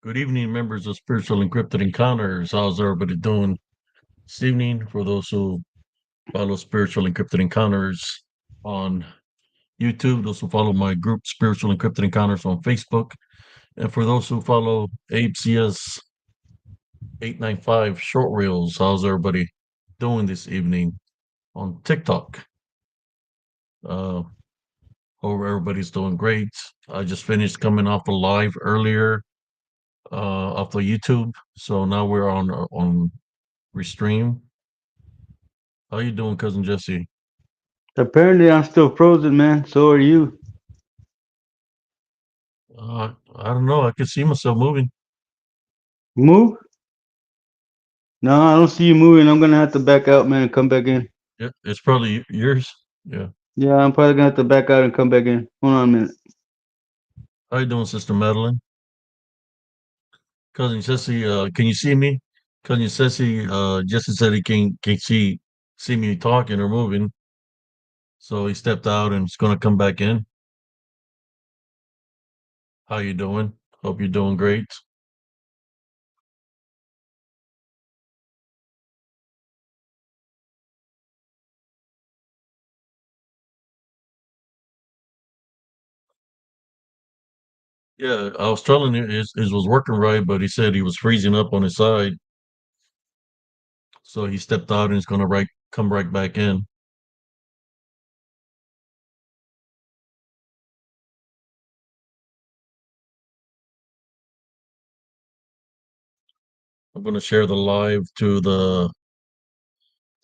Good evening, members of Spiritual Encrypted Encounters. How's everybody doing this evening? For those who follow Spiritual Encrypted Encounters on YouTube, those who follow my group Spiritual Encrypted Encounters on Facebook, and for those who follow ABCS 895 Short Reels, how's everybody doing this evening on TikTok? Uh, Hope everybody's doing great. I just finished coming off a live earlier off the YouTube, so now we're on Restream. How you doing, cousin Jesse? Apparently, I'm still frozen, man. So are you. I don't know. I can see myself moving. Move? No, I don't see you moving. I'm gonna have to back out, man, and come back in. Yeah, it's probably yours. Yeah. Yeah, I'm probably gonna have to back out and come back in. Hold on a minute. How you doing, Sister Madeline? Cousin Jesse, can you see me? Cousin Jesse, Jesse said he can see me talking or moving, so he stepped out and he's gonna come back in. How you doing? Hope you're doing great. Yeah, I was telling you it was working right, but he said he was freezing up on his side, so he stepped out and he's gonna come right back in. I'm gonna share the live to the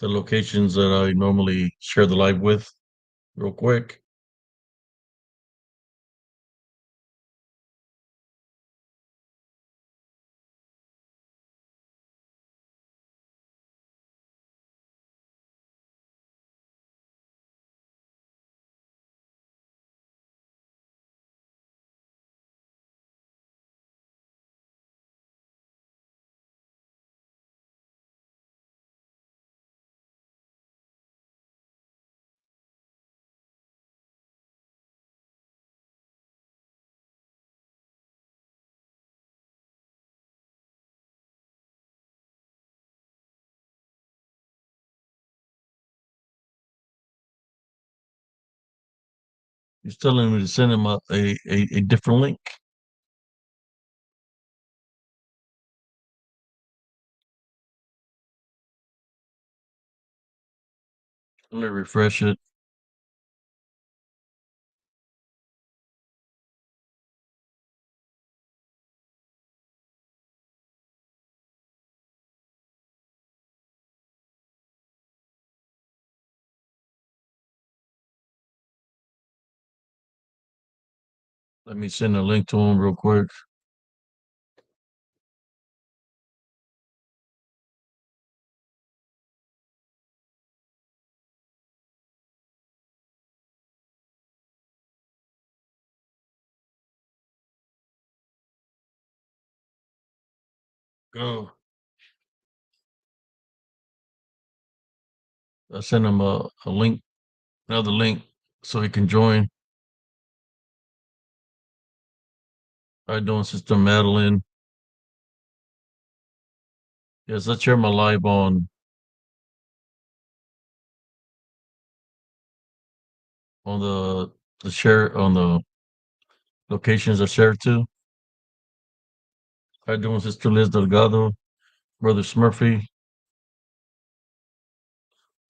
locations that I normally share the live with real quick. He's telling me to send him a different link. Let me refresh it. Let me send a link to him real quick. Go. I sent him a link, another link, so he can join. How you doing, Sister Madeline? Yes, let's share my live on the share on the locations I shared to. How you doing, Sister Liz Delgado? Brother Smurfy?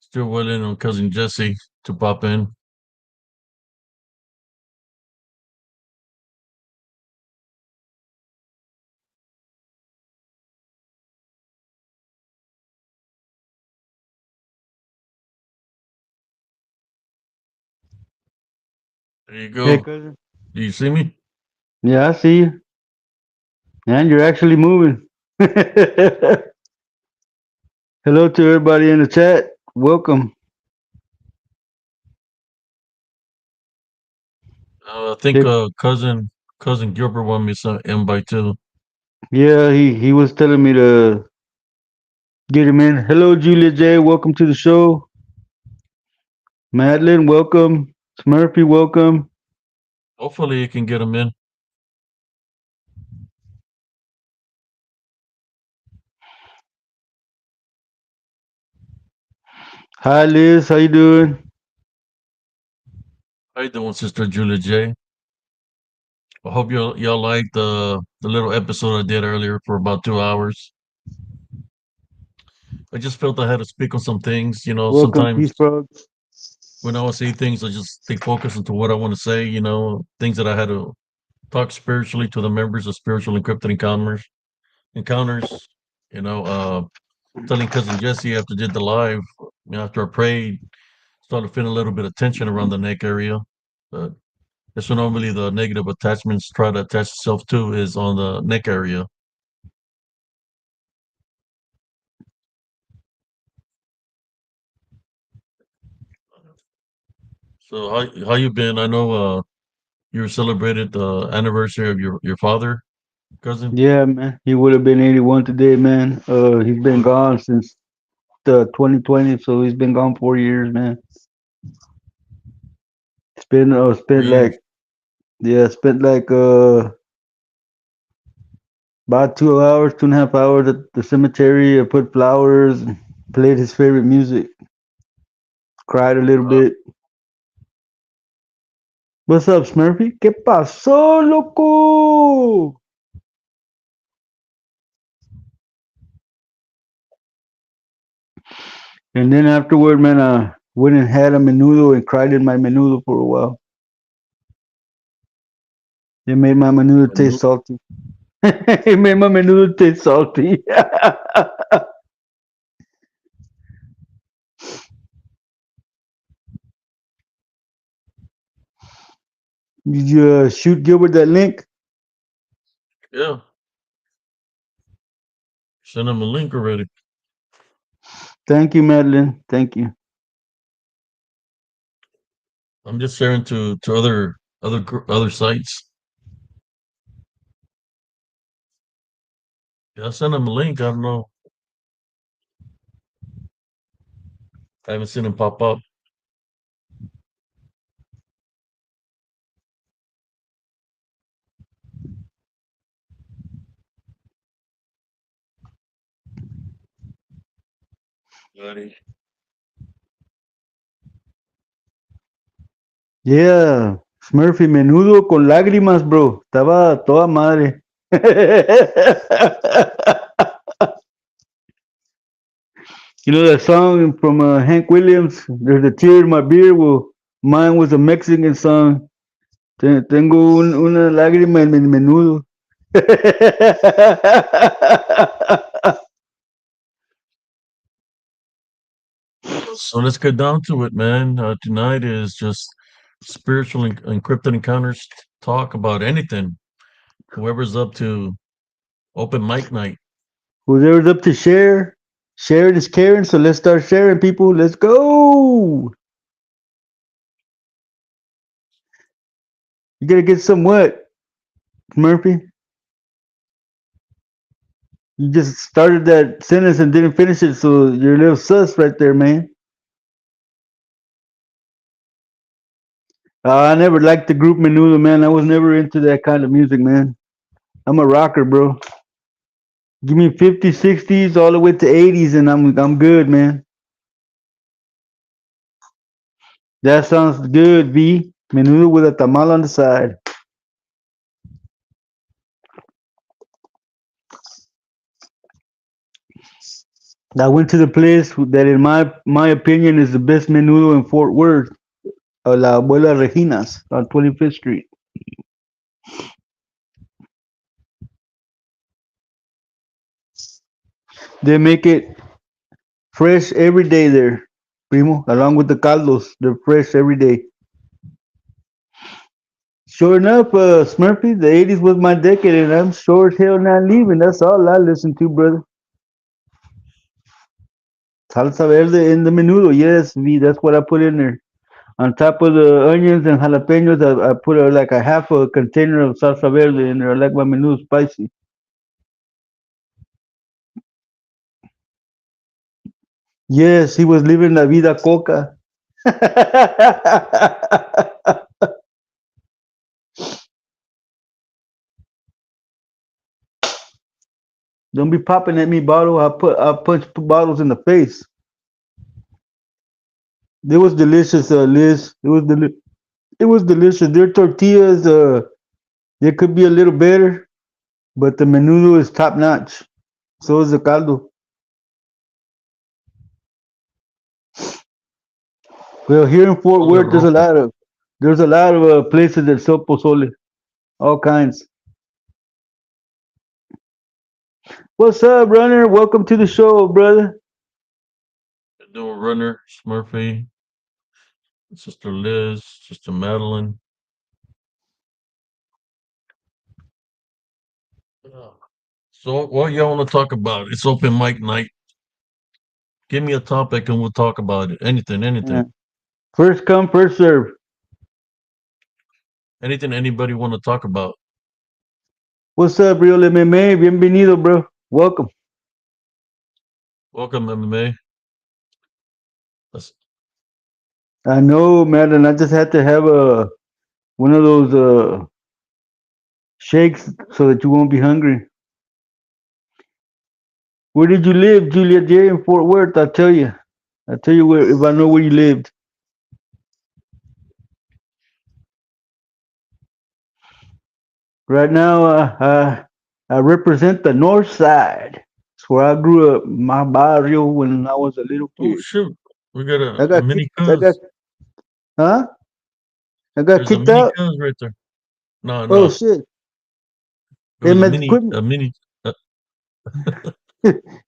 Still waiting on cousin Jesse to pop in. There you Hey, go. cousin. Do you see me? Yeah, I see you. And you're actually moving. Hello to everybody in the chat. Welcome. I think Hey, cousin Gilbert wanted me some invite too. yeah, he was telling me to get him in. Hello, Julia J. Welcome to the show. Madeline, welcome. Smurfy, welcome. Hopefully you can get him in. Hi Liz, how you doing? How you doing, Sister Julia J? I hope y'all liked the little episode I did earlier for about 2 hours. I just felt I had to speak on some things. Welcome, Sometimes Peace Frogs. when I want to say things, I just stay focused into what I want to say. Things that I had to talk spiritually to the members of Spiritual Encrypted Encounters. Encounters. You know, uh, Telling cousin Jesse after did the live, after I prayed, started feeling a little bit of tension around the neck area. But that's what normally the negative attachments try to attach itself to is on the neck area. So how you been? I know you celebrated the anniversary of your father, cousin. Yeah, man. He would have been 81 today, man. He's been gone since the 2020, so he's been gone 4 years, man. For Spent years. like spent like about 2 hours, 2.5 hours at the cemetery. I put flowers, played his favorite music, cried a little Wow. bit. What's up, Smurfy? ¿Qué pasó, loco? And then afterward, man, I went and had a menudo and cried in my menudo for a while. It made my menudo And taste salty. It made my menudo taste salty. Did you shoot Gilbert that link? yeah, send him a link already. Thank you, Madeline. Thank you. I'm just sharing to other sites. Yeah, I sent him a link. I don't know. I haven't seen him pop up. Buddy. Yeah, Smurfy, menudo con lágrimas, bro. Estaba toda madre. You know that song from Hank Williams? There's a tear in my beer. Well, mine was a Mexican song. Tengo una lágrima en mi menudo. So let's get down to it, man. Tonight is just spiritual encrypted encounters. Talk about anything. Whoever's up to open mic night. Whoever's up to share, sharing is caring. So let's start sharing, people. Let's go. You gotta get some what, Murphy? You just started that sentence and didn't finish it, so you're a little sus right there, man. I never liked the group Menudo, man. I was never into that kind of music, man. I'm a rocker, bro. Give me 50s, 60s, all the way to 80s, and I'm good, man. That sounds good, V. Menudo with a tamal on the side. I went to the place that, in my opinion, is the best menudo in Fort Worth, La Abuela Regina's on 25th Street. They make it fresh every day there, primo, along with the caldos. They're fresh every day. Sure enough, Smurfy, the 80s was my decade, and I'm sure as hell not leaving. That's all I listen to, brother. Salsa verde in the menudo, yes, V, that's what I put in there. On top of the onions and jalapenos, I put like a half a container of salsa verde in there. I like my menudo spicy. Yes, he was living la vida coca. Don't be popping at me, bottle. I'll punch bottles in the face. It was delicious, Liz. It was delicious. Their tortillas, they could be a little better, but the menudo is top notch. So is the caldo. Well, here in Fort Pozole Worth, rojo. there's a lot of places that sell pozole, all kinds. What's up, runner? Welcome to the show, brother. Doing runner, Smurfy, Sister Liz, Sister Madeline. Uh, So what y'all want to talk about? It's open mic night. Give me a topic and we'll talk about it. Anything, Yeah. anything. First come, first serve. Anything anybody want to talk about. What's up, Real MMA? Bienvenido, bro. Welcome. Welcome, MMA. Let's, I know, man, and I just had to have a one of those shakes so that you won't be hungry. Where did you live, Julia J. In Fort Worth? I'll tell you. I'll tell you where if I know where you lived. Right now, I represent the North Side. It's where I grew up, my barrio, when I was a little oh, kid. shoot. We got I a got mini kicked. I got cuz. huh? I got There's a kicked mini out. cuz right there. No, Oh no. shit! It Hey was man, a mini. Uh,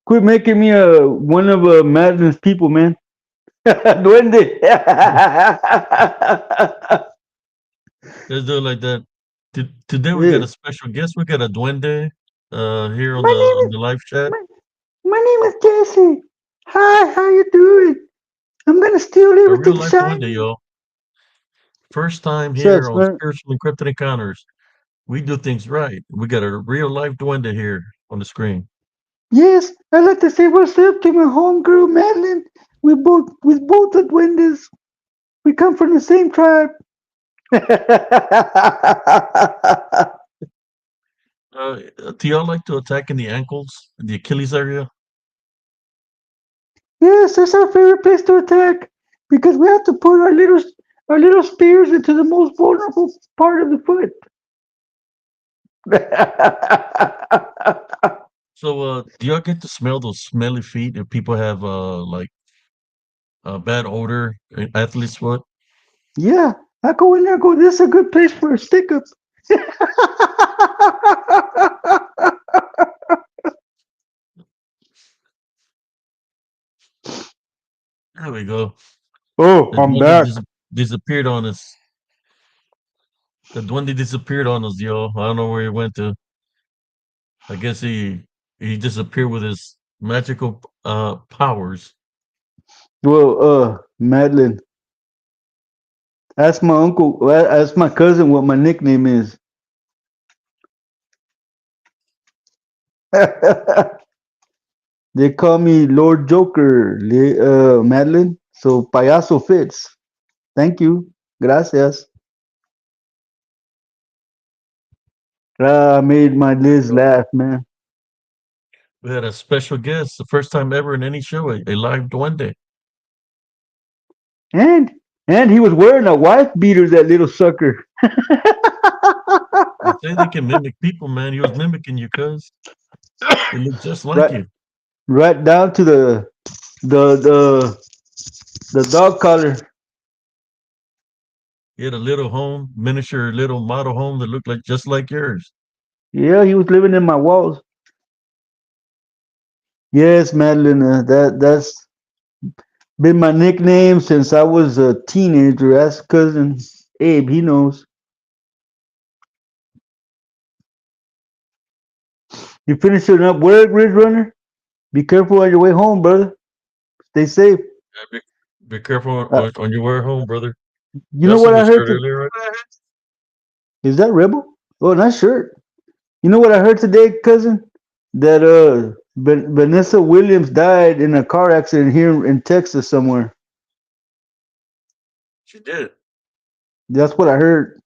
quit making me one of Madeline's people, man. Duende. let's do it like that. Today we got Yeah. a special guest. We got a duende here My name on is the live chat. my, my name is Jesse. Hi, how you doing? I'm gonna steal A real everything life duende, shiny. y'all. First time here Shucks, on man. Spiritual Encrypted Encounters. We do things right. We got a real life duende here on the screen. Yes, I'd like to say what's up to my homegirl Madeline. We both the duendes. We come from the same tribe. Do y'all like to attack in the ankles, the Achilles area? Yes, that's our favorite place to attack because we have to put our little spears into the most vulnerable part of the foot. So, do y'all get to smell those smelly feet if people have like a bad odor, athlete's foot? Yeah, I go in there and go, this is a good place for a stick up. There we go. Oh, The I'm duende back. disappeared on us. The duende disappeared on us, yo. I don't know where he went to. I guess he disappeared with his magical powers. Well, Madeline, ask my uncle, ask my cousin what my nickname is. They call me Lord Joker, Madeline. So payaso fits. Thank you. Gracias. I made my Liz Yo, laugh, man. we had a special guest, the first time ever in any show, a live duende. And and he was wearing a wife beater, that little sucker. They say they can mimic people, man. He was mimicking you, cuz he looked just like right you. right down to the the the dog collar. He had a little home, miniature little model home that looked like just like yours. Yeah, he was living in my walls. Yes, Madeline, that's been my nickname since I was a teenager. Ask cousin Abe, he knows. You finishing up work, Ridge Runner? Be careful on your way home, brother. Stay safe. Yeah, be careful Uh, on your way home, brother. you know That's a what I good heard? shirt earlier, right? Is that Rebel? Oh, nice shirt. You know what I heard today, cousin? That Vanessa Williams died in a car accident here in Texas somewhere. She did. That's what I heard.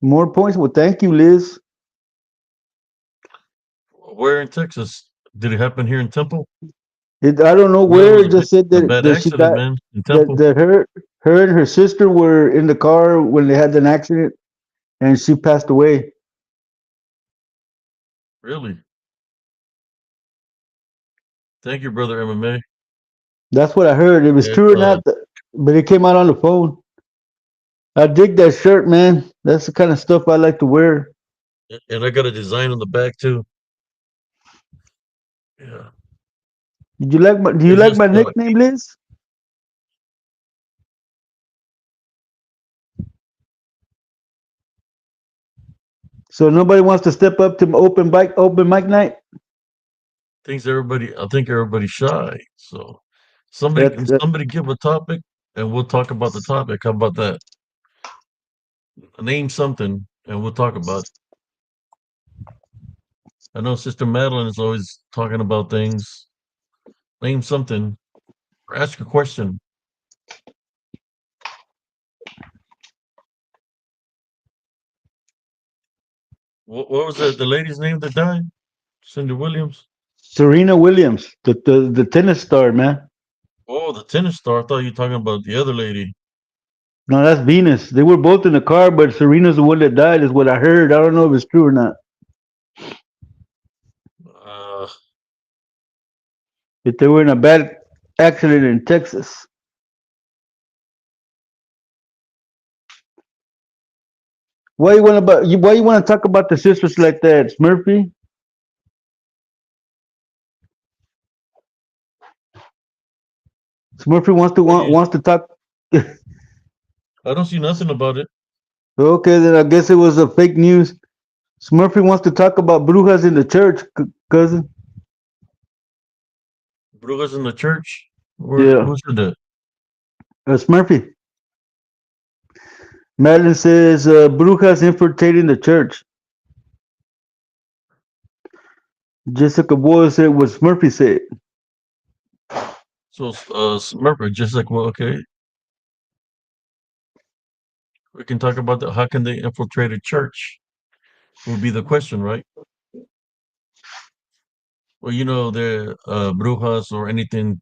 More points. Well, thank you, Liz. Where in Texas? Did it happen here in Temple? I don't know Well, it where. was It just said a that bad that she accident, got man, in that Temple. that her and her sister were in the car when they had an accident, and she passed away. Really? Thank you, brother MMA. That's what I heard. If it's It, true or not, but it came out on the phone. I dig that shirt, man. That's the kind of stuff I like to wear. and I got a design on the back too. Yeah. Did you like my? Do you It's like just my nickname, Liz? So nobody wants to step up to open mic night. I think everybody's shy. So somebody That, that somebody give a topic and we'll talk about the topic. How about that? Name something and we'll talk about it. I know Sister Madeline is always talking about things. Name something or ask a question. What was the lady's name that died? Cindy Williams. Serena Williams, the tennis star, man. Oh, the tennis star. I thought you were talking about the other lady. No, that's Venus. They were both in the car, but Serena's the one that died, is what I heard. I don't know if it's true or not. Uh, If they were in a bad accident in Texas. Why you want to talk about the sisters like that, Smurfy? Smurfy well, you, wants to talk. I don't see nothing about it. Okay, then I guess it was a fake news. Smurfy wants to talk about brujas in the church, cousin. Brujas in the church. Yeah, Who said that? Smurfy. Madeline says brujas infiltrating the church. Jessica Boyle said what Smurfy said. So, Smurfer, just like, well, okay, we can talk about how can they infiltrate a church? Would be the question, right? Well, the brujas or anything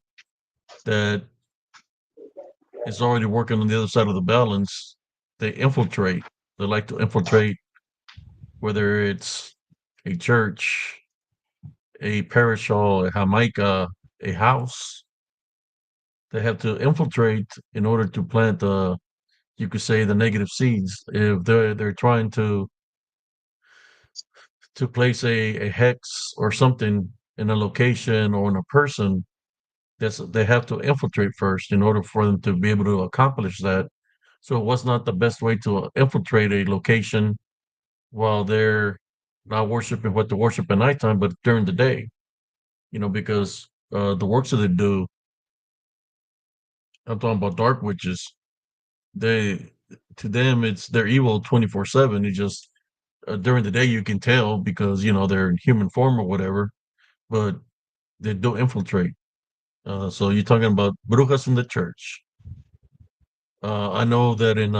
that is already working on the other side of the balance, they infiltrate. They like to infiltrate, whether it's a church, a parish hall, a jamaica, a house. They have to infiltrate in order to plant the, you could say, the negative seeds. If they're trying to place a hex or something in a location or in a person, they have to infiltrate first in order for them to be able to accomplish that. So it was not the best way to infiltrate a location while they're not worshiping what to worship at nighttime, but during the day, because the works that they do, I'm talking about dark witches, they to them they're evil 24/7. It just during the day you can tell because they're in human form or whatever, but they do infiltrate. So you're talking about brujas in the church. I know that in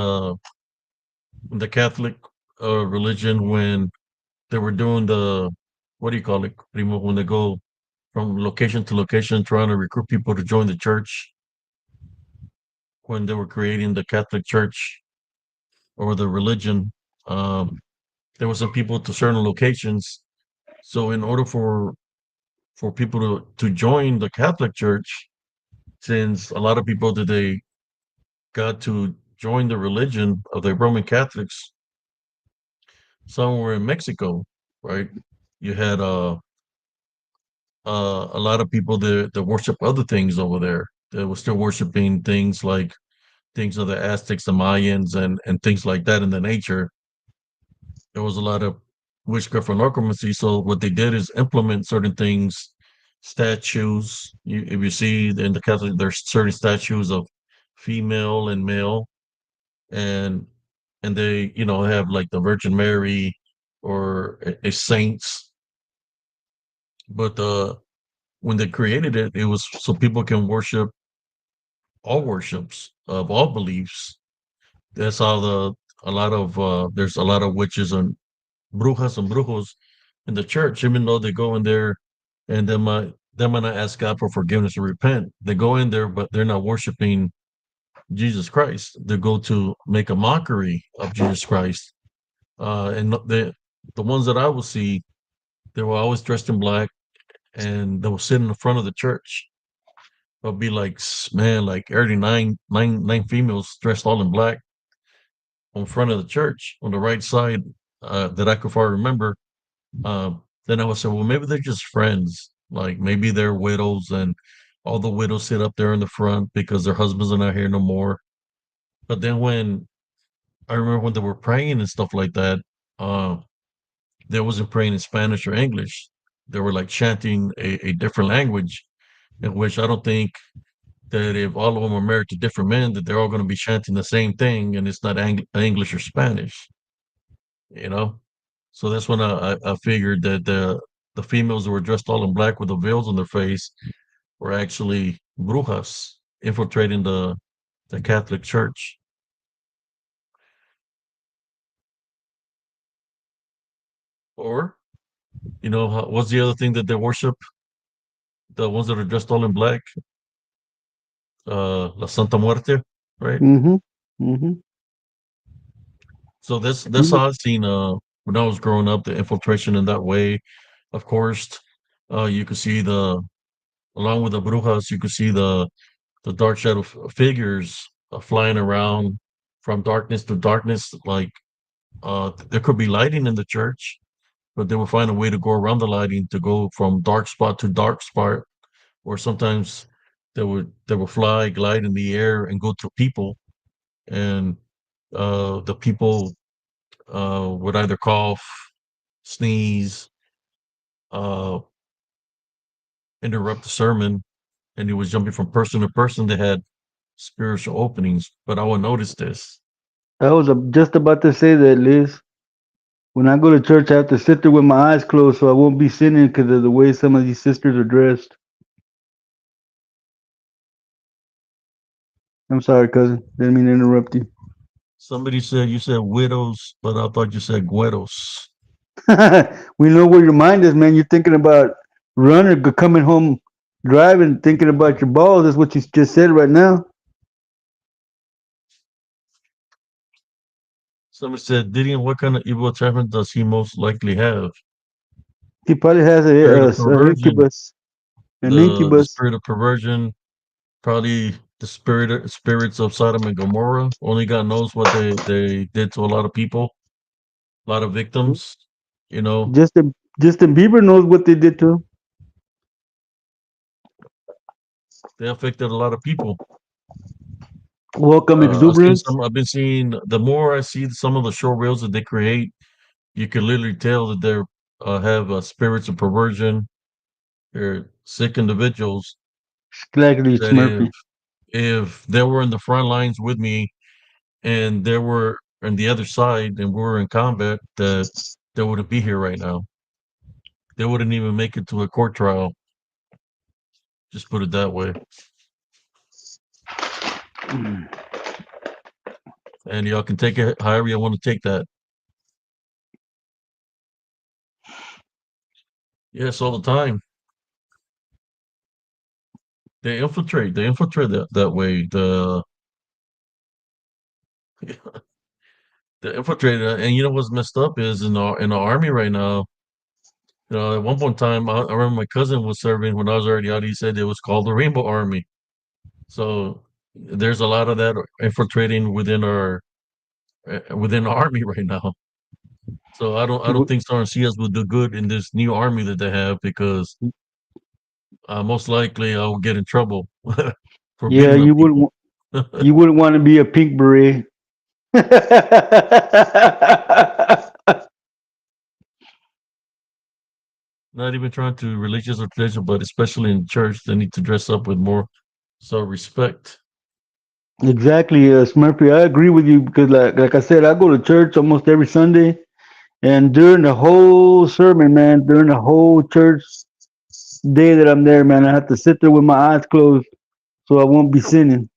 the Catholic religion, when they were doing the, what do you call it, primo, when they go from location to location trying to recruit people to join the church, when they were creating the Catholic Church or the religion, um, there were some people to certain locations. So in order for people to join the Catholic Church, since a lot of people that they got to join the religion of the Roman Catholics somewhere in Mexico, right? You had a lot of people that worship other things over there. They were still worshiping things like things of the Aztecs, the Mayans, and things like that in the nature. There was a lot of witchcraft and necromancy. So what they did is implement certain things, statues. If you see in the Catholic, there's certain statues of female and male, and they have like the Virgin Mary or a saints. But when they created it, it was so people can worship all worships of all beliefs. That's how a lot of there's a lot of witches and brujas and brujos in the church, even though they go in there and they might them and I ask God for forgiveness and repent. They go in there, but they're not worshiping Jesus Christ. They go to make a mockery of Jesus Christ. And the ones that I will see, they were always dressed in black, and they will sit in the front of the church. There'll be like man, like every nine females dressed all in black on front of the church on the right side that I could far remember. Then I would say, well, maybe they're just friends. Like maybe they're widows, and all the widows sit up there in the front because their husbands are not here no more. But then when I remember when they were praying and stuff like that, uh, they wasn't praying in Spanish or English. They were like chanting a different language, in which I don't think that if all of them are married to different men, that they're all going to be chanting the same thing, and it's not English or Spanish, you know. So that's when I figured that the females that were dressed all in black with the veils on their face were actually brujas infiltrating the Catholic Church. Or, what's the other thing that they worship? The ones that are dressed all in black, La Santa Muerte, right? Mm-hmm. Mm-hmm. So that's You know, how I seen when I was growing up, the infiltration in that way. Of course, you could see along with the brujas, you could see the dark shadow figures flying around from darkness to darkness. Like there could be lighting in the church, but they would find a way to go around the lighting to go from dark spot to dark spot. Or sometimes they would fly, glide in the air, and go to people, and the people would either cough, sneeze, uh, interrupt the sermon, and he was jumping from person to person that had spiritual openings. But I would notice this. I was just about to say that, Liz. When I go to church, I have to sit there with my eyes closed so I won't be sinning because of the way some of these sisters are dressed. I'm sorry, cousin. Didn't mean to interrupt you. Somebody said you said widows, but I thought you said gueros. We know where your mind is, man. You're thinking about running, coming home, driving, thinking about your balls. That's what you just said right now. Somebody said, Didion, what kind of evil attachment does he most likely have? He probably has Spirit of a perversion, incubus, an the incubus. spirit of perversion, probably the spirits of Sodom and Gomorrah. Only God knows what they did to a lot of people, a lot of victims. You know, Justin Justin Bieber knows what they did to him. they affected a lot of people. Welcome I've seen exuberance. some. I've been seeing. The more I see some of the short reels that they create, you can literally tell that they're have spirits of perversion. They're sick individuals Exactly, that if Smurfy. if they were in the front lines with me and they were on the other side and we were in combat, that they wouldn't be here right now. They wouldn't even make it to a court trial. Just put it that way. And y'all can take it however you want to take that. Yes, all the time. They infiltrate. They infiltrate that way. The infiltrator, and you know what's messed up is in the army right now. At one point in time, I remember my cousin was serving when I was already out. He said it was called the Rainbow Army. So there's a lot of that infiltrating within the army right now. So I don't think Star CS will do good in this new army that they have because most likely I'll get in trouble for Yeah, beating up people. you wouldn't want to be a pink beret. Not even trying to religious or tradition, but especially in church, they need to dress up with more respect. Exactly, Smurfy. I agree with you because, like I said, I go to church almost every Sunday, and during the whole sermon, man, during the whole church day that I'm there, man, I have to sit there with my eyes closed so I won't be sinning.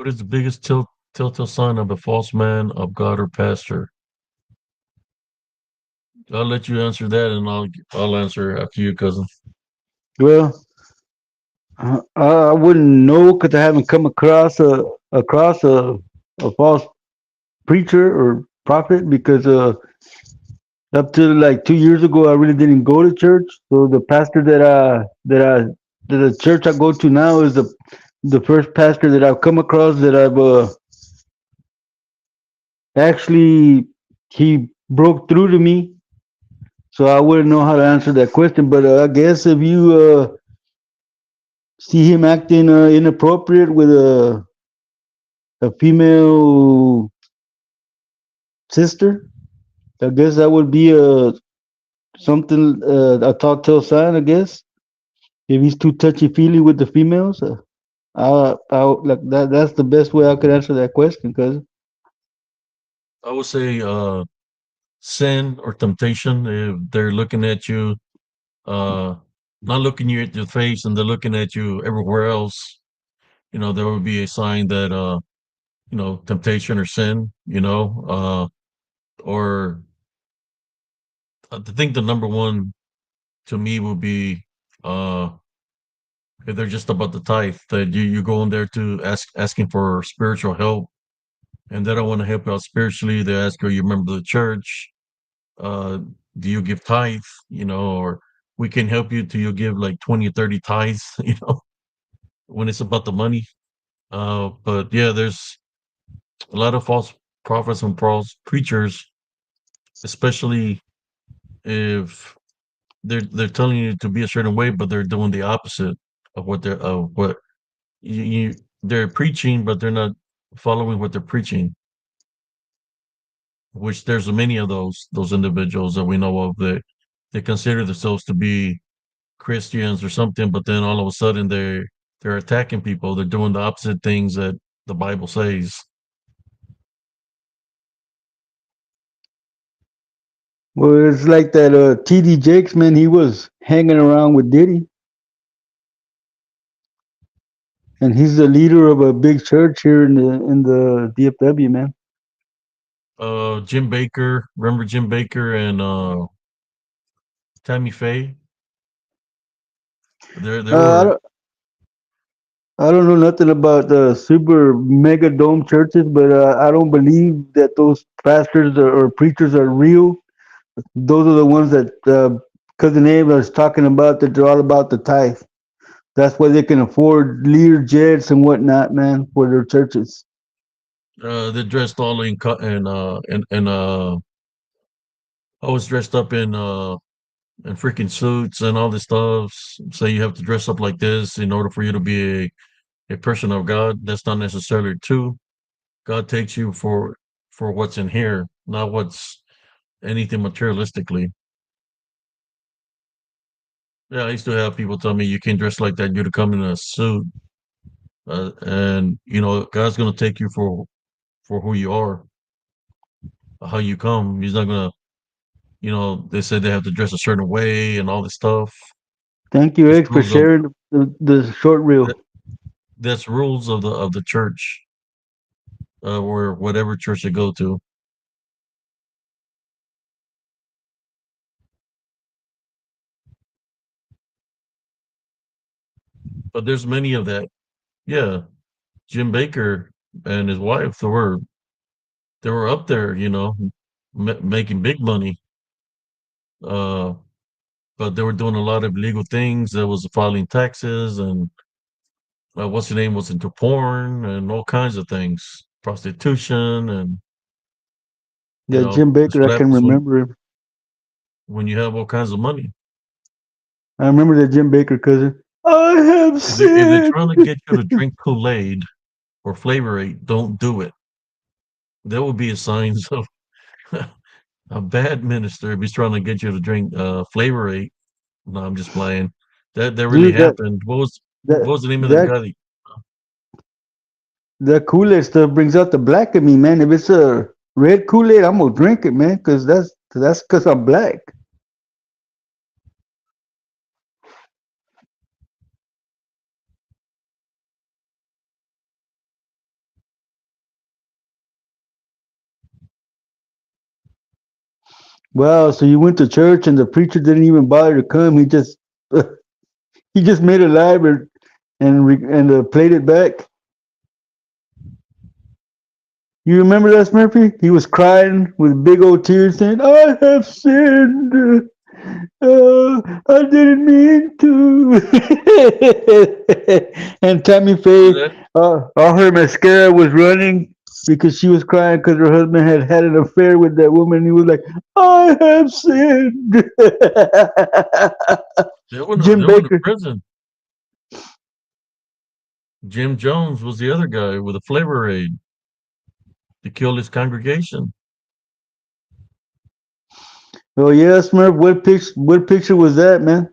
What is the biggest telltale sign of a false man of God or pastor? I'll let you answer that, and I'll answer after you, cousin. Well, I wouldn't know because I haven't come across a false preacher or prophet because up to like 2 years ago I really didn't go to church. So the pastor that the church I go to now is the first pastor that I've come across that I've actually he broke through to me. So I wouldn't know how to answer that question. But I guess if you see him acting inappropriate with a female sister, I guess that would be something a telltale sign. I guess if he's too touchy feely with the females, I like that. That's the best way I could answer that question. Cause I would say sin or temptation. If they're looking at you, uh, not looking you at your face, and they're looking at you everywhere else, there would be a sign that temptation or sin. Or I think the number one to me would be uh if they're just about the tithe, that you go in there to asking for spiritual help, and they don't want to help you out spiritually. They ask, are you a member of the church? uh do you give tithe? Or we can help you till you give like 20 or 30 tithes, when it's about the money. But yeah, there's a lot of false prophets and false preachers, especially if they're telling you to be a certain way, but they're doing the opposite of what they're preaching, but they're not following what they're preaching. Which there's many of those individuals that we know of, that they consider themselves to be Christians or something, but then all of a sudden they're attacking people. They're doing the opposite things that the Bible says. well, it's like that TD Jakes man. He was hanging around with Diddy, and he's the leader of a big church here in the DFW, man. Jim Baker, remember Jim Baker and Tammy Faye? They Uh, I were don't, I don't know nothing about the super mega dome churches, but I don't believe that those pastors or preachers are real. Those are the ones that cousin Abe was talking about. That they're all about the tithe. That's why they can afford Lear jets and whatnot, man, for their churches. they're dressed all in I was dressed up in freaking suits and all this stuff. Say you have to dress up like this in order for you to be a person of God. That's not necessarily true. God takes you for what's in here, not what's anything materialistically. Yeah, I used to have people tell me you can't dress like that. You're to come in a suit, and God's gonna take you for who you are, how you come. He's not gonna. They said they have to dress a certain way and all this stuff. Thank you, It's Egg, for rules of sharing the short reel. that, that's rules of the church, or whatever church they go to. But there's many of that. Yeah, Jim Baker and his wife, they were up there, making big money. Uh, but they were doing a lot of illegal things. There was filing taxes, and what's the name, was into porn and all kinds of things, prostitution, and Yeah, Jim that's Baker, I what can happens remember him. when you have all kinds of money. I remember that Jim Baker cousin. I have If they're sinned. trying to get you to drink Kool-Aid or Flavor Aid, don't do it. That would be a sign of a bad minister if he's trying to get you to drink Flavor Aid. No, I'm just playing. That really Dude, happened. What was the name of the that guy? that Kool Aid stuff brings out the black in me, man. If it's a red Kool Aid, I'm gonna drink it, man, because that's because I'm black. Wow, so you went to church and the preacher didn't even bother to come. He just he just made it live and played it back. You remember that, Smurfy? He was crying with big old tears, saying, "I have sinned. I didn't mean to." And Tammy Was Faye, that? all her mascara was running because she was crying because her husband had had an affair with that woman. He was like, "I have sinned." They Jim went to Baker. prison. Jim Jones was the other guy with a flavor aid to kill his congregation. Oh yeah, Smurf. What picture was that, man?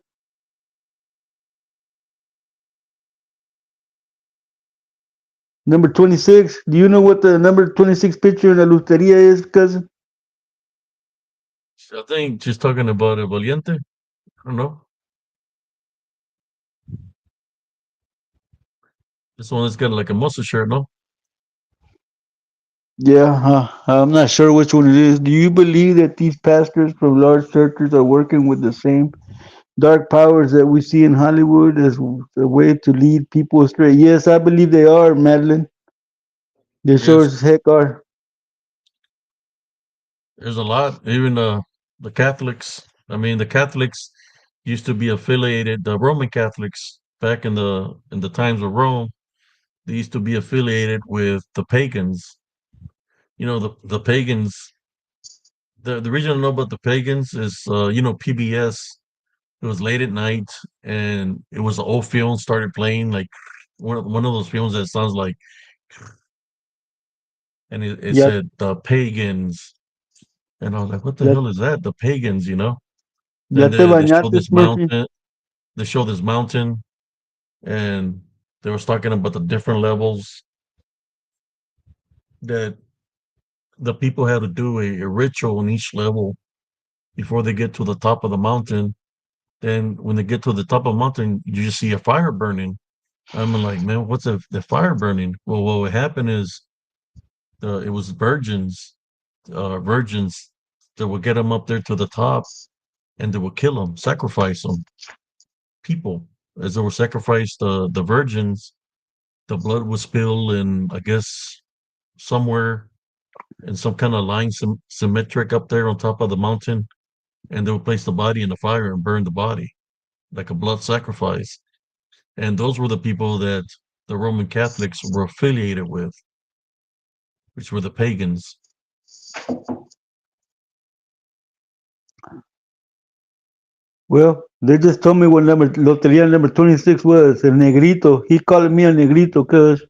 Number 26. Do you know what the number 26 picture in the Luteria is, cousin? I think she's talking about a Valiente. I don't know. This one has got like a muscle shirt, no? Yeah, I'm not sure which one it is. Do you believe that these pastors from large churches are working with the same dark powers that we see in Hollywood as a way to lead people astray? Yes, I believe they are, Madeline. They sure Yes, as heck are. there's a lot. Even the Catholics. I mean, the Catholics used to be affiliated. The Roman Catholics back in the times of Rome, they used to be affiliated with the pagans. You know, the pagans. The reason I know about the pagans is, PBS. It was late at night, and it was an old film started playing, like one of those films that sounds like, and it Ya, said the pagans, and I was like, what the ya, hell is that? The pagans, you know? ya Then te they show bañaste, this Murphy. mountain. They show this mountain, and they was talking about the different levels that the people had to do a ritual in each level before they get to the top of the mountain. Then when they get to the top of the mountain, you just see a fire burning. I'm like, man, what's the fire burning? Well, what would happen is it was virgins that would get them up there to the top, and they would kill them, sacrifice them. People, as they were sacrificed, the virgins, the blood would spill, and I guess somewhere in some kind of line, symmetric up there on top of the mountain, and they would place the body in the fire and burn the body like a blood sacrifice. And those were the people that the Roman Catholics were affiliated with, which were the pagans. Well, they just told me what number Loteria number 26 was. El Negrito. He called me El Negrito because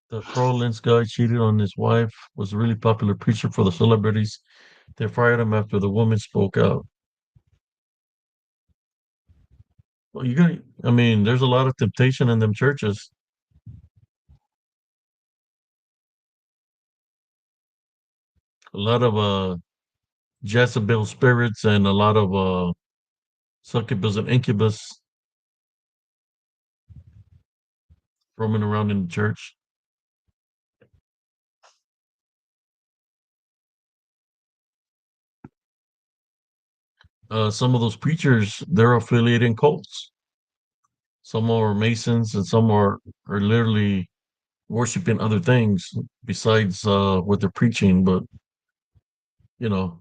The Carl Lentz guy cheated on his wife, was a really popular preacher for the celebrities. They fired him after the woman spoke out. Well, I mean, there's a lot of temptation in them churches. A lot of Jezebel spirits and a lot of succubus and incubus roaming around in the church. Some of those preachers, they're affiliated in cults. Some are Masons and some are literally worshiping other things besides what they're preaching. But you know,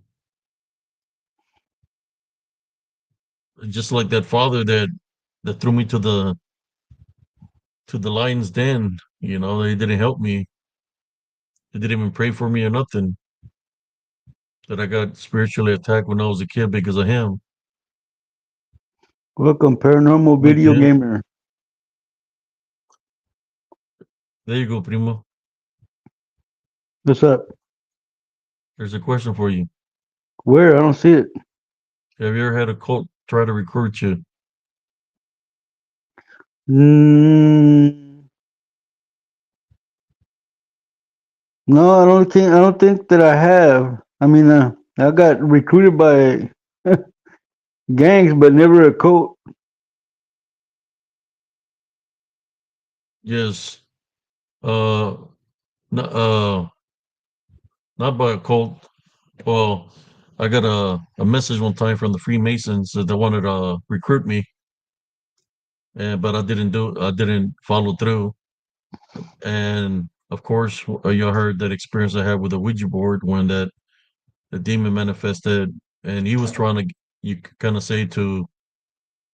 just like that father that threw me to the lion's den. You know, they didn't help me. They didn't even pray for me or nothing. That I got spiritually attacked when I was a kid because of him. welcome paranormal Went to video him. gamer. There you go, primo. What's up? There's a question for you. Where? I don't see it. Have you ever had a cult try to recruit you? Mm, no, I don't think that I have. I mean, I got recruited by gangs, but never a cult. Yes. Uh, n- uh, not by a cult. Well, I got a message one time from the Freemasons that they wanted to recruit me, and but I didn't follow through. And of course, you heard that experience I had with the Ouija board when that the demon manifested, and he was trying to you kind of say to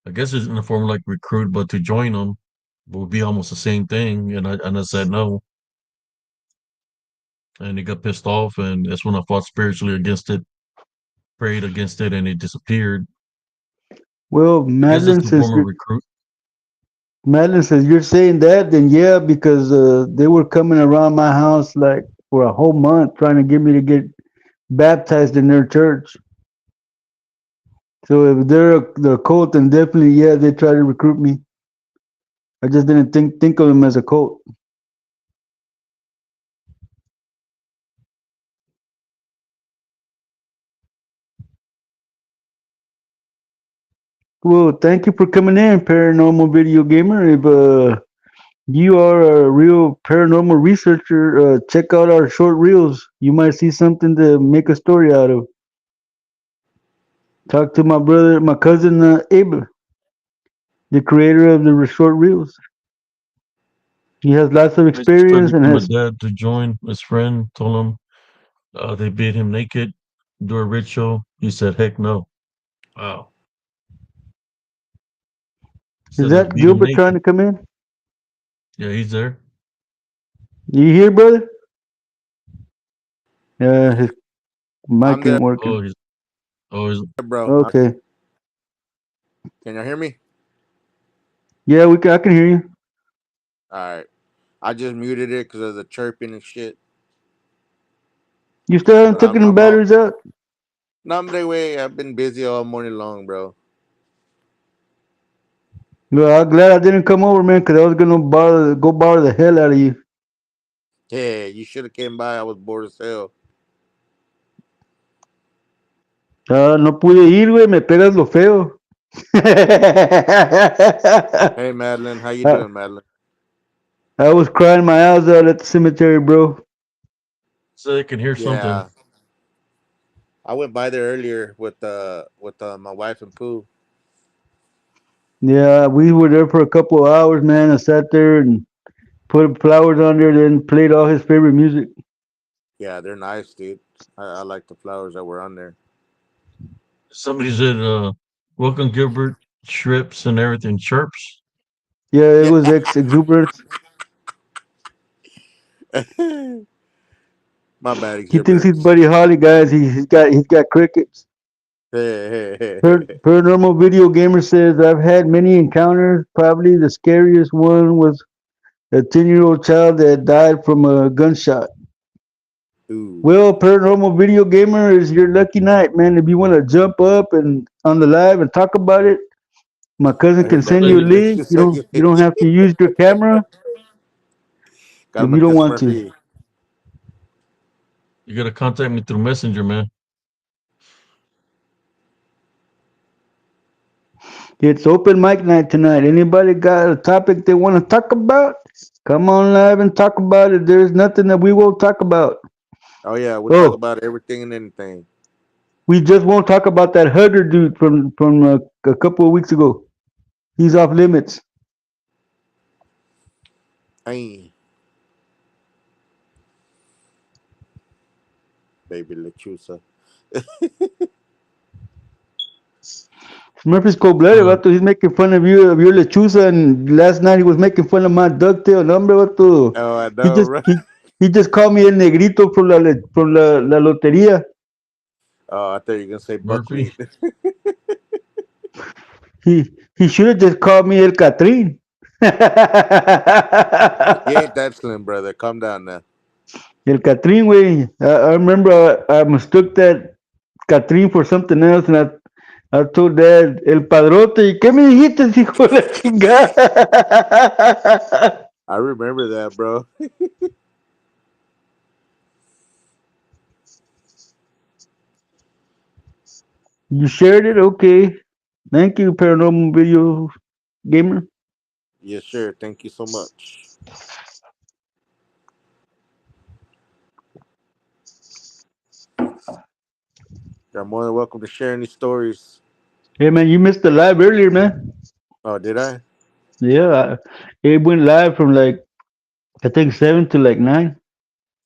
I guess it's in the form of like recruit, but to join them would be almost the same thing. And I said no, and he got pissed off, and that's when I fought spiritually against it, prayed against it, and it disappeared. Well, I guess it's a form of recruit. Madeline says you're saying that, then yeah, because they were coming around my house like for a whole month trying to get me to get baptized in their church. So if they're a cult, then definitely yeah, they try to recruit me. I just didn't think of them as a cult. Well, thank you for coming in, paranormal video gamer. If you are a real paranormal researcher, check out our short reels. You might see something to make a story out of. Talk to my brother, my cousin Abel, the creator of the short reels. He has lots of I just tried experience to and get my has. dad to join. His friend told him they beat him naked, do a ritual. He said, "Heck no!" Wow. He Is said they that beat him Gilbert trying naked. to come in? Yeah, he's there. You here, brother? His I'm mic there, ain't working. Oh, he's bro. Okay. Can you hear me? Yeah, we can. I can hear you. All right. I just muted it because of the chirping and shit. You still haven't But taken the I'm all. batteries out? No, I'm the way. I've been busy all morning long, bro. Well, I'm glad I didn't come over, man, because I was gonna bother the hell out of you. Yeah, you should have came by. I was bored as hell. No pude ir, güey. Me pegas lo feo. Hey, Madeline, how you I, doing, Madeline? I was crying my eyes out at the cemetery, bro. so they can hear something. Yeah, I went by there earlier with my wife and Pooh. Yeah, we were there for a couple of hours, man. I sat there and put flowers on there, then played all his favorite music. Yeah, they're nice, dude. I like the flowers that were on there. Somebody said, "Welcome, Gilbert." Strips and everything chirps. Yeah, it Yeah. was exuberance. My bad, He thinks he's exuberance. Buddy Holly, guys. He's got crickets. Paranormal video gamer says I've had many encounters. Probably the scariest one was a 10-year-old child that died from a gunshot. Ooh. Well, paranormal video gamer is your lucky night, man. If you want to jump up and on the live and talk about it, my cousin Hey, can I'll send let you a Madeline, you. make link. sure You don't have to use your camera got if him you at don't the want to. Smurfy. You gotta contact me through Messenger, man. It's open mic night tonight. Anybody got a topic they want to talk about? Come on live and talk about it. There's nothing that we won't talk about. Oh yeah, we talk Oh, about everything and anything. we just won't talk about that Hugger dude from a couple of weeks ago. He's off limits. Hey, baby lechusa. Murphy's cold blooded, Uh, vato. He's making fun of your lechuza, and last night he was making fun of my ducktail number, vato. Oh, I He know, just right? he, he just called me el negrito from la lotería. Oh, I thought you were gonna say Murphy, buckwheat. He should have just called me el Catrín. You ain't that slim, brother. Calm down now. El Catrín, güey. I remember I mistook that Catrín for something else, and I told Dad, el padrote. ¿Y qué me dijiste, hijo de la chingada? I remember that, bro. You shared it? Okay. Thank you, Paranormal Video Gamer. Yes, sure. Thank you so much. You're more than welcome to share any stories. Hey man, you missed the live earlier, man. Oh, did I? Yeah, it went live from like I think 7 to like 9.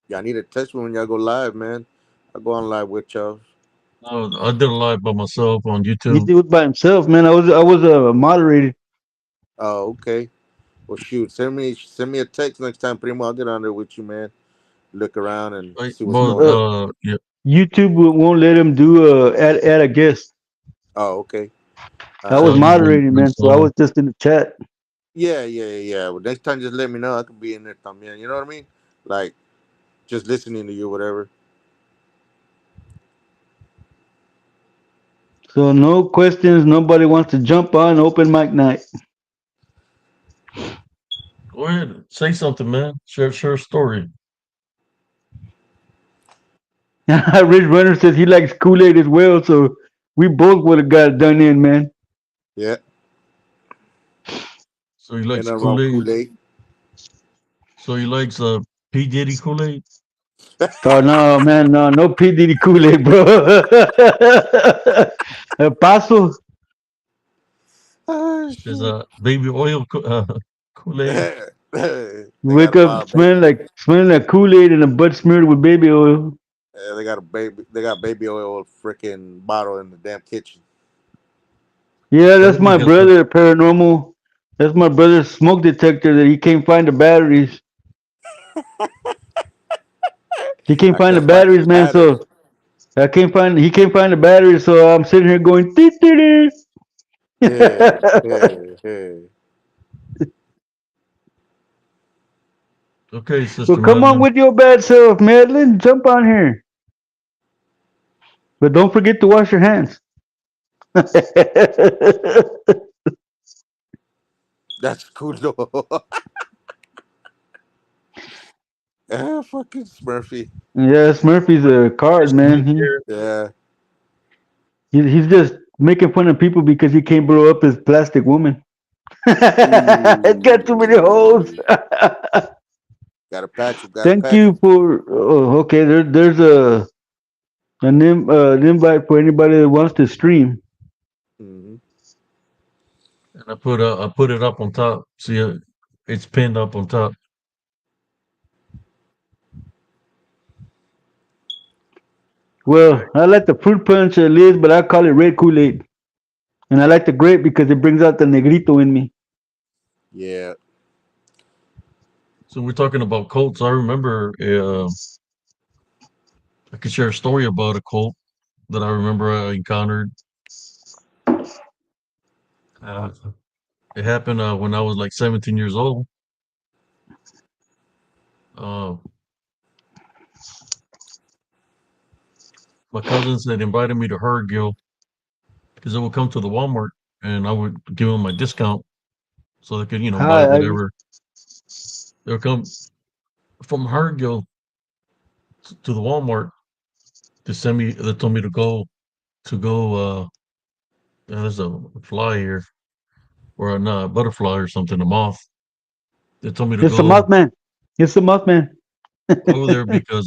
Y'all need to text me when y'all go live, man. I go on live with y'all. No, I did a live by myself on He YouTube. did it by himself, man. I was a moderator. Oh, okay. Well, shoot. Send me a text next time, Primo. I'll get on there with you, man. Look around and Right? see what's But going on. yeah. YouTube won't let him do add a guest. Oh, okay. All I So was right. you bring moderating, bring man, so I some. was just in the chat. Yeah. Well, next time, just let me know. I could be in there, también. You know what I mean? Like just listening to you, whatever. So no questions. Nobody wants to jump on open mic night. Go ahead, say something, man. Share a story. Rich Runner says he likes Kool Aid as well, so we both would have got it done in, man. Yeah. So he And likes I'm on Kool Aid. Kool Aid. So he likes P Diddy Kool Aid. Oh no, man, no P Diddy Kool Aid, bro. Paso, Oh There's shit. baby oil Kool Aid. They got wake a up bottle, baby. smelling like Kool Aid and a butt smeared with baby oil. Yeah, they got a baby. They got baby oil freaking bottle in the damn kitchen. Yeah, I that's think he my got the. brother, paranormal. That's my brother's smoke detector that he can't find the batteries. He can't I find the can't find the batteries, man. batteries. So he can't find the batteries. So I'm sitting here going, "Dee, dee, dee." Yeah, yeah. Okay, Well, Sister come on Madeline. with your bad self, Madeline. Jump on here, but don't forget to wash your hands. That's cool though. Fucking Smurfy. Yes, Murphy's a card, Sister man. Mimi here. Yeah. He's just making fun of people because he can't blow up his plastic woman. It's got too many holes. Ooh. Got a patch him. Got a Thank patch you him. for. Oh, okay, there's an invite for anybody that wants to stream. Mm-hmm. And I put it up on top. See it's pinned up on top. Well, I like the fruit punch at least, but I call it red Kool Aid, and I like the grape because it brings out the negrito in me. Yeah. So we're talking about cults. I remember I could share a story about a cult that I remember I encountered. Uh, it happened when I was like 17 years old. Uh, my cousins had invited me to Hergill because they would come to the Walmart and I would give them my discount so they could, buy Hi, whatever. They'll come from Hergill to the Walmart to send me. They told me to go. There's a fly here or a butterfly or something, a moth. They told me to it's the go Mothman. It's the Mothman. over there because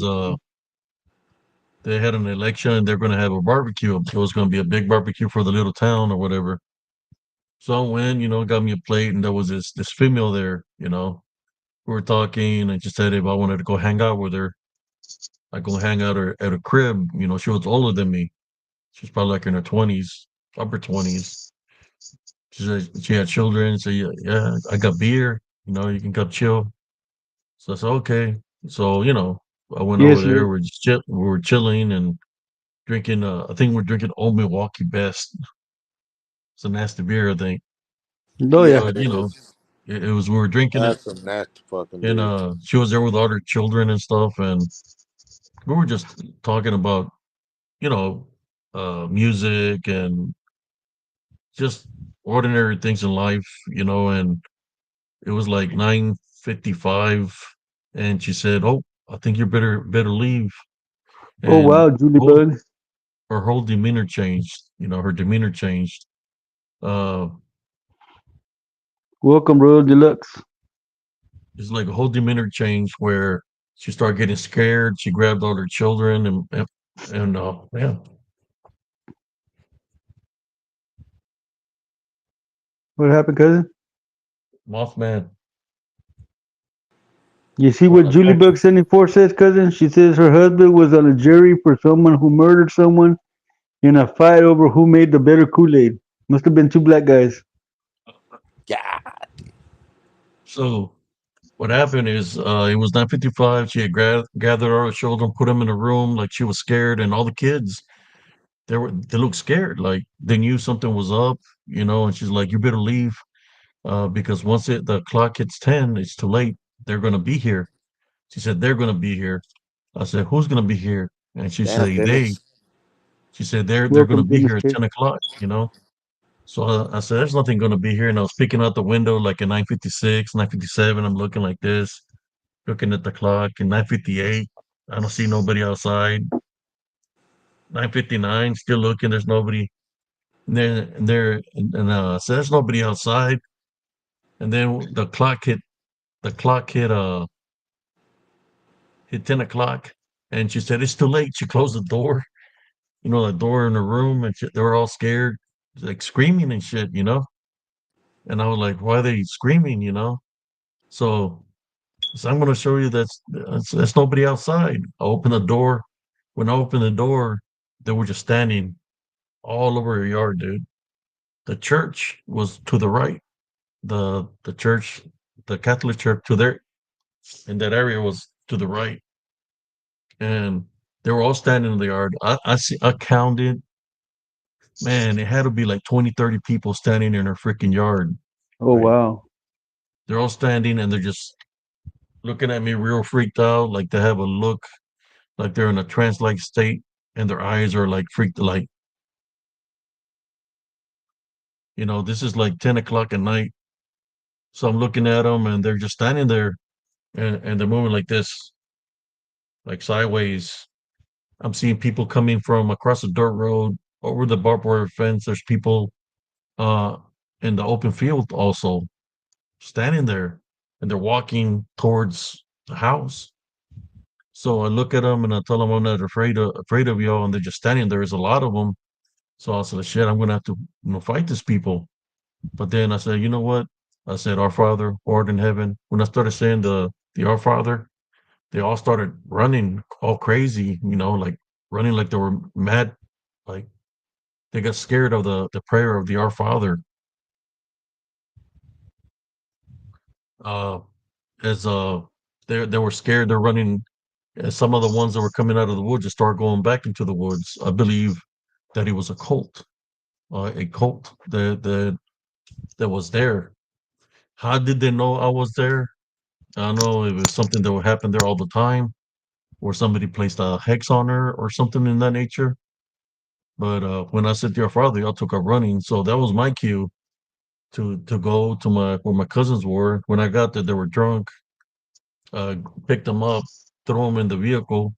they had an election and they're going to have a barbecue. It was going to be a big barbecue for the little town or whatever. So I went, got me a plate, and there was this female there. We were talking, and she said if I wanted to go hang out with her, I go hang out at a crib. She was older than me. She's probably like in her 20s, upper 20s. She said she had children. So yeah, I got beer. You can come chill. So I said okay. So I went over Yes, there. sir. We were chilling and drinking. I think we're drinking Old Milwaukee Best. It's a nasty beer, I think. Oh Yeah, yeah. But it is. it was we were drinking it, That's some nasty fucking and beer. she was there with all her children and stuff, and we were just talking about you know music and just ordinary things in life, and it was like 9:55, and she said, "Oh, I think you better leave," Oh and wow, Julie Bug. her whole demeanor changed. Her demeanor changed. Uh, Welcome, Royal Deluxe. it's like a whole demeanor change where she started getting scared. She grabbed all her children and yeah. What happened, cousin? Mothman You see on what a Julie crack. Bug 74 says, cousin? She says her husband was on a jury for someone who murdered someone in a fight over who made the better Kool-Aid. Must have been two black guys. Yeah. So what happened is it was 9:55. She had gathered all her children, put them in a room like she was scared, and all the kids they looked scared, like they knew something was up, and she's like, "You better leave, because once the clock hits 10, it's too late. They're gonna be here." She said, "They're gonna be here." I said, "Who's gonna be here?" And she Damn, said, "They." Dennis. She said, "They're gonna Welcome, be Dennis here at K. 10 o'clock." So I said, "There's nothing gonna be here." And I was peeking out the window like at 9:56, 9:57. I'm looking like this, looking at the clock. And 9:58, I don't see nobody outside. 9:59, still looking. There's nobody. And so there's nobody outside. And then the clock hit 10 o'clock, and she said it's too late. She closed the door, the door in the room, and they were all scared, like screaming and shit. And I was like, why are they screaming? So, so I'm gonna show you that's nobody outside. I opened the door. When I opened the door, they were just standing all over your yard, dude. The church was to the right. The church, the Catholic church to there in that area was to the right, and they were all standing in the yard. I counted, man, it had to be like 20, 30 people standing in their freaking yard, Oh, right? wow. They're all standing and they're just looking at me real freaked out, like they have a look like they're in a trance-like state, and their eyes are like freaked, like, this is like 10 o'clock at night. So I'm looking at them and they're just standing there, and they're moving like this, like sideways. I'm seeing people coming from across the dirt road over the barbed wire fence. There's people uh in the open field also standing there, and they're walking towards the house. So I look at them and I tell them I'm not afraid of y'all, and they're just standing there. There's a lot of them. So I said, shit, I'm gonna have to fight these people. But then I said, you know what? I said, Our Father, who art in heaven. When I started saying the Our Father, they all started running all crazy, like running like they were mad, like they got scared of the prayer of the Our Father. Uh, as they were scared, they're running. As some of the ones that were coming out of the woods just start going back into the woods. I believe that it was a cult that was there. How did they know I was there? I don't know. It was something that would happen there all the time, or somebody placed a hex on her, or something in that nature. But when I said to your father, y'all took off running. So that was my cue to go to where my cousins were. When I got there, they were drunk. Uh, Picked them up, threw them in the vehicle,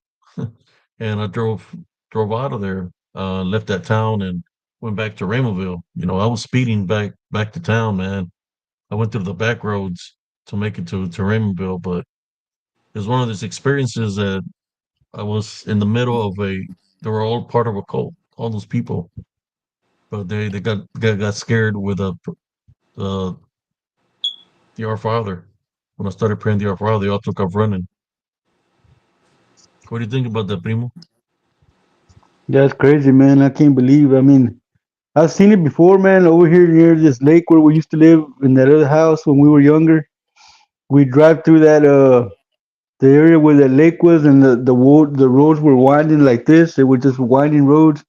and I drove out of there. Left that town and went back to Raymondville. I was speeding back to town, man. I went through the back roads to make it to Raymondville, but it was one of those experiences that I was in the middle of they were all part of a cult, all those people, but they got scared with the the Our Father. When I started praying the Our Father, they all took off running. What do you think about that, Primo? That's crazy, man. I can't believe. I mean, I've seen it before, man. Over here near this lake where we used to live in that other house when we were younger. We drive through that the area where the lake was, and the roads were winding like this. They were just winding roads,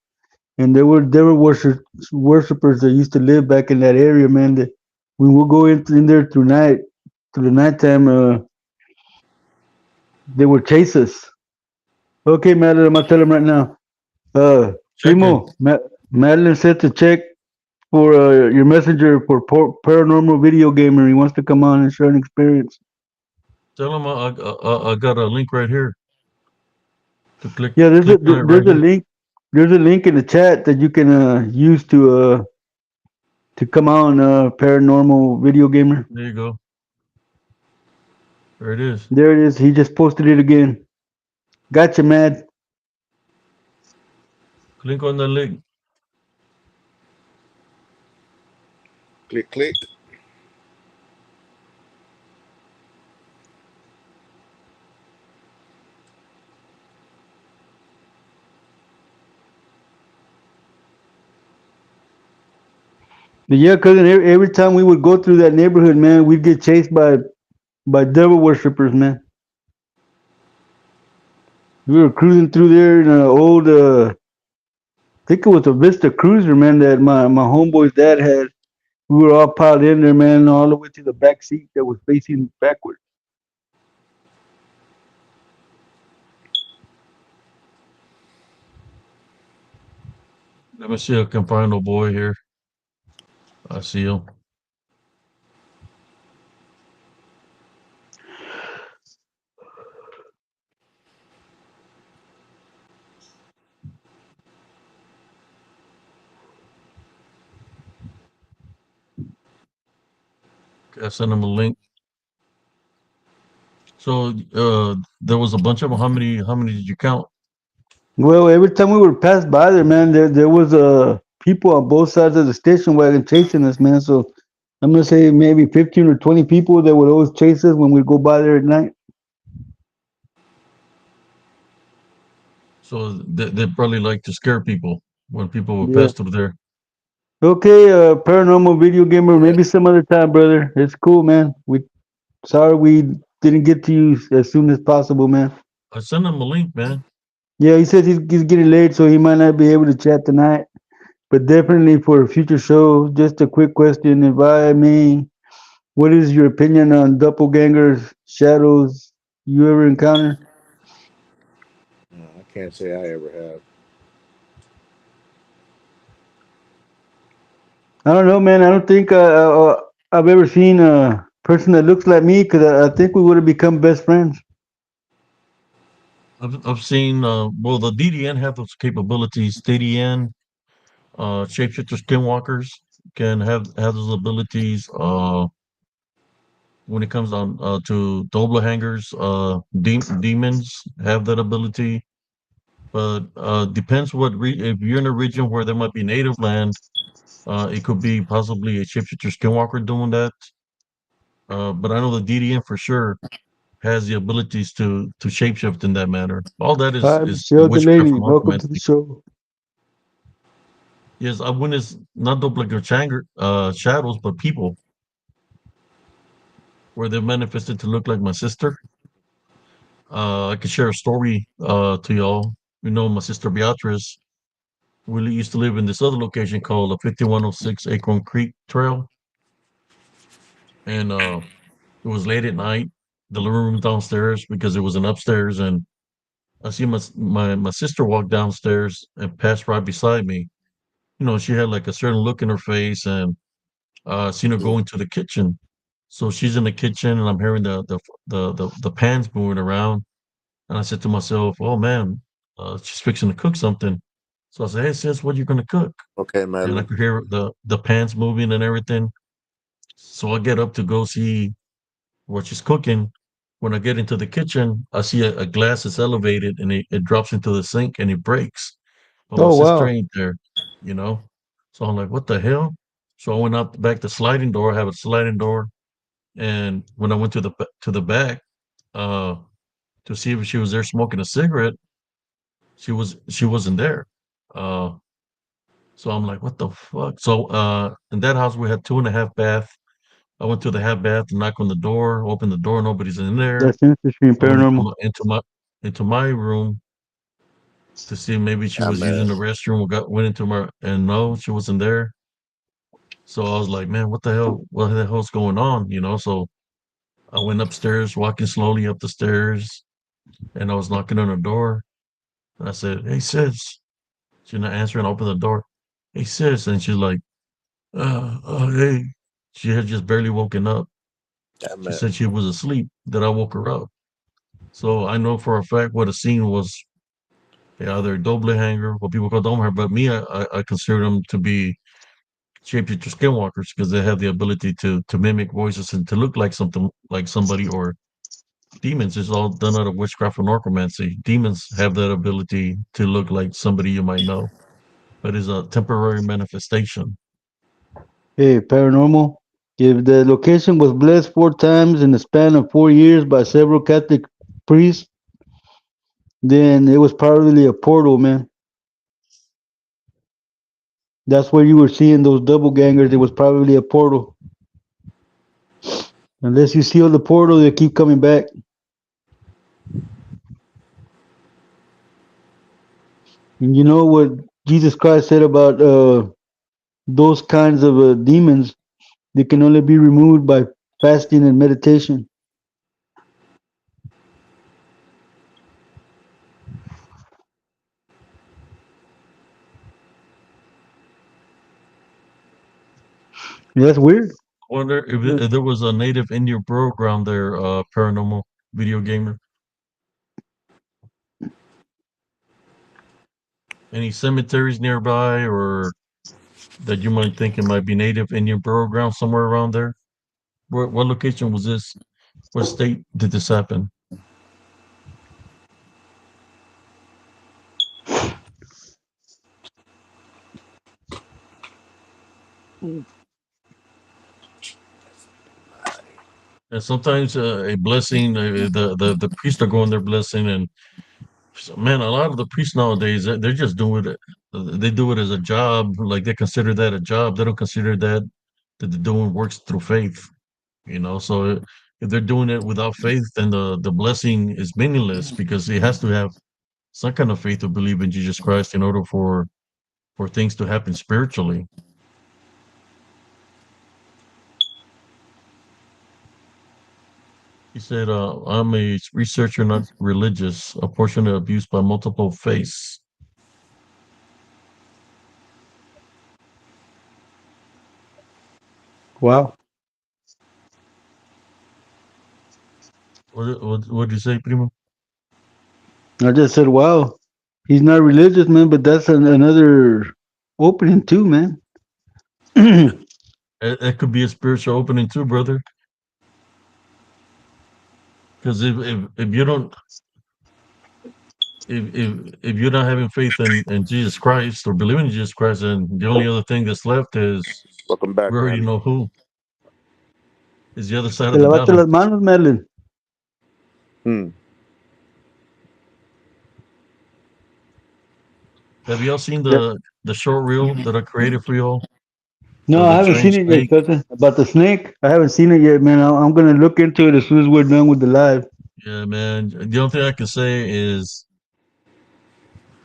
and there were worshipers that used to live back in that area, man. That we would go in there through the nighttime. They would chase us. Okay, Madeline, I'm gonna tell him right now. Check it. Primo, Madeline said to check for your messenger for paranormal video gamer. He wants to come on and share an experience. Tell them I got a link right here to Yeah, click on it right there's a here. link. There's a link in the chat that you can use to come on paranormal video gamer. There you go. There it is. There it is. He just posted it again. Gotcha, Mad. Click on the link. Click, click. But yeah, cousin, every time we would go through that neighborhood, man, we'd get chased by devil worshippers, man. We were cruising through there in an old, I think it was a Vista Cruiser, man, that my homeboy's dad had. We were all piled in there, man, all the way to the back seat that was facing backwards. Let me see if I can find a boy here. I see him. Okay, I sent him a link. So there was a bunch of them. How many did you count? Well, every time we would pass by there, man, there was people on both sides of the station wagon chasing us, man. So I'm gonna say maybe 15 or 20 people that would always chase us when we go by there at night. So they probably like to scare people when people would Yeah. pass through there. Okay, paranormal video gamer. Yeah. Maybe some other time, brother. It's cool, man. We sorry we didn't get to you as soon as possible, man. I sent him a link, man. Yeah, he says he's getting late, so he might not be able to chat tonight. But definitely for a future show, just a quick question. If I may, what is your opinion on doppelgangers, shadows you ever encounter? No, I can't say I ever have. I don't know, man. I don't think I've ever seen a person that looks like me because I think we would have become best friends. I've seen well the DDN have those capabilities. DDN shapeshifter skinwalkers can have those abilities. When it comes on to doppelgängers, demons have that ability. But depends if you're in a region where there might be native land, it could be possibly a shapeshifter skinwalker doing that. But I know the DDN for sure has the abilities to shapeshift in that manner. All that Hi, is Michelle witchcraft Delaney. and Welcome to the necromancy. show. Yes, I witnessed not doppelganger shadows, but people where they manifested to look like my sister. I could share a story to y'all. You know, my sister Beatrice. We used to live in this other location called the 5106 Acorn Creek Trail, and it was late at night. The living room downstairs because it was an upstairs, and I see my sister walk downstairs and pass right beside me. You know, she had like a certain look in her face, and seen her Mm. go into the kitchen. So she's in the kitchen, and I'm hearing the pans moving around. And I said to myself, "Oh man, she's fixing to cook something." So I said, "Hey sis, what are you gonna cook?" Okay, And I Madeline. could hear the pans moving and everything. So I get up to go see what she's cooking. When I get into the kitchen, I see a glass is elevated and it drops into the sink and it breaks. But my Oh sister wow, ain't there, you know? So I'm like, what the hell? So I went out back the sliding door, I have a sliding door. And when I went to the back, uh, to see if she was there smoking a cigarette, she wasn't there. Uh, so I'm like, what the fuck? So in that house we had 2.5 bath. I went to the half bath, knock on the door, open the door, nobody's in there. that's interesting. I went Paranormal. into my room to see maybe she Yeah, was using man. the restroom or went into my and no, she wasn't there. So I was like, man, what the hell? What the hell's going on? You know, so I went upstairs, walking slowly up the stairs, and I was knocking on her door. And I said, "Hey sis." She's not answering, I opened the door. "Hey sis," and she's like, hey. She had just barely woken up. Yeah, She man. said she was asleep, that I woke her up. So I know for a fact what the scene was. Either a double hanger, what people call dome hanger, but me, I consider them to be shapeshifter skinwalkers because they have the ability to mimic voices and to look like something like somebody or demons. It's all done out of witchcraft and necromancy. Demons have that ability to look like somebody you might know, but it's a temporary manifestation. Hey, paranormal. If the location was blessed 4 times in the span of 4 years by several Catholic priests, then it was probably a portal, man. That's where you were seeing those double gangers. It was probably a portal. Unless you seal the portal, they keep coming back. And you know what Jesus Christ said about those kinds of demons? They can only be removed by fasting and meditation. Yeah, that's weird. Wonder Yeah. if there was a native Indian program there, paranormal video gamer. Any cemeteries nearby, or that you might think it might be native Indian burial ground somewhere around there? What location was this? What state did this happen? And sometimes a blessing, the priests are going there blessing, and so, man, a lot of the priests nowadays they're just doing it. They do it as a job, like they consider that a job. They don't consider that they're doing works through faith. So if they're doing it without faith, then the blessing is meaningless because it has to have some kind of faith to believe in Jesus Christ in order for things to happen spiritually. He said, I'm a researcher, not religious, a portion of abuse by multiple faiths. Wow. What did you say, Primo? I just said, wow. He's not religious, man, but that's another opening too, man. It could be a spiritual opening too, brother. Because if you don't if you're not having faith in Jesus Christ or believing in Jesus Christ, then the only other thing that's left is Welcome back, we already man. know who is the other side Te of the lavaste las balance. manos, Madeline. Hmm. Have y'all seen Yep. the short reel that I created for y'all No, of I that haven't seen strange it yet, snake? cousin. About the snake, I haven't seen it yet, man. I'm gonna look into it as soon as we're done with the live. Yeah, man. The only thing I can say is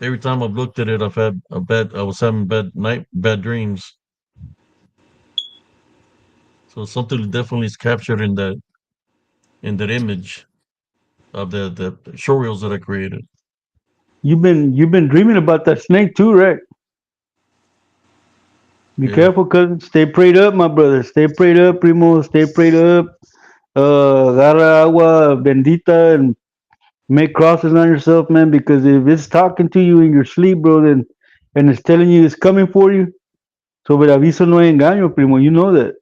every time I've looked at it, I've had a bad. I was having bad dreams. So something definitely is captured in that image of the short reels that I created. You've been dreaming about that snake too, right? Be Yeah. careful, cousin. Stay prayed up, my brother. Stay prayed up, primo. Stay prayed up. Agarra agua bendita and make crosses on yourself, man. Because if it's talking to you in your sleep, bro, then and it's telling you it's coming for you, sobre aviso no hay engaño, primo. You know that.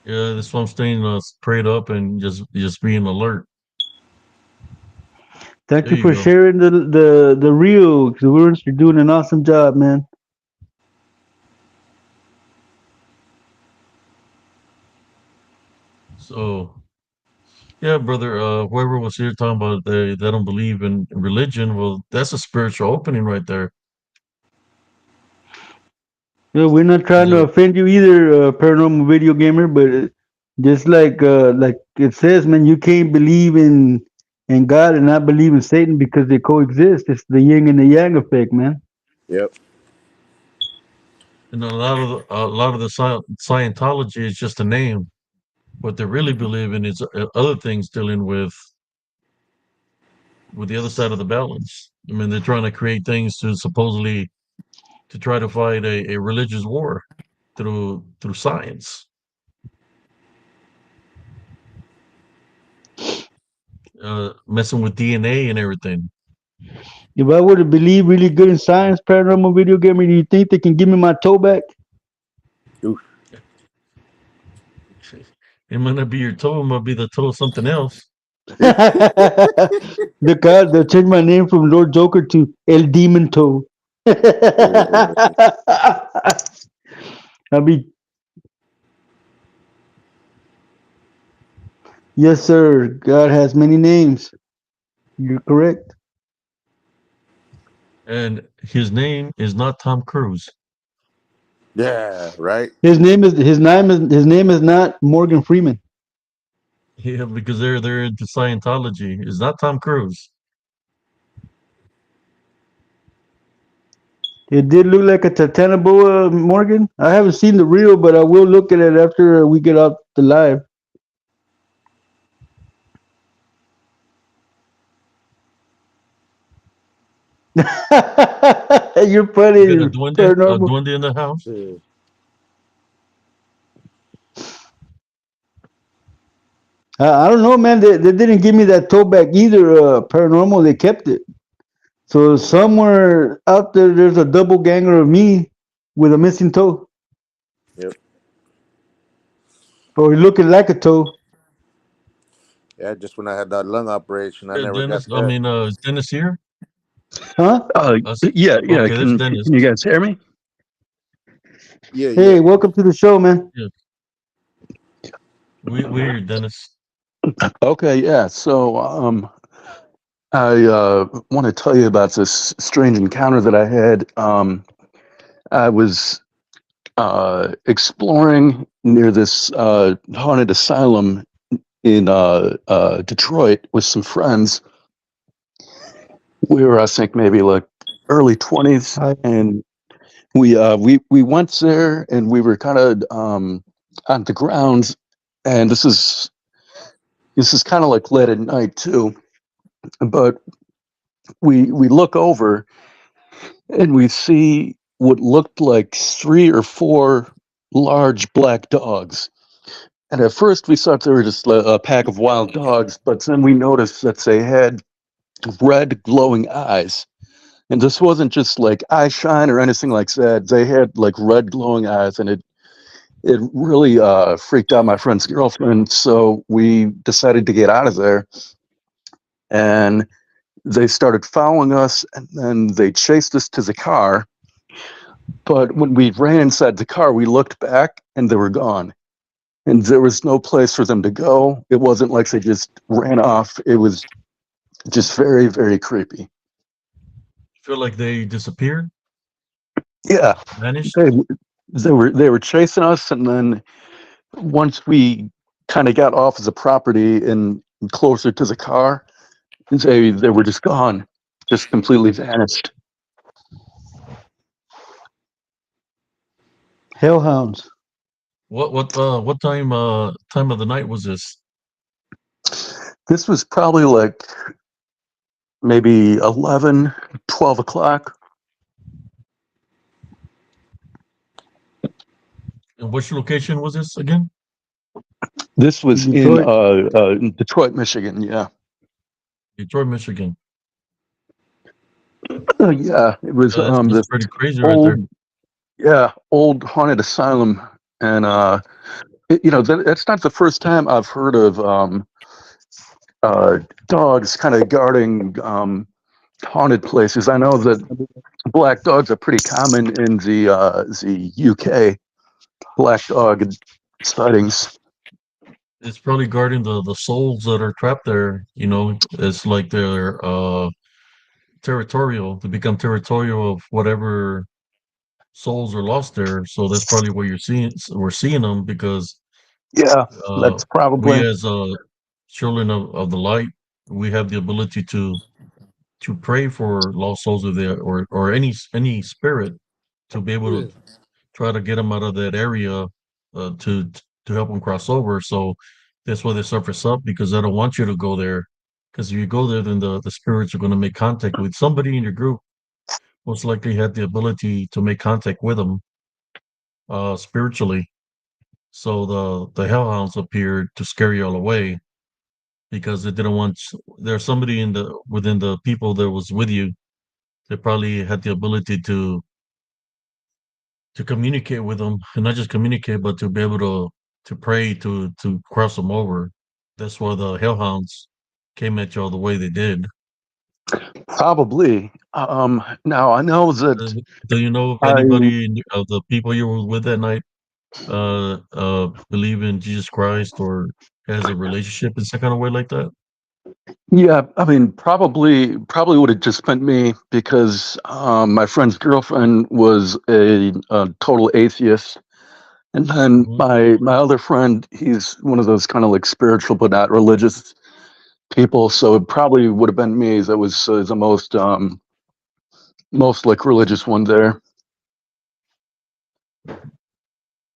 Yeah, that's why I'm staying prayed up and just being alert. Thank There you you for go. sharing the real. Because you're doing an awesome job, man. So yeah, brother. Whoever was here talking about they don't believe in religion. Well, that's a spiritual opening right there. Yeah, we're not trying to So, offend you either, paranormal video gamer, but just like it says, man, you can't believe in God and not believe in Satan because they coexist. It's the yin and the yang effect, man. Yep. and a lot of the Scientology is just a name. What they really believe in is other things dealing with the other side of the balance. I mean, they're trying to create things to supposedly to try to fight a religious war through science, messing with DNA and everything. If I were to believe really good in science, paranormal video gamer, do you think they can give me my toe back? Oof. It might not be your toe, it might be the toe of something else. They'll change my name from Lord Joker to El Demon Toe. I'll be. Yes, sir. God has many names. You're correct. And his name is not Tom Cruise. Yeah, right. His name is not Morgan Freeman. Yeah, because they're into Scientology. It's not Tom Cruise. It did look like a Titanoboa, Morgan. I haven't seen the reel, but I will look at it after we get off the live. You're You funny, got a paranormal. duende in the house. Yeah. I don't know, man. They didn't give me that toe back either. Paranormal. They kept it. So somewhere out there, there's a double ganger of me with a missing toe, Yep. or looking like a toe. Yeah. Just when I had that lung operation, I Yeah, never got Dennis. I that. mean, is Dennis here? Huh? Us? Yeah, yeah. Okay, that's Can Dennis. you guys hear me? Yeah, yeah. Hey, welcome to the show, man. Yeah, we hear you, Dennis. Okay, yeah. So, I want to tell you about this strange encounter that I had. I was exploring near this haunted asylum in Detroit with some friends. We were, I think, maybe like early 20s, Hi. and we went there, and we were kind of on the grounds, and this is kind of like late at night too, but we look over and we see what looked like 3 or 4 large black dogs. And at first we thought they were just a pack of wild dogs, but then we noticed that they had red glowing eyes. And this wasn't just like eye shine or anything like that. They had like red glowing eyes, and it really freaked out my friend's girlfriend. So we decided to get out of there, and they started following us, and then they chased us to the car. But when we ran inside the car, we looked back and they were gone. And there was no place for them to go. It wasn't like they just ran off. It was just very, very creepy. Feel like they disappeared, Yeah, vanished. they they were chasing us, and then once we kind of got off of the property and closer to the car, they were just gone, just completely vanished. Hellhounds. What time of the night was this? This was probably like maybe 11, 12 o'clock. And which location was this again? This was Detroit. in Detroit, Michigan. Yeah. Detroit, Michigan. Yeah, it was That's this pretty crazy right there. old, yeah, old haunted asylum, and that's not the first time I've heard of uh, dogs kind of guarding haunted places. I know that black dogs are pretty common in the UK. Black dog sightings. It's probably guarding the souls that are trapped there. You know, it's like they're territorial. To become territorial of whatever souls are lost there. So that's probably where we're seeing them because Yeah, uh, that's we probably. as children of the light, we have the ability to pray for lost souls of there or any spirit to be able Yeah. to try to get them out of that area to help them cross over. So that's why they surface up because they don't want you to go there. Because if you go there, then the spirits are going to make contact with somebody in your group. Most likely had the ability to make contact with them spiritually. So the hellhounds appeared to scare you all away because they didn't want. There's somebody in the within the people that was with you. They probably had the ability to communicate with them, and not just communicate, but to be able to pray to cross them over. That's why the hellhounds came at y'all the way they did. Probably. Now I know Uh, that do you know of I anybody of the people you were with that night? believe in Jesus Christ or has a relationship in some kind of way like that? Yeah, I mean, probably would have just been me because my friend's girlfriend was a total atheist, and then Mhm. my other friend, he's one of those kind of like spiritual but not religious people. So it probably would have been me that was the most like religious one there.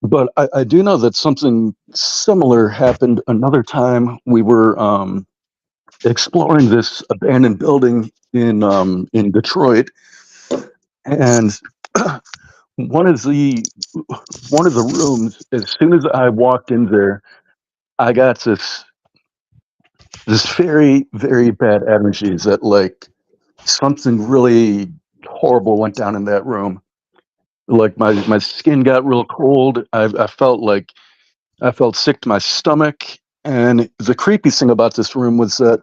But I do know that something similar happened another time. We were exploring this abandoned building in Detroit, and one of the one of the rooms. As soon as I walked in there, I got this very bad energy that like something really horrible went down in that room. Like my skin got real cold. I felt sick to my stomach. And the creepy thing about this room was that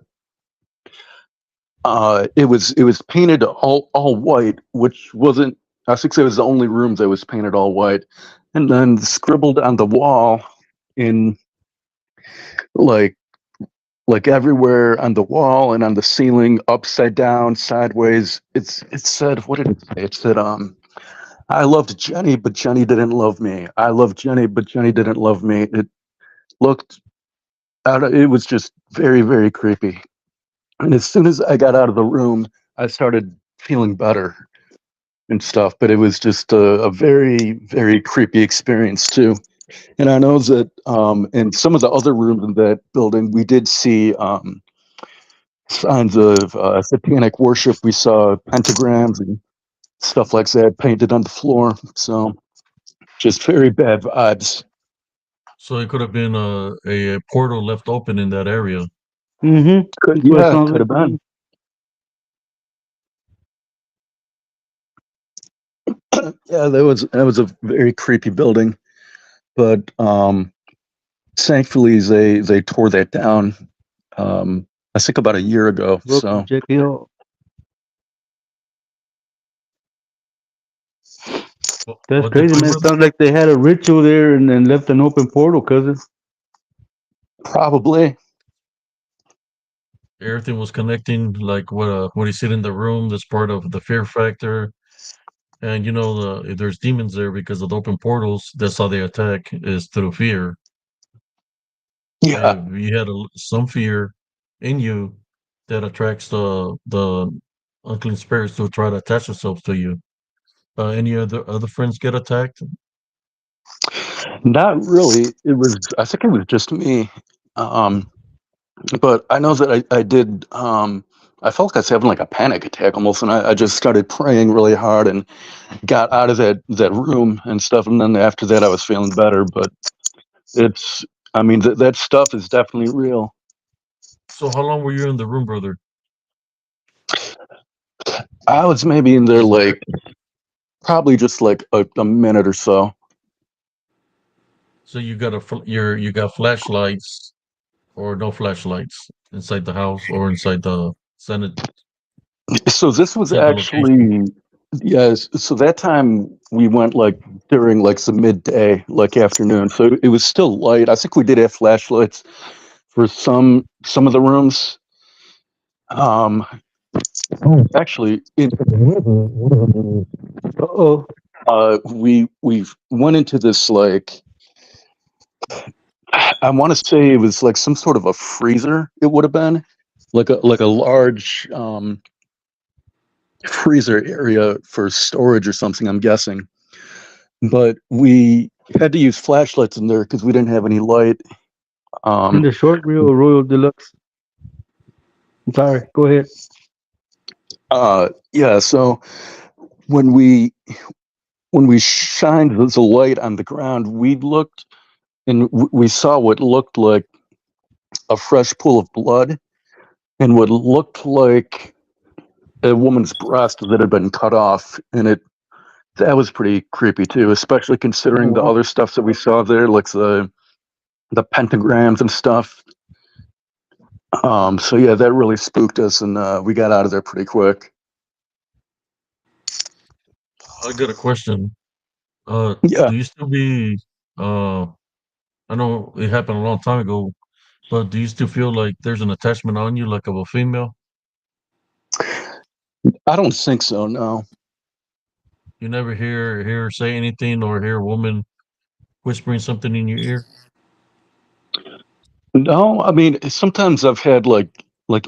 it was painted all white, which wasn't. I think it was the only room that was painted all white, and then scribbled on the wall in like everywhere on the wall and on the ceiling, upside down, sideways. It said, what did it say? It said, I loved Jenny, but Jenny didn't love me. I loved Jenny, but Jenny didn't love me. It looked it was just very creepy. And as soon as I got out of the room, I started feeling better and stuff. But it was just a very creepy experience too. And I know that in some of the other rooms in that building, we did see signs of satanic worship. We saw pentagrams and stuff like that painted on the floor. So just very bad vibes. So it could have been a portal left open in that area. Mm-hmm. That's what it Yeah, sounds could like have to been. me. Yeah, that was a very creepy building, but thankfully they tore that down. I think about a year ago. Welcome, So Jackie Hill. That's What did crazy, you, man. It brother? sounds like they had a ritual there and then left an open portal, cousin. probably. Everything was connecting, like what you sit in the room. That's part of the fear factor. And you know, if there's demons there because of the open portals, that's how they attack is through fear. Yeah. If you had some fear in you, that attracts the unclean spirits to try to attach themselves to you. Any other friends get attacked? Not really. I think it was just me. Um, but I know that I did. I felt like I was having like a panic attack almost, and I just started praying really hard and got out of that room and stuff. And then after that, I was feeling better. But it's, I mean, that stuff is definitely real. So how long were you in the room, brother? I was maybe in there like probably just like a minute or so. So you got you got flashlights or no flashlights inside the house or inside the Senate So this was inside the location. actually, yes. So that time we went like during like the midday, like afternoon. So it was still light. I think we did have flashlights for some of the rooms. Um, actually, Uh-oh. we went into this like I want to say it was like some sort of a freezer. It would have been like a large freezer area for storage or something. I'm guessing, but we had to use flashlights in there because we didn't have any light. In Um, the short reel or Royal Deluxe. I'm sorry. Go ahead. yeah. So when we when we shined the light on the ground, we looked and we saw what looked like a fresh pool of blood and what looked like a woman's breast that had been cut off, and it that was pretty creepy too, especially Oh, considering the wow. other stuff that we saw there, like the pentagrams and stuff. So yeah, that really spooked us, and we got out of there pretty quick. I got a question. Yeah. Do you still be I know it happened a long time ago, but do you still feel like there's an attachment on you, like of a female? I don't think so. No. You never hear her say anything or hear a woman whispering something in your ear? No, I mean sometimes I've had like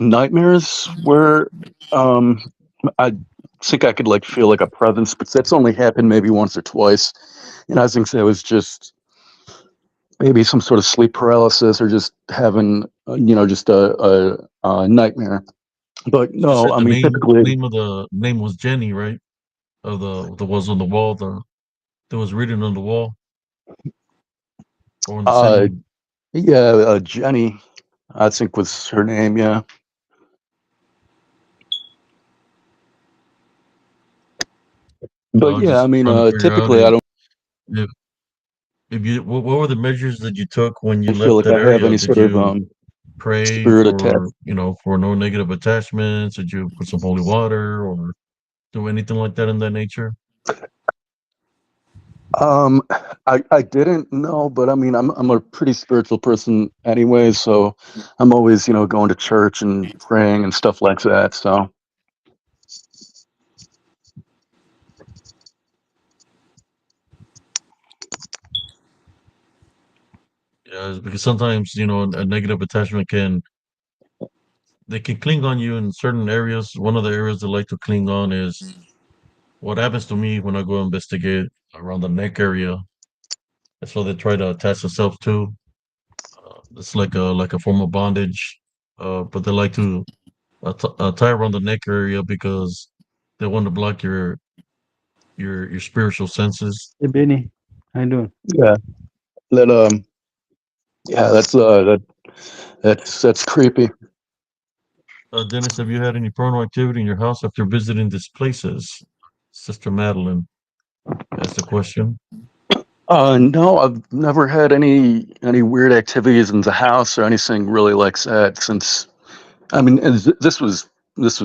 nightmares where um I think I could like feel like a presence, but that's only happened maybe once or twice. And I think that was just maybe some sort of sleep paralysis or just having just a nightmare. But You just no, said I the mean typically name was Jenny, right? Of the was on the wall, that was written on the wall or on the uh ceiling. yeah, Jenny I think was her name, yeah. So But I was yeah, I just mean trying to figure out typically I don't if if you what were the measures that you took when you feel left like that I have area? any Did sort of you pray spirit attack. for, for no negative attachments? Did you put some holy water or do anything like that in that nature? Um, I didn't know, but I mean, I'm a pretty spiritual person anyway, so I'm always, going to church and praying and stuff like that. So, Yeah, it's because sometimes, a negative attachment they can cling on you in certain areas. One of the areas they like to cling on is what happens to me when I go investigate around the neck area. That's what they try to attach themselves to. It's like a form of bondage, but they like to tie around the neck area because they want to block your spiritual senses. Hey, Benny, how you doing? yeah, that yeah, that's creepy. Dennis, have you had any paranormal activity in your house after visiting these places? Sister Madeline asked the question. No, I've never had any weird activities in the house or anything really like that since. I mean, and this was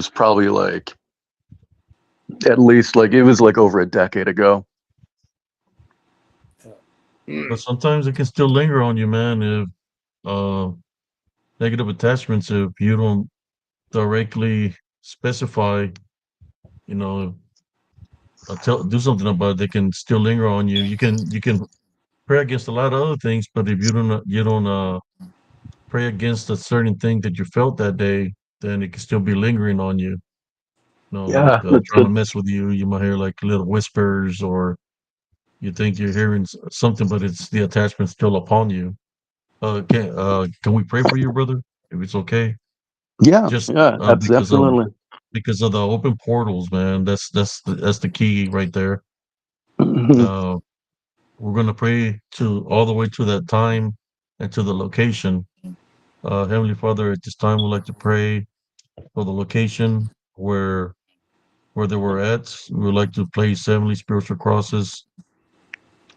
probably like at least like it was like over a decade ago. But sometimes it can still linger on you, man, if uh, negative attachments, if you don't directly specify, you know, do something about it, they can still linger on you. You can pray against a lot of other things, but if you don't pray against a certain thing that you felt that day, then it can still be lingering on you. Like Yeah, that's trying to it. mess with you. You might hear like little whispers, or you think you're hearing something, but it's the attachment still upon you. Can we pray for you, brother? If it's okay, Yeah, just yeah, absolutely. because of the open portals, man. That's the key right there. Mhm. Uh, we're gonna pray to all the way to that time and to the location. Heavenly Father, at this time, we'd like to pray for the location where they were at. We would like to place heavenly spiritual crosses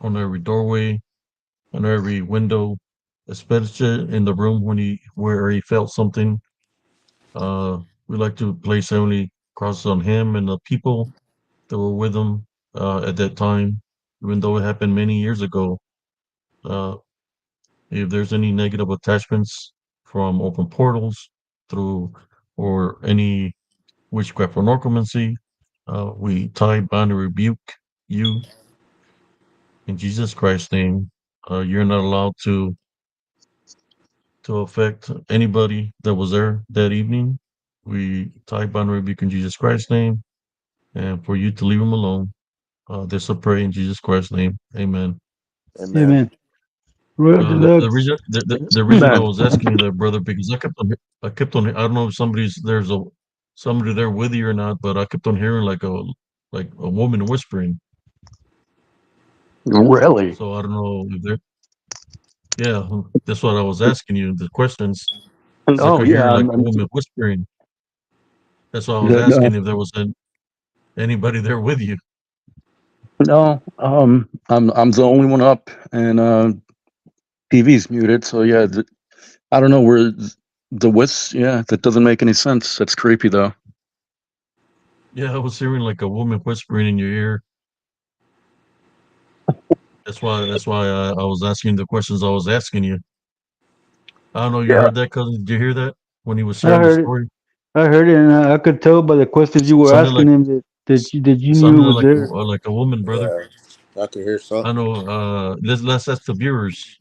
on every doorway, on every window, especially in the room where he felt something. Uh, we like to place heavenly crosses on him and the people that were with him at that time, even though it happened many years ago. Uh, if there's any negative attachments from open portals through or any witchcraft or necromancy, we tie, bind, and rebuke you in Jesus Christ's name. You're not allowed to affect anybody that was there that evening. We tie, bind, and rebuke in Jesus Christ's name, and for you to leave them alone. This I pray in Jesus Christ's name. Amen. Amen. Amen. Royal The Deluxe. reason the reason I Man, was asking you that, brother, because I kept on I don't know if somebody there with you or not, but I kept on hearing like a woman whispering. really? So I don't know if there. Yeah, that's what I was asking you the questions And because I oh could hear yeah, like a woman whispering. That's why I was no, asking if there was anybody there with you. no. I'm the only one up, and TV's muted. So yeah, I don't know where the whis. Yeah, that doesn't make any sense. That's creepy though. Yeah, I was hearing like a woman whispering in your ear. That's why I was asking the questions I was asking you. I don't know. You Yeah. heard that, cousin? Did you hear that when he was I sharing the heard it. story? I heard it, and I could tell by the questions you were Sounded asking like him that you knew sounded it was there. like a woman, brother. Yeah, I can hear I something. know. Let's ask the viewers.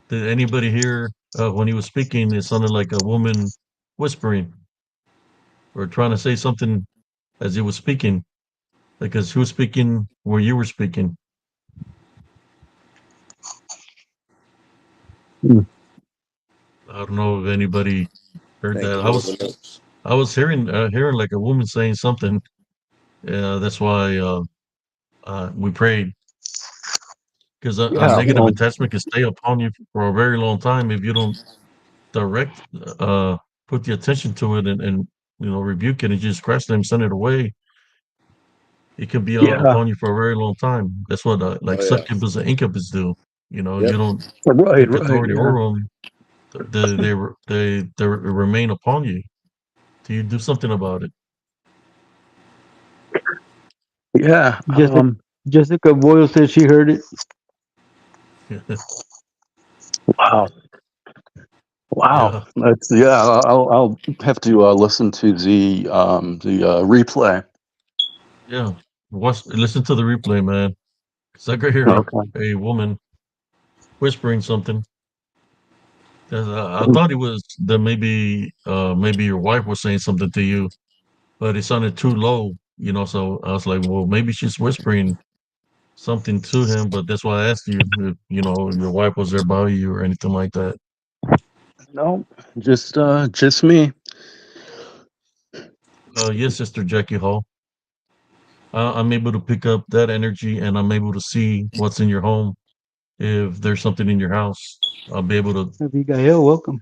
Did anybody hear when he was speaking? It sounded like a woman whispering or trying to say something as he was speaking, because he was speaking where you were speaking. Hmm. I don't know if anybody heard Can't that. come up with notes. I was hearing like a woman saying something. That's why we prayed, because a Yeah. negative Well, attachment can stay upon you for a very long time if you don't direct, put the attention to it, and rebuke it and just crush them, send it away. It can be yeah. upon you for a very long time. That's what like Oh yeah. succubus and incubus do. Yep. You don't Right. take Right. authority Yeah. over them. They remain upon you. Do you do something about Yeah. Jessica, Jessica Boyle said she heard it. it? Wow. Wow. Yeah, That's yeah. I'll have to listen to the replay. yeah. Listen to the replay, man. Cause I could hear Okay. a woman whispering something. I thought it was that maybe your wife was saying something to you, but it sounded too low. So I was like, well, maybe she's whispering something to him. But that's why I asked you if your wife was there by you or anything like that. No, just me. Yes, Sister Jackie Hall. I'm able to pick up that energy, and I'm able to see what's in your home. If there's something in your house, I'll be able to. Abigail, welcome.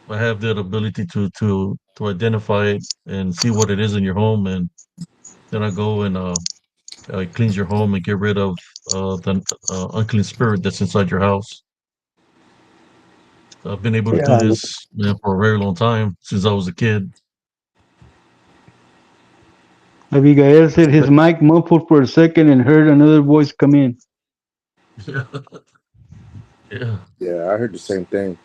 I have that ability to identify it and see what it is in your home, and then I go and cleanse your home and get rid of the unclean spirit that's inside your house. I've been able to do Yeah. this, man, for a very long time since I was a kid. Abigail said his But mic muffled for a second and heard another voice come in. yeah, yeah, Yeah, I heard the same thing.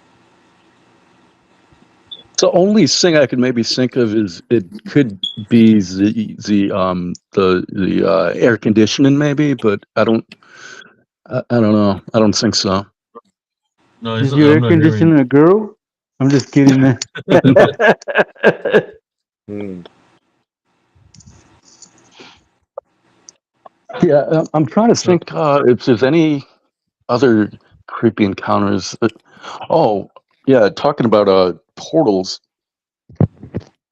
The only thing I could maybe think of is it could be the air conditioning maybe, but I don't know. I don't think so. no, Is your I'm air not hearing. conditioner a girl? I'm just kidding, man. Hmm. Yeah, I'm trying to uh, think if there's any other creepy encounters. Oh, yeah, talking about portals.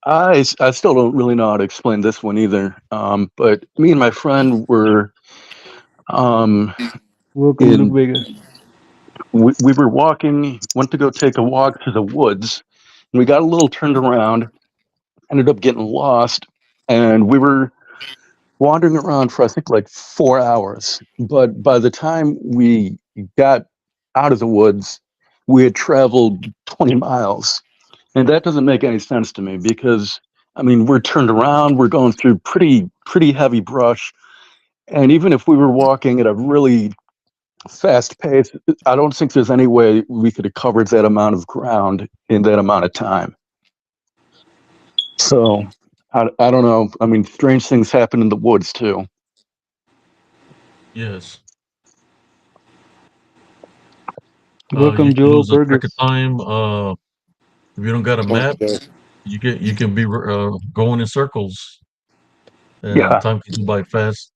I still don't really know how to explain this one either. But me and my friend were um, Welcome, Luke in Vega. we were walking, went to go take a walk to the woods, and we got a little turned around, ended up getting lost, and we were wandering around for I think like 4 hours. But by the time we got out of the woods, we had traveled 20 miles. And that doesn't make any sense to me because I mean we're turned around, we're going through pretty heavy brush. And even if we were walking at a really fast pace, I don't think there's any way we could have covered that amount of ground in that amount of time. So I don't know. I mean, strange things happen in the woods too. yes, you Welcome, can Joel lose a track of Burgers. time. If you don't got a Once map, again. you can be going in circles, and Yeah. time can go by fast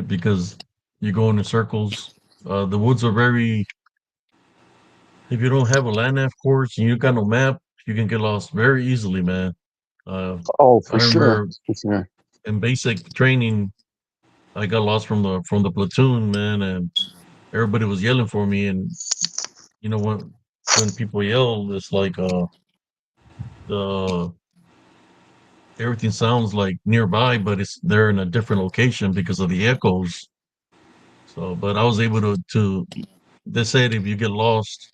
because you're going in circles. The woods are very. If you don't have a land nav course and you got no map, you can get lost very easily, man. Uh, Oh, I for sure. remember For sure. in basic training, I got lost from the platoon, man, and everybody was yelling for me. And when people yell, it's like the everything sounds like nearby, but they're in a different location because of the echoes. So, but I was able to. They said if you get lost,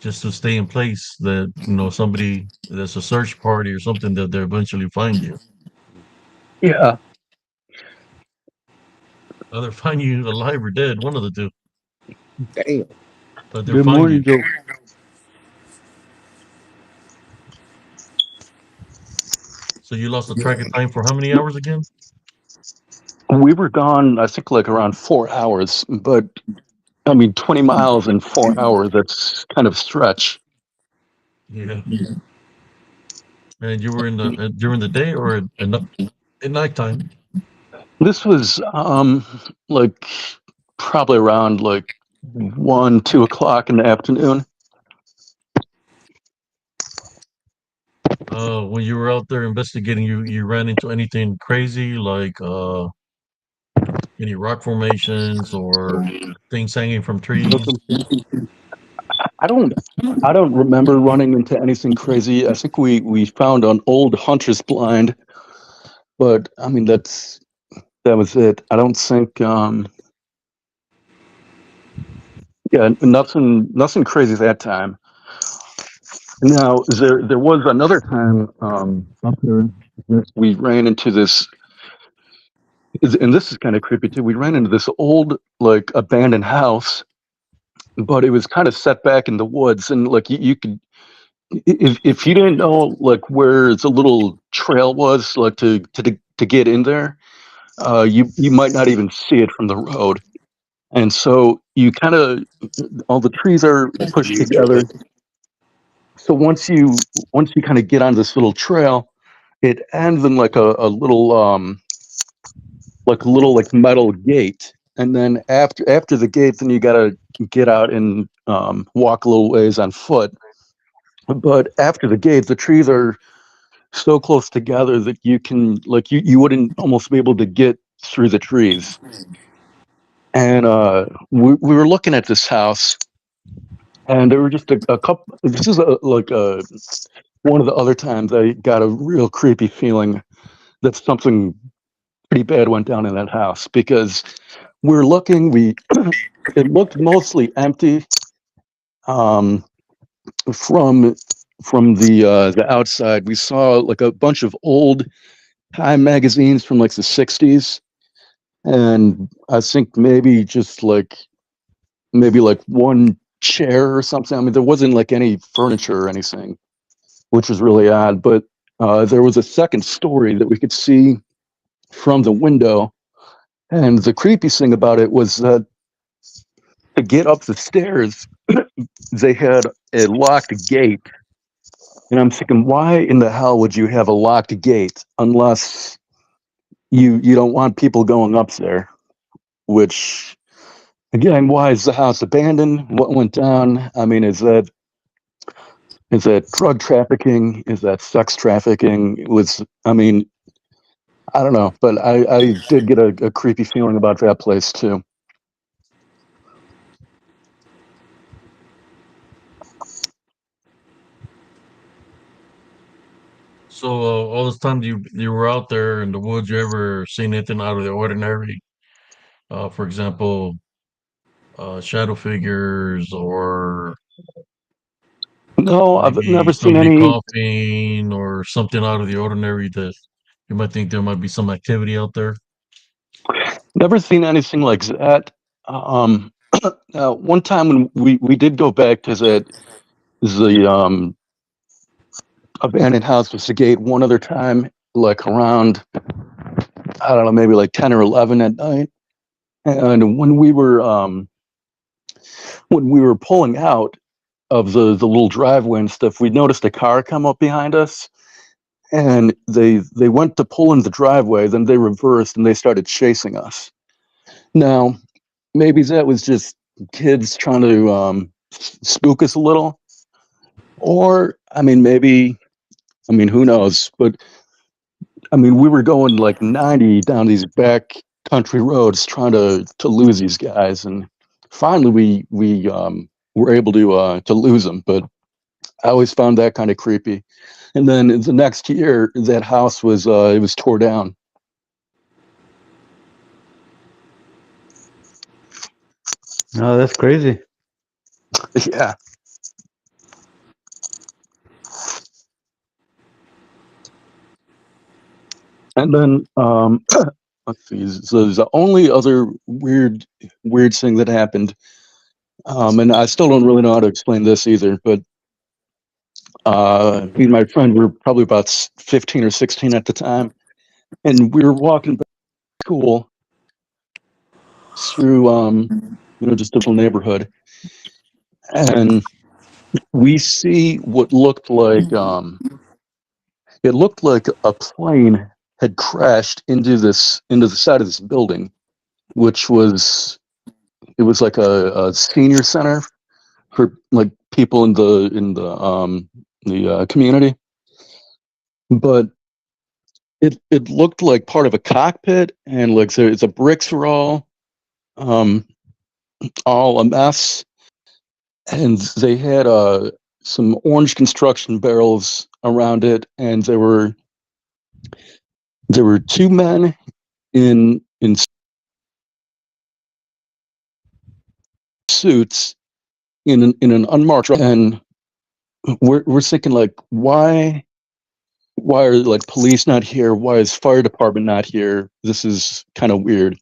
just to stay in place, that somebody that's a search party or something, that they eventually find you. Yeah. either find you alive or dead, one of the two, Damn. but they'll Good find morning, you. Joe. So you lost the track of time for how many hours again? We were gone, I think, like around 4 hours, but I mean, 20 miles in 4 hours, that's kind of a stretch. Yeah. And you were in the during the day or at nighttime? This was like probably around like 1, 2 o'clock in the afternoon. When you were out there investigating, you ran into anything crazy like any rock formations or things hanging from trees? I don't I don't remember running into anything crazy. I think we found an old hunter's blind, but I mean that was it. I don't think yeah, nothing crazy that time. Now there was another time up there that we ran into this, and this is kind of creepy too. We ran into this old like abandoned house, but it was kind of set back in the woods, and like you could, if you didn't know like where the little trail was like to get in there, you might not even see it from the road. And so you kind of, all the trees are pushed together. So once you kind of get on this little trail, it ends in like a little like metal gate. And then after the gate, then you gotta get out and walk a little ways on foot. But after the gate, the trees are so close together that you can like you wouldn't almost be able to get through the trees. And we were looking at this house, and there were just a couple. This is one of the other times I got a real creepy feeling that something pretty bad went down in that house, because we're looking. We it looked mostly empty um, from the outside. We saw like a bunch of old Time magazines from like the '60s, and I think maybe like one chair or something. I mean, there wasn't like any furniture or anything, which was really odd. But there was a second story that we could see from the window, and the creepy thing about it was that to get up the stairs, they had a locked gate. And I'm thinking, why in the hell would you have a locked gate unless you don't want people going up there? Which again, why is the house abandoned? What went down? I mean, is that drug trafficking? Is that sex trafficking? I mean, I don't know, but I did get a creepy feeling about that place too. So all this time you were out there in the woods, you ever seen anything out of the ordinary? For example, shadow figures or No, I've maybe never seen somebody any. coughing or something out of the ordinary that you might think there might be some activity out there. Never seen anything like that. Um, one time when we did go back to the abandoned house with the gate one other time, like around I don't know, maybe like 10 or 11 at night. And when we were pulling out of the little driveway and stuff, we noticed a car come up behind us, and they went to pull in the driveway, then they reversed and they started chasing us. Now, maybe that was just kids trying to spook us a little, or I mean, maybe I mean, who knows? But I mean, we were going like 90 down these back country roads trying to lose these guys, and finally we were able to lose them. But I always found that kind of creepy. And then the next year, that house was it was tore down. No, that's crazy. Yeah. And then let's see. So the only other weird thing that happened, and I still don't really know how to explain this either, but me and my friend were probably about 15 or 16 at the time, and we were walking back to school through, just a little neighborhood, and we see what looked like, it looked like a plane had crashed into the side of this building, which was like a senior center for like people in the community, but it looked like part of a cockpit, and like the bricks were um all a mess, and they had some orange construction barrels around it, and there were two men in suits in an unmarked, and we're thinking like, why are like police not here? Why is fire department not here? This is kind of weird.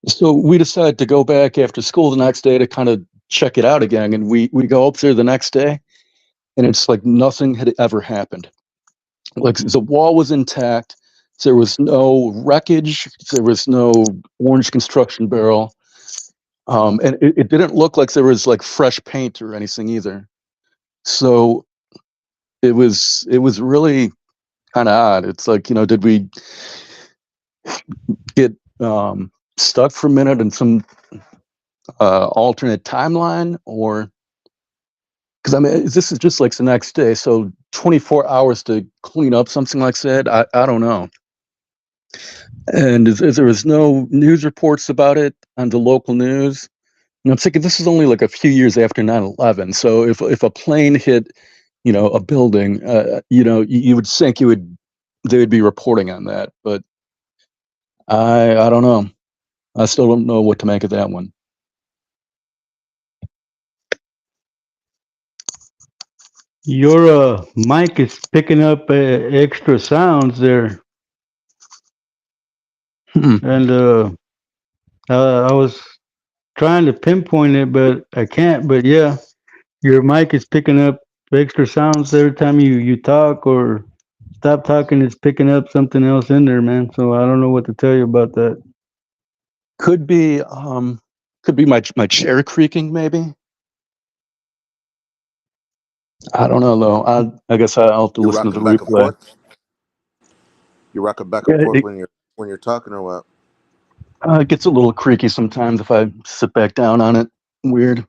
So we decided to go back after school the next day to kind of check it out again, and we go up there the next day, and it's like nothing had ever happened. Like the wall was intact. There was no wreckage. There was no orange construction barrel. And it didn't look like there was like fresh paint or anything either. So it was really kind of odd. It's like, did we get stuck for a minute in some alternate timeline, or because I mean this is just like the next day, so 24 hours to clean up something like that. I don't know. And there was no news reports about it on the local news. And I'm thinking this is only like a few years after 9/11. So if a plane hit, a building, you would think they would be reporting on that. But I don't know. I still don't know what to make of that one. Your mic is picking up extra sounds there, and I was trying to pinpoint it, but I can't. But yeah, your mic is picking up extra sounds every time you talk or stop talking. It's picking up something else in there, man. So I don't know what to tell you about that. Could be my chair creaking, maybe. I don't know though. I guess I'll have to You're listen to rocking the back and replay. forth. You're rocking back and Yeah, forth when you're talking, or what? it gets a little creaky sometimes if I sit back down on it. Weird.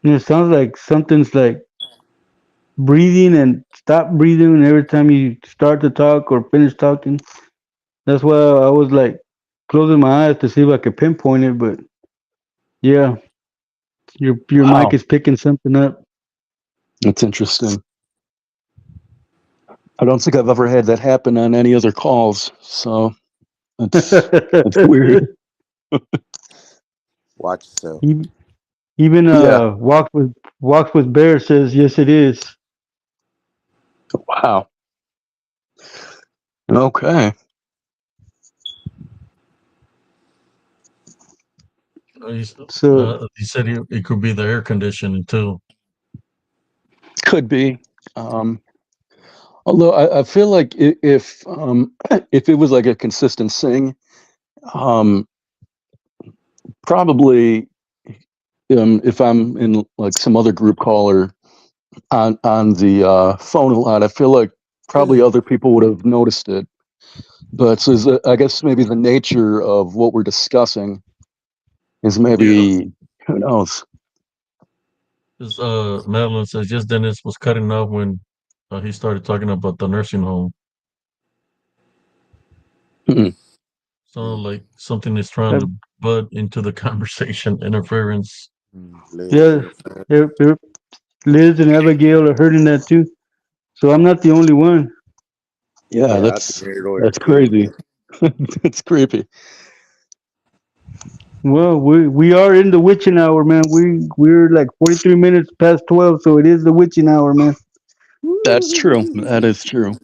And it sounds like something's like breathing and stop breathing every time you start to talk or finish talking. That's why I was like closing my eyes to see if I could pinpoint it, but yeah, your mic Wow, is picking something up. that's interesting. I don't think I've ever had that happen on any other calls, so it's weird. Watch yourself. Even Yeah. walks with bear says yes, it is. Wow. Okay. So He said it could be the air conditioning too. Could be. Although I feel like if it was like a consistent thing, um, probably if I'm in like some other group call or on the phone a lot, I feel like probably other people would have noticed it. But so I guess maybe the nature of what we're discussing is Yeah. maybe, who knows. This Madeline says yes, Dennis was cutting off when he started talking about the nursing home. Hmm. Sounded like something is trying uh, to butt into the conversation, interference. Liz, yeah, Liz and Abigail are hurting that too. So I'm not the only one. Yeah, Yeah, I can hear it over here that's too. crazy. It's creepy. Well, we are in the witching hour, man. We're like 43 minutes past 12, so it is the witching hour, man. That's true. That is true.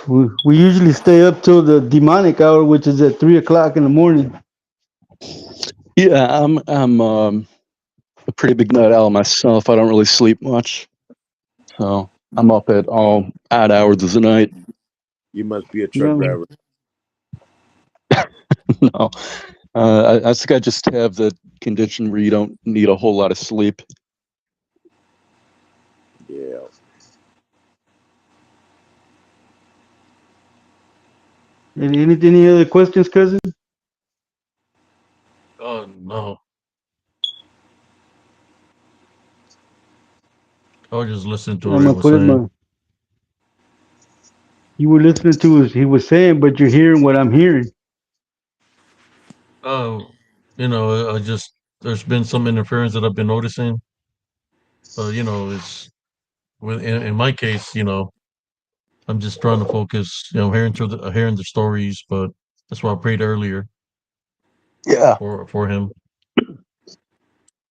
We usually stay up till the demonic hour, which is at 3 o'clock in the morning. Yeah, I'm a pretty big night owl myself. I don't really sleep much, so I'm up at all odd hours of the night. You must be a truck No, driver. No, I think I just have the condition where you don't need a whole lot of sleep. Yeah. any other questions, cousin? Oh no. I was just listening to I'm what he gonna was put it. saying. You were listening to what he was saying, but you're hearing what I'm hearing. Oh, I just there's been some interference that I've been noticing. But it's in my case, I'm just trying to focus, hearing the stories, but that's why I prayed earlier Yeah. for him.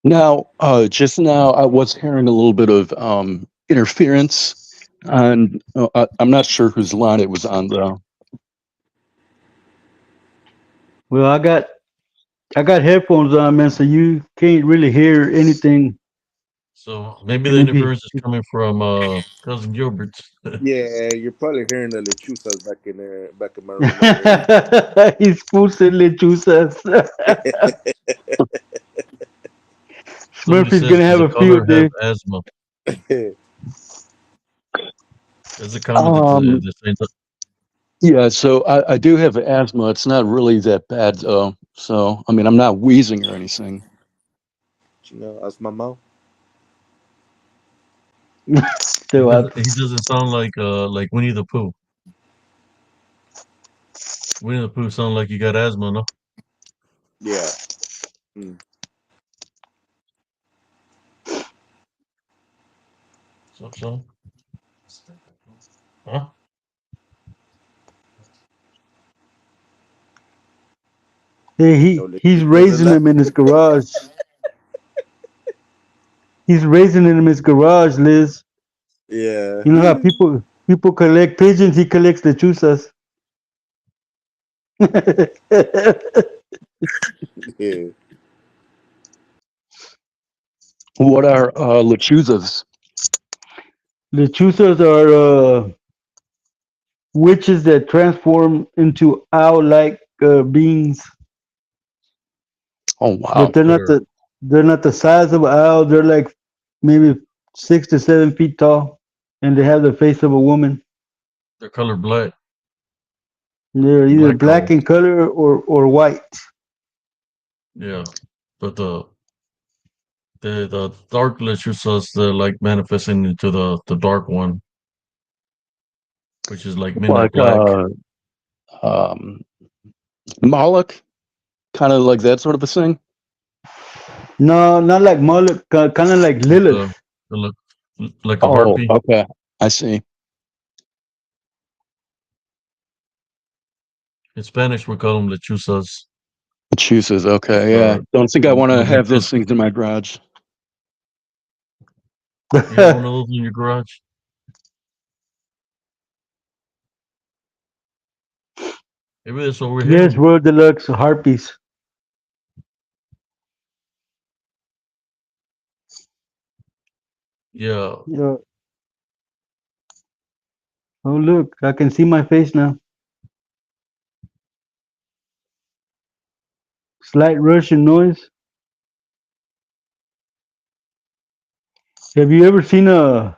Now, just now, I was hearing a little bit of interference, and I'm not sure whose line it was on, though. Well, I got headphones on, man, so you can't really hear anything. So maybe the And if you interference is coming from cousin Gilbert. Yeah, you're probably hearing the lechuzas back in there, back in my room over there. he's pulsing lechuzas. Somebody Smurfy's says gonna does have the a color field have day. asthma? There's a comment that Um, that says that. yeah, so I do have asthma. It's not really that bad, though. So, I mean, I'm not wheezing or anything. That's my mom. Still out. He doesn't sound like Winnie the Pooh. Winnie the Pooh sound like you got asthma, no? Yeah. Mm. So, huh? Hey, No he's lechuzas in raising that. them in his garage. He's raising them in his garage, Liz. Yeah. You know how people collect pigeons? He collects the chusas. Yeah. What are lechuzas? The chusas are witches that transform into owl-like beings, Oh, but wow. They're they're not the size of an owl. They're like maybe 6 to 7 feet tall, and they have the face of a woman. they're color black, They're either black black owls. in color or white. Yeah, but the dark lictors us the like manifesting into the dark one, which is like midnight Like black. um, Moloch, kind of like that sort of a thing. No, not like Moloch, kind of like Like Lilith. they look like a Oh, harpy. okay. I see. In Spanish, we call them lechuzas. Chooses. Okay. Yeah. But Don't think I want to like have those things in my garage. you have one of those in your garage. Maybe that's what we're Yes, hearing. Royal Deluxe harpies. Yeah, Yeah. Oh, look, I can see my face now. Slight Russian noise. Have you ever seen a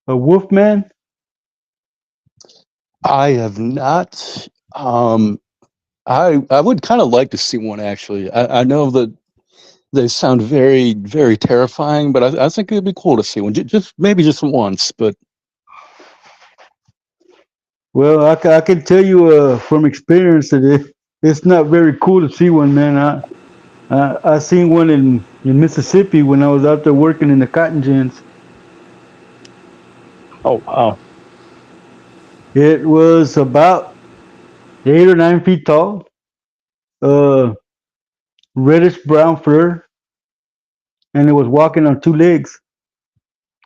wolf man? I have not. I would kind of like to see one actually. I know that they sound very very terrifying, but I think it'd be cool to see one. Just maybe just once. But Well, I can tell you from experience that it's not very cool to see one, man. I seen one in Mississippi when I was out there working in the cotton gins. oh wow, It was about 8 or 9 feet tall, uh, reddish brown fur, and it was walking on two legs.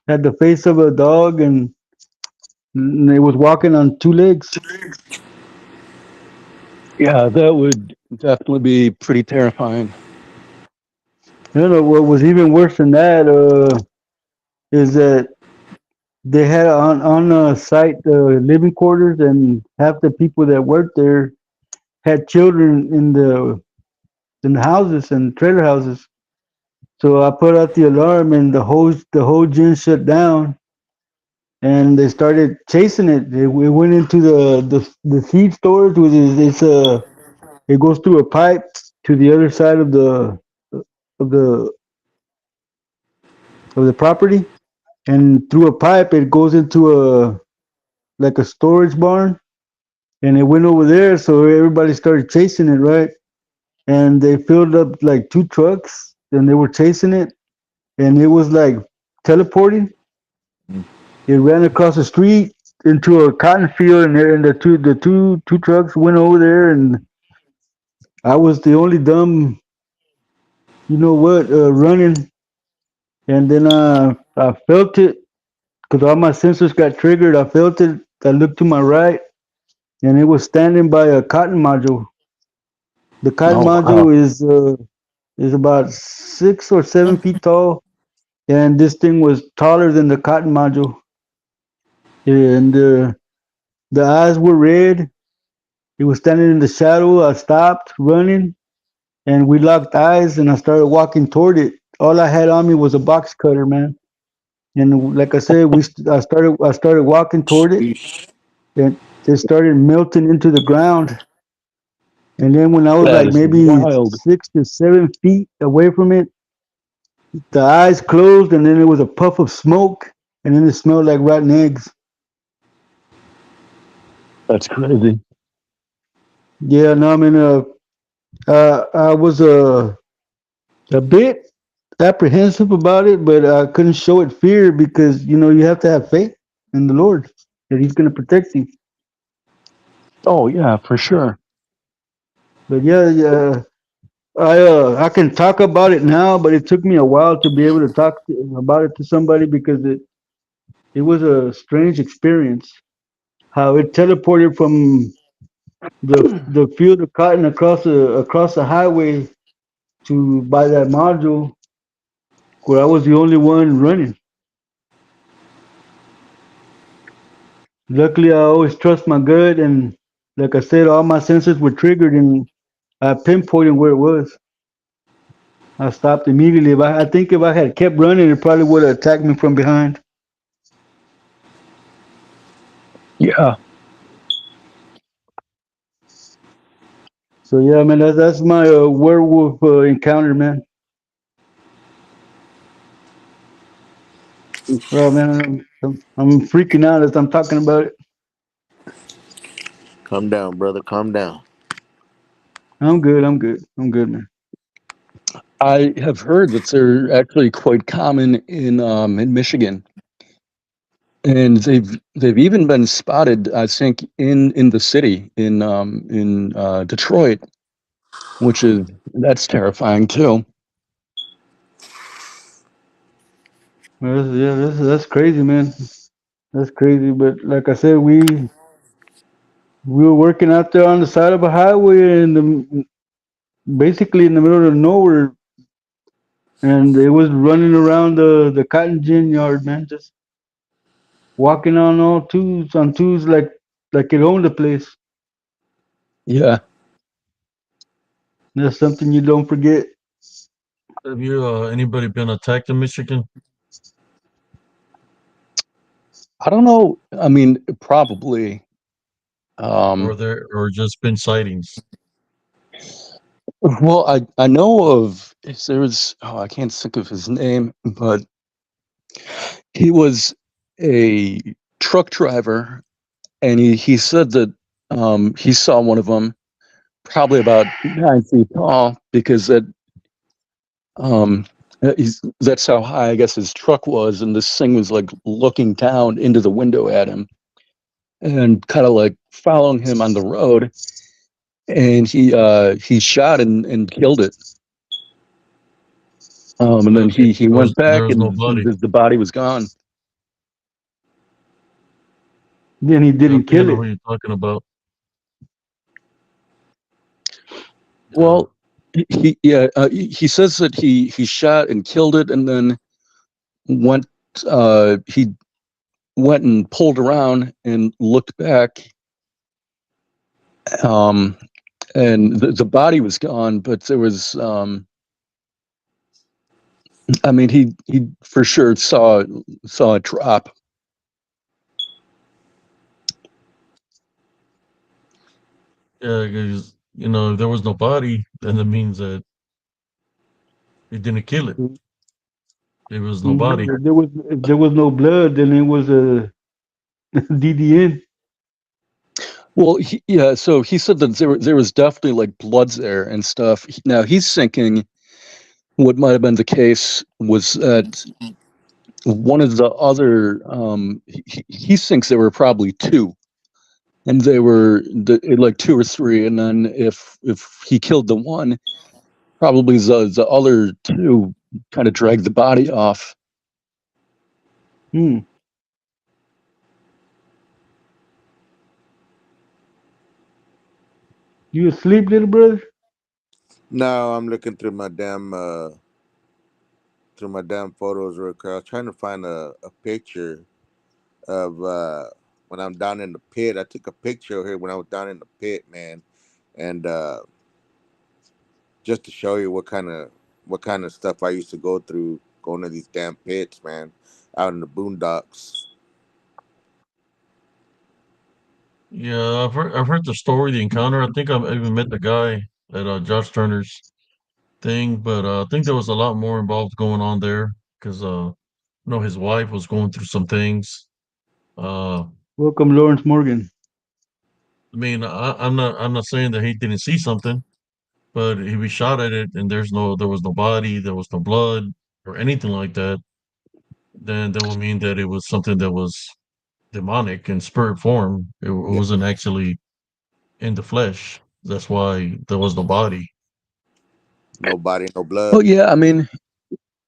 Had the face of a dog and And it was walking on two legs. Yeah, that would definitely be pretty terrifying. You know what was even worse than that is that they had on site living quarters, and half the people that worked there had children in the houses and trailer houses. So I put out the alarm, and the whole gym shut down, and they started chasing it. We went into the feed storage, which is it goes through a pipe to the other side of the of the property, and through a pipe it goes into a like a storage barn, and it went over there. So everybody started chasing it, right? And they filled up like two trucks, and they were chasing it, and it was like teleporting. It ran across the street into a cotton field, and there, and the two trucks went over there, and I was the only dumb, running, and then I felt it because all my sensors got triggered. I felt it. I looked to my right, and it was standing by a cotton module. The cotton Oh wow, module is about 6 or 7 feet tall, and this thing was taller than the cotton module. And the eyes were red. He was standing in the shadow. I stopped running, and we locked eyes, and I started walking toward it. All I had on me was a box cutter, man. And like I said, I started walking toward it, Sheesh. and it started melting into the ground. And then when I was that like is maybe wild. 6 to 7 feet away from it, the eyes closed, and then there was a puff of smoke, and then it smelled like rotten eggs. That's crazy. Yeah, no, I mean, I was a bit apprehensive about it, but I couldn't show it fear because you have to have faith in the Lord that He's going to protect you. Oh yeah, for sure. But yeah, yeah, I can talk about it now, but it took me a while to be able to about it to somebody because it was a strange experience. How it teleported from the field of cotton across the highway to by that module where I was the only one running. Luckily, I always trust my gut, and like I said, all my senses were triggered, and I pinpointed where it was. I stopped immediately. I think if I had kept running, it probably would have attacked me from behind. Yeah, So yeah, man, that's my werewolf encounter, man. Well, man, I'm freaking out as I'm talking about it. Calm down, brother. Calm down. I'm good. I'm good. I'm good, man. I have heard that they're actually quite common in Michigan, and they've even been spotted, I think, in the city in Detroit, which is that's terrifying too. Well, yeah, that's crazy, man. That's crazy. But like I said, we were working out there on the side of a highway basically in the middle of nowhere, and it was running around the cotton gin yard, man, just walking on twos like it owned the place. Yeah, That's something you don't forget. Have you anybody been attacked in Michigan, I don't know. I mean, probably. or Um, there, or just been sightings? well, I know of there was I can't think of his name, but he was a truck driver, and he said that he saw one of them probably about 9 feet tall because um that's how high I guess his truck was, and this thing was like looking down into the window at him and kind of like following him on the road, and he shot and killed it. And then he There was went back no and body. the body was gone. Then he Yeah, I didn't think I kill know it. who you're talking about. Yeah. Well, he says that he shot and killed it, and then went he went and pulled around and looked back, and the body was gone, but there was I mean, he for sure saw a drop. Yeah, because if there was no body, then that means that he didn't kill it. There was no body. If there was no blood, then it was a DDN. Well, yeah. So he said that there was definitely like bloods there and stuff. Now he's thinking what might have been the case was that one of the other he thinks there were probably two, and they were like two or three, and then if he killed the one, probably the other two kind of dragged the body off. Hmm. You asleep, little brother? No, I'm looking through my damn photos real quick. I was trying to find a picture of when I'm down in the pit. I took a picture here when I was down in the pit, man, and just to show you what kind of stuff I used to go through going to these damn pits, man, out in the boondocks. Yeah, I've heard the story, the encounter. I think I've even met the guy at Josh Turner's thing, but I think there was a lot more involved going on there because his wife was going through some things. Uh, Welcome, Lawrence Morgan. I mean, I'm not saying that he didn't see something, but if he shot at it and there was no body, there was no blood or anything like that, then that would mean that it was something that was demonic in spirit form. It Yeah, wasn't actually in the flesh. That's why there was no body. no body, no Oh blood. yeah, I mean,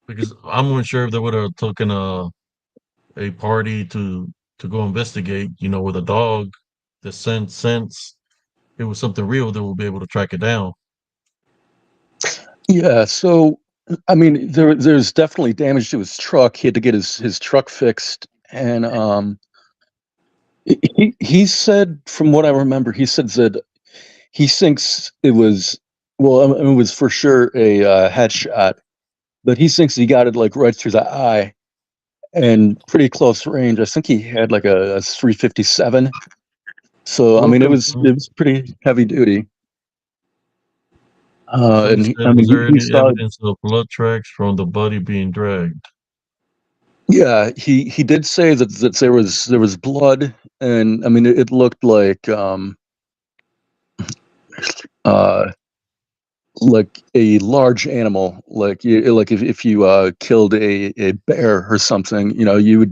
Because I'm unsure if they would have taken a party to go investigate, with a dog that sense it was something real, they will be able to track it down. yeah. So I mean, there's definitely damage to his truck. He had to get his truck fixed, and he said, from what I remember, he said that he thinks it was, well, I mean, it was for sure a headshot, but he thinks he got it like right through the eye and pretty close range. I think he had like a 357. So I mean, Welcome. it was pretty heavy duty. So he said, I was mean, there he any saw, evidence of blood tracks from the body being dragged? yeah, he did say that there was blood, and I mean, it looked uh like a large animal, like like if you killed a bear or something, you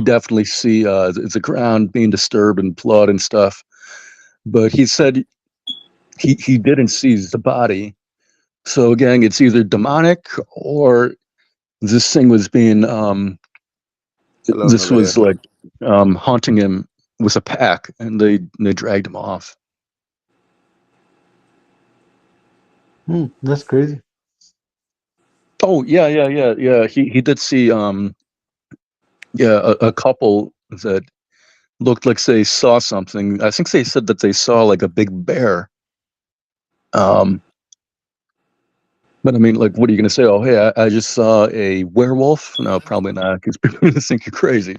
definitely see the ground being disturbed and blood and stuff. But he said he didn't see the body. So again, it's either demonic or this thing was being Hello, this Nevaeh. was like haunting him with a pack, and they dragged him off. That's crazy. Oh yeah. He did see yeah, a couple that looked like they saw something. I think they said that they saw like a big bear. Um, but I mean, like, what are you going to say? Oh, hey, I just saw a werewolf. No, probably not, because people are going to think you're crazy.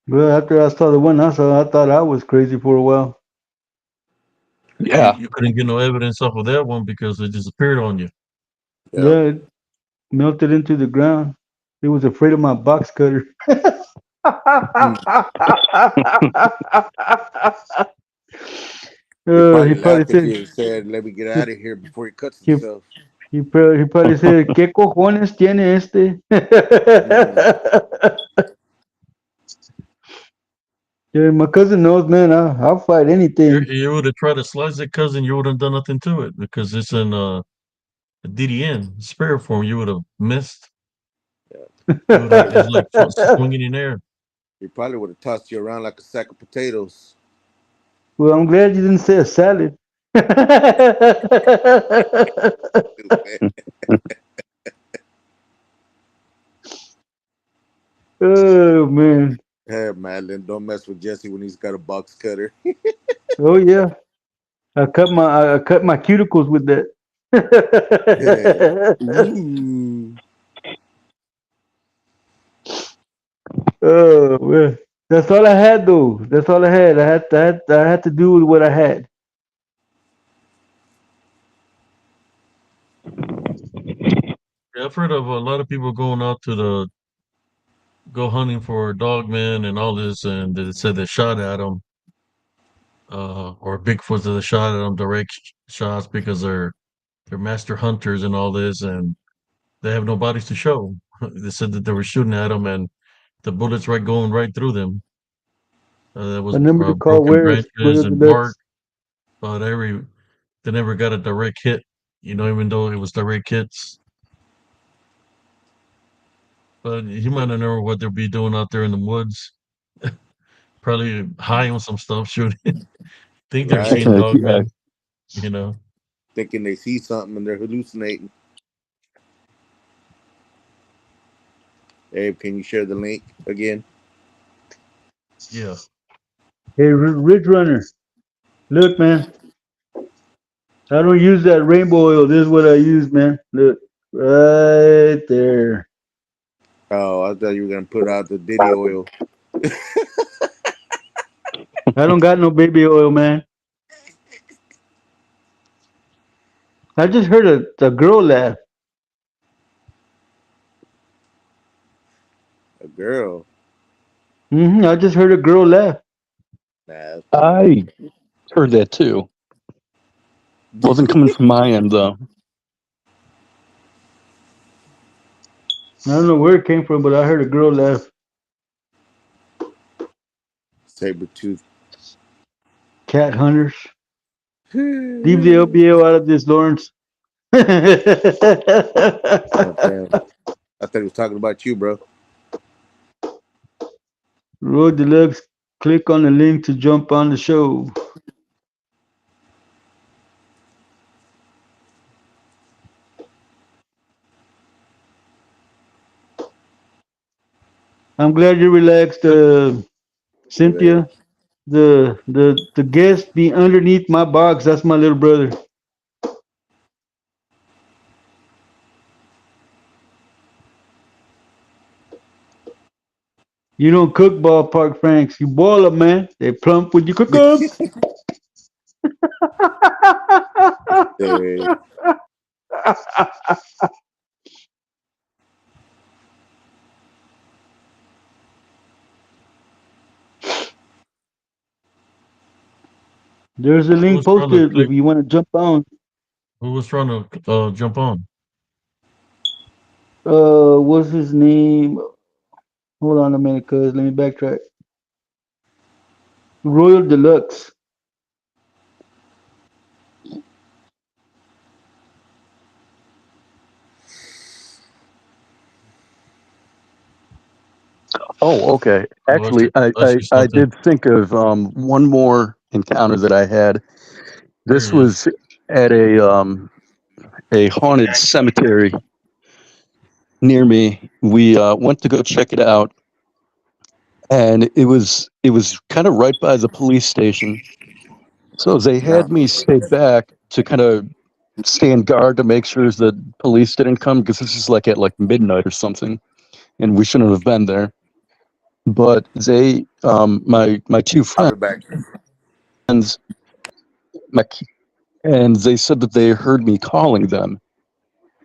Well, after I saw the one I saw, I thought I was crazy for a while. So you, Yeah. you couldn't get no evidence off of that one because it disappeared on you. Yep. Yeah, it melted into the ground. It was afraid of my box cutter. Mm. He He probably probably laughed at said, you and said, "Let me get he, out of here before he cuts he, himself." he probably said, ¿Qué cojones tiene este? Mm. Yeah, my cousin knows, man. I'll fight anything. You would have tried to slice it, cousin. You would have done nothing to it because it's in a DDN spirit form. You would have missed. It's like swinging in air. He probably would have tossed you around like a sack of potatoes. Well, I'm glad you didn't say a salad. Oh man. Hey, Madeline, don't mess with Jesse when he's got a box cutter. Oh yeah. I cut my cuticles with that. Ooh. Oh man. That's all I had though. That's all I had. I had to do with what I had. Yeah, I've heard of a lot of people going out to the go hunting for dogmen and all this, and they said they shot at them, or Bigfoots that shot at them direct shots because they're master hunters and all this, and they have no bodies to show. They said that they were shooting at them, and the bullets right going right through them. That was A number to call broken where branches the and bark, ducks. but they never got a direct hit. Even though it was direct hits. But he might not know what they'll be doing out there in the woods. Probably high on some stuff, shooting. Think they're Right? seeing dog Yeah. men, you know. Thinking they see something and they're hallucinating. Abe, can you share the link again? Yeah. Hey, Ridge Runner. Look, man. I don't use that rainbow oil. This is what I use, man. Look, right there. Oh, I thought you were gonna put out the Diddy oil. I don't got no baby oil, man. I just heard a girl laugh. A girl. I just heard a girl laugh. Nah, that's probably me. I heard that too. Wasn't coming from my end though. I don't know where it came from, but I heard a girl laugh. Saber tooth. Cat hunters. Leave the Oh LBO out of this, Lawrence. damn! I thought he was talking about you, bro. Road Deluxe. Click on the link to jump on the show. I'm glad you're relaxed, Yeah. Cynthia. The guest be underneath my box. That's my little brother. You don't cook ballpark franks. You boil them, man. They plump when you cook them. Hey, There's a Who link was trying to posted if click? you want to jump on. Who was trying to jump on? What's his name? Hold on a minute, cuz let me backtrack. Royal Deluxe. Oh, okay. Oh, Actually, I see I something. did think of one more encounter that I had. There This it is. was at a haunted cemetery near me. We went to go check it out, and it was kind of right by the police station. So they no. had me stay back to kind of stand guard to make sure the police didn't come because this is like at like midnight or something, and we shouldn't have been there. But they, my two I'll be back. friends, my and they said that they heard me calling them,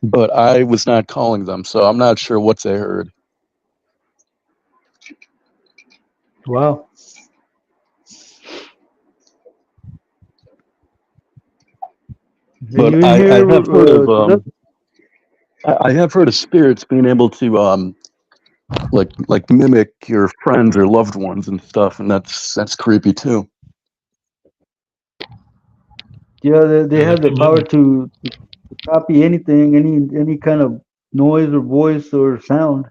but I was not calling them, so I'm not sure what they heard. Wow. Are But you in I here, have heard of Deluxe? I have heard of spirits being able to like mimic your friends or loved ones and stuff, and that's creepy too. Yeah, they Yeah, they have the can power mimic. to copy anything, any kind of noise or voice or sound.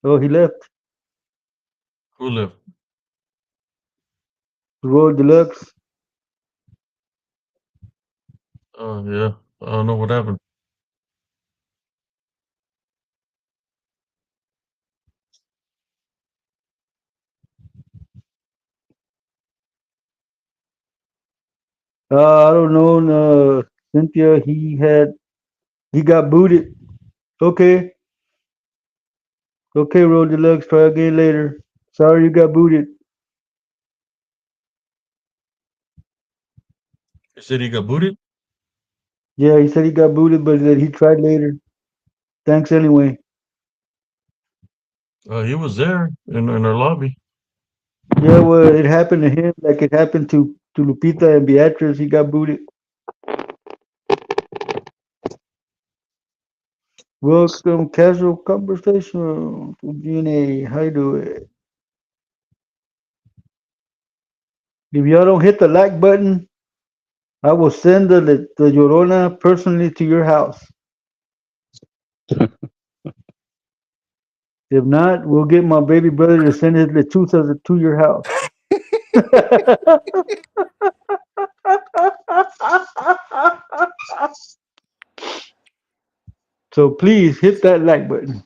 Oh, he left. Who left? Road Deluxe. Oh yeah. I don't know what happened. I don't know. Cynthia, he got booted. Okay, okay, Road Deluxe. Try again later. Sorry, you got booted. He said he got booted. Yeah, he said he got booted, but that he tried later. Thanks anyway. He was there in our lobby. Yeah, well, it happened to him like it happened to Lupita and Beatrice. He got booted. Welcome, casual conversation with DNA. How you doing? If y'all don't hit the like button, I will send the Llorona personally to your house. If not, we'll get my baby brother to send his lechuzas to your house. So please hit that like button.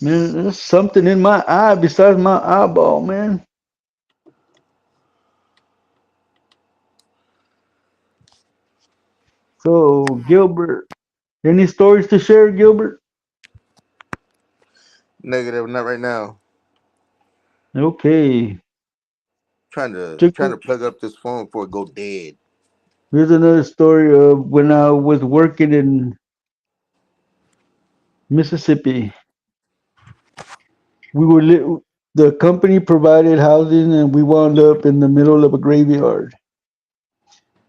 Man, there's something in my eye besides my eyeball, man. So, Gilbert, any stories to share, Gilbert? Negative, not right now. Okay. Trying to Chicken. plug up this phone before it go dead. Here's another story of when I was working in Mississippi. We were the company provided housing, and we wound up in the middle of a graveyard.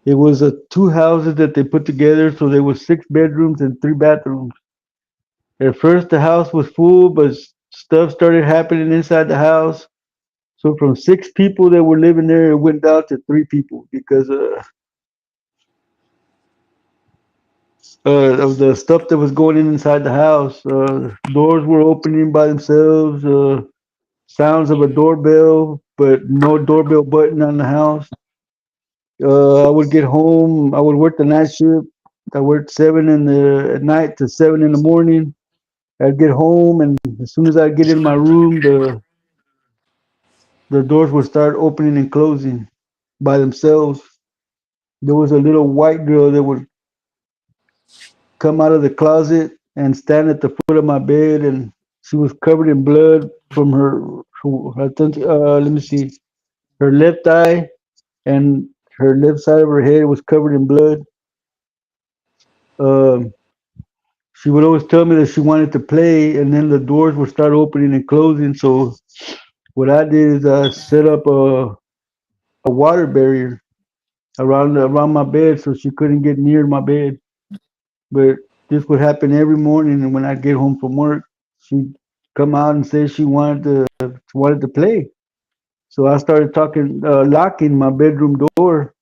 It was two houses that they put together, so there was 6 bedrooms and 3 bathrooms. At first, the house was full, but stuff started happening inside the house. So from 6 people that were living there, it went down to 3 people because of the stuff that was going in inside the house. Doors were opening by themselves. Sounds of a doorbell, but no doorbell button on the house. I would get home. I would work the night shift. I worked 7 in the at night to 7 in the morning. I'd get home, and as soon as I get in my room, the doors would start opening and closing by themselves. There was a little white girl that would come out of the closet and stand at the foot of my bed, and she was covered in blood from let me see, her left eye and her left side of her head was covered in blood. Um, she would always tell me that she wanted to play, and then the doors would start opening and closing. So what I did is I set up a water barrier around my bed so she couldn't get near my bed. But this would happen every morning, and when I get home from work, she'd come out and say she wanted to play. So I started locking my bedroom door,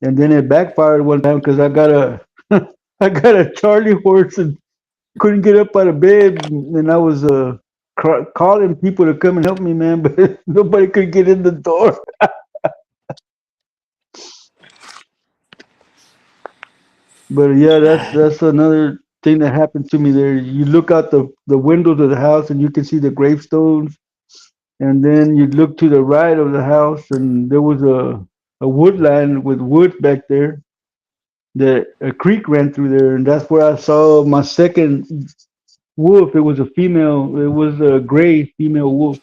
and then it backfired one time because I got a I got a Charlie horse and couldn't get up out of bed, and I was calling people to come and help me, man, but nobody could get in the door. But yeah, that's another thing that happened to me there. You look out the windows of the house and you can see the gravestones, and then you look to the right of the house and there was a wood line with wood back there that a creek ran through there, and that's where I saw my second wolf. It was a female. It was a gray female wolf.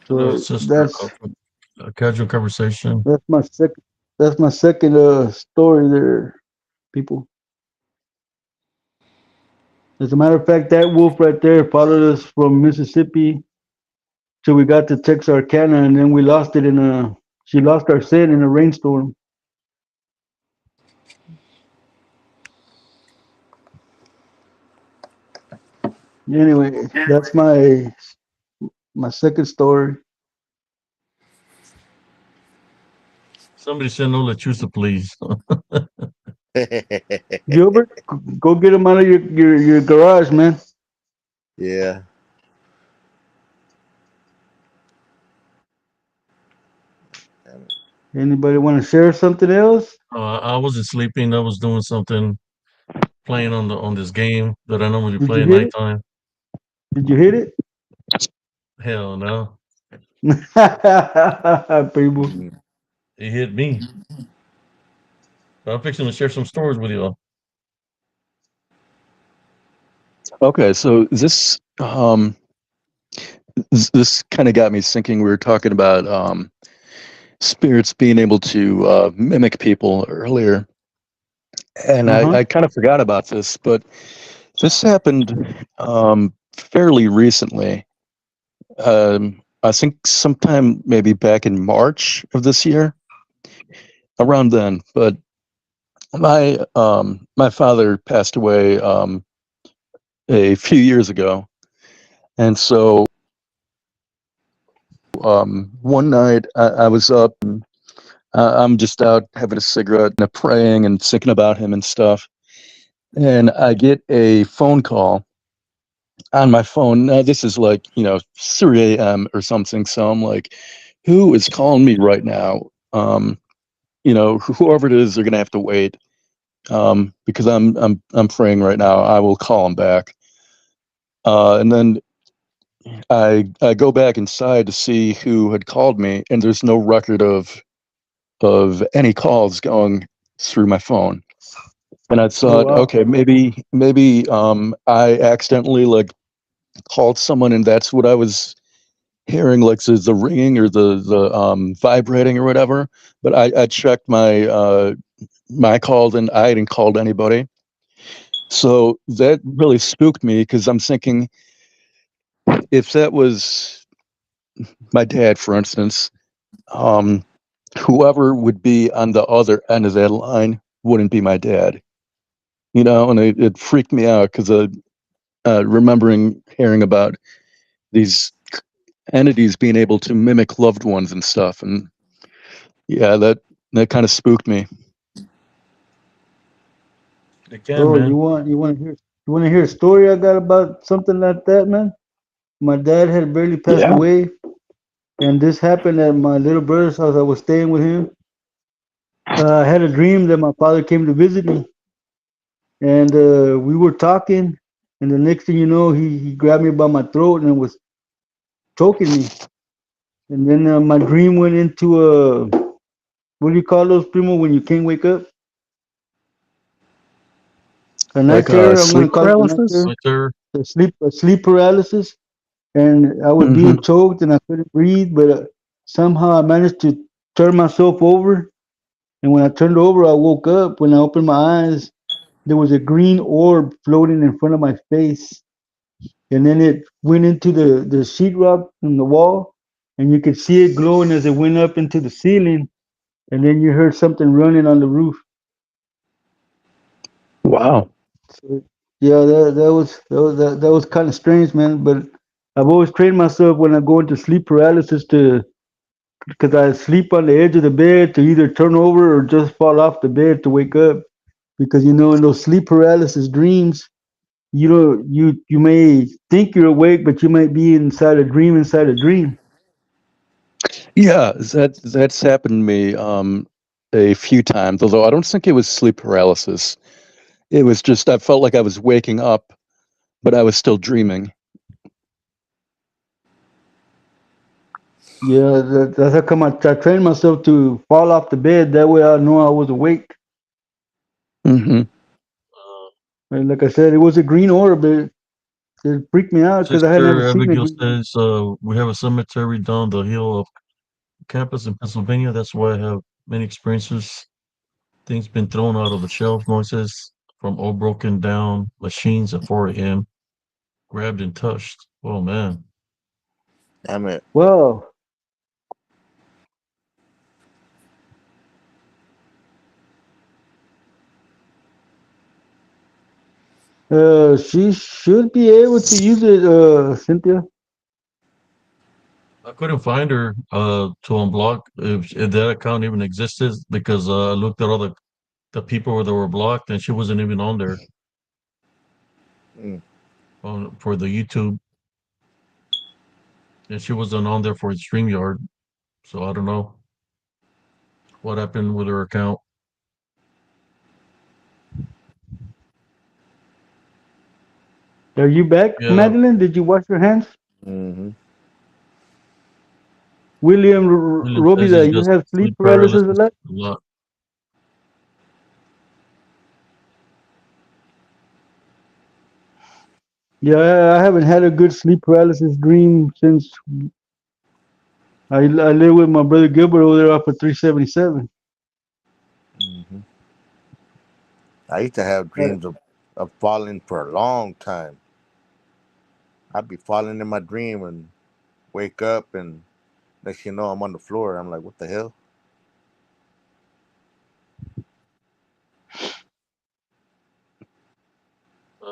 Hello, So sister. that's A casual conversation. that's my second. That's my second story there, people. As a matter of fact, that wolf right there followed us from Mississippi till we got to Texarkana, and then we lost it in a. She lost our scent in a rainstorm. Anyway, that's my second story. Somebody said no lechuza, please. Gilbert, go get them out of your garage, man. Yeah. Um, Anybody want to share something else? I wasn't sleeping. I was doing something, playing on this game that I normally Did play you at hit it? nighttime. Did you hit it? Hell no, People. mm. it hit me. But I'm fixing to share some stories with you all. Okay, so this kind of got me thinking. We were talking about spirits being able to mimic people earlier, and Uh huh. I kind of forgot about this, but this happened fairly recently. I think sometime maybe back in March of this year, around then. But my father passed away a few years ago, and so one night I was up. I'm just out having a cigarette and praying and thinking about him and stuff. And I get a phone call on my phone. Now, this is like, 3 a.m. or something. So I'm like, who is calling me right now? Whoever it is, they're gonna have to wait because I'm praying right now. I will call him back. And then I go back inside to see who had called me, and there's no record of any calls going through my phone. And I Oh thought, wow. okay, maybe I accidentally like called someone, and that's what I was hearing, like the ringing or the vibrating or whatever. But I checked my calls, and I hadn't called anybody. So that really spooked me because I'm thinking if that was my dad, for instance, um, whoever would be on the other end of that line wouldn't be my dad. And it freaked me out because remembering hearing about these entities being able to mimic loved ones and stuff, and yeah, that kind of spooked me. They can, Oh, man. you want to hear a story I got about something like that, man? My dad had barely passed Yeah. away, and this happened at my little brother's house. I was staying with him. I had a dream that my father came to visit me, and we were talking. And the next thing you know, he grabbed me by my throat and was choking me. And then my dream went into what do you call those, primo, when you can't wake up? A night Like terror. I'm gonna sleep call it a night paralysis. terror. Right there. A sleep paralysis. And I was Hmm. being choked and I couldn't breathe, but somehow I managed to turn myself over. And when I turned over, I woke up. When I opened my eyes, there was a green orb floating in front of my face. And then it went into the sheetrock in the wall, and you could see it glowing as it went up into the ceiling. And then you heard something running on the roof. Wow. So, yeah, that was kind of strange, man. But I've always trained myself when I go into sleep paralysis to because I sleep on the edge of the bed to either turn over or just fall off the bed to wake up. Because in those sleep paralysis dreams, you may think you're awake, but you might be inside a dream. Yeah, that's happened to me a few times. Although I don't think it was sleep paralysis. It was just I felt like I was waking up, but I was still dreaming. Yeah, that's how come I trained myself to fall off the bed. That way I know I was awake. Hmm. Uh, And like I said, it was a green orb. It freaked me out because I had never Sister seen a Abigail green orb. says we have a cemetery down the hill of campus in Pennsylvania. That's why I have many experiences. Things been thrown out of the shelf, noises from all broken down machines at 4 a.m. Grabbed and touched. Oh man. Damn it. Well, she should be able to use it, Cynthia. I couldn't find her to unblock if that account even existed because I looked at all the people that were blocked and she wasn't even on there Mm. on for the YouTube and she wasn't on there for the StreamYard. So I don't know what happened with her account. Are you back, Yeah, Madeline? Did you wash your hands? Mm-hmm. William William says Robida, he's you got have sleep sleep paralysis a paralysis lot? a lot. Yeah, I haven't had a good sleep paralysis dream since I live with my brother Gilbert over there off of 377. Mm-hmm. I used to have dreams of falling for a long time. I'd be falling in my dream and wake up, and next you know, I'm on the floor. I'm like, what the hell?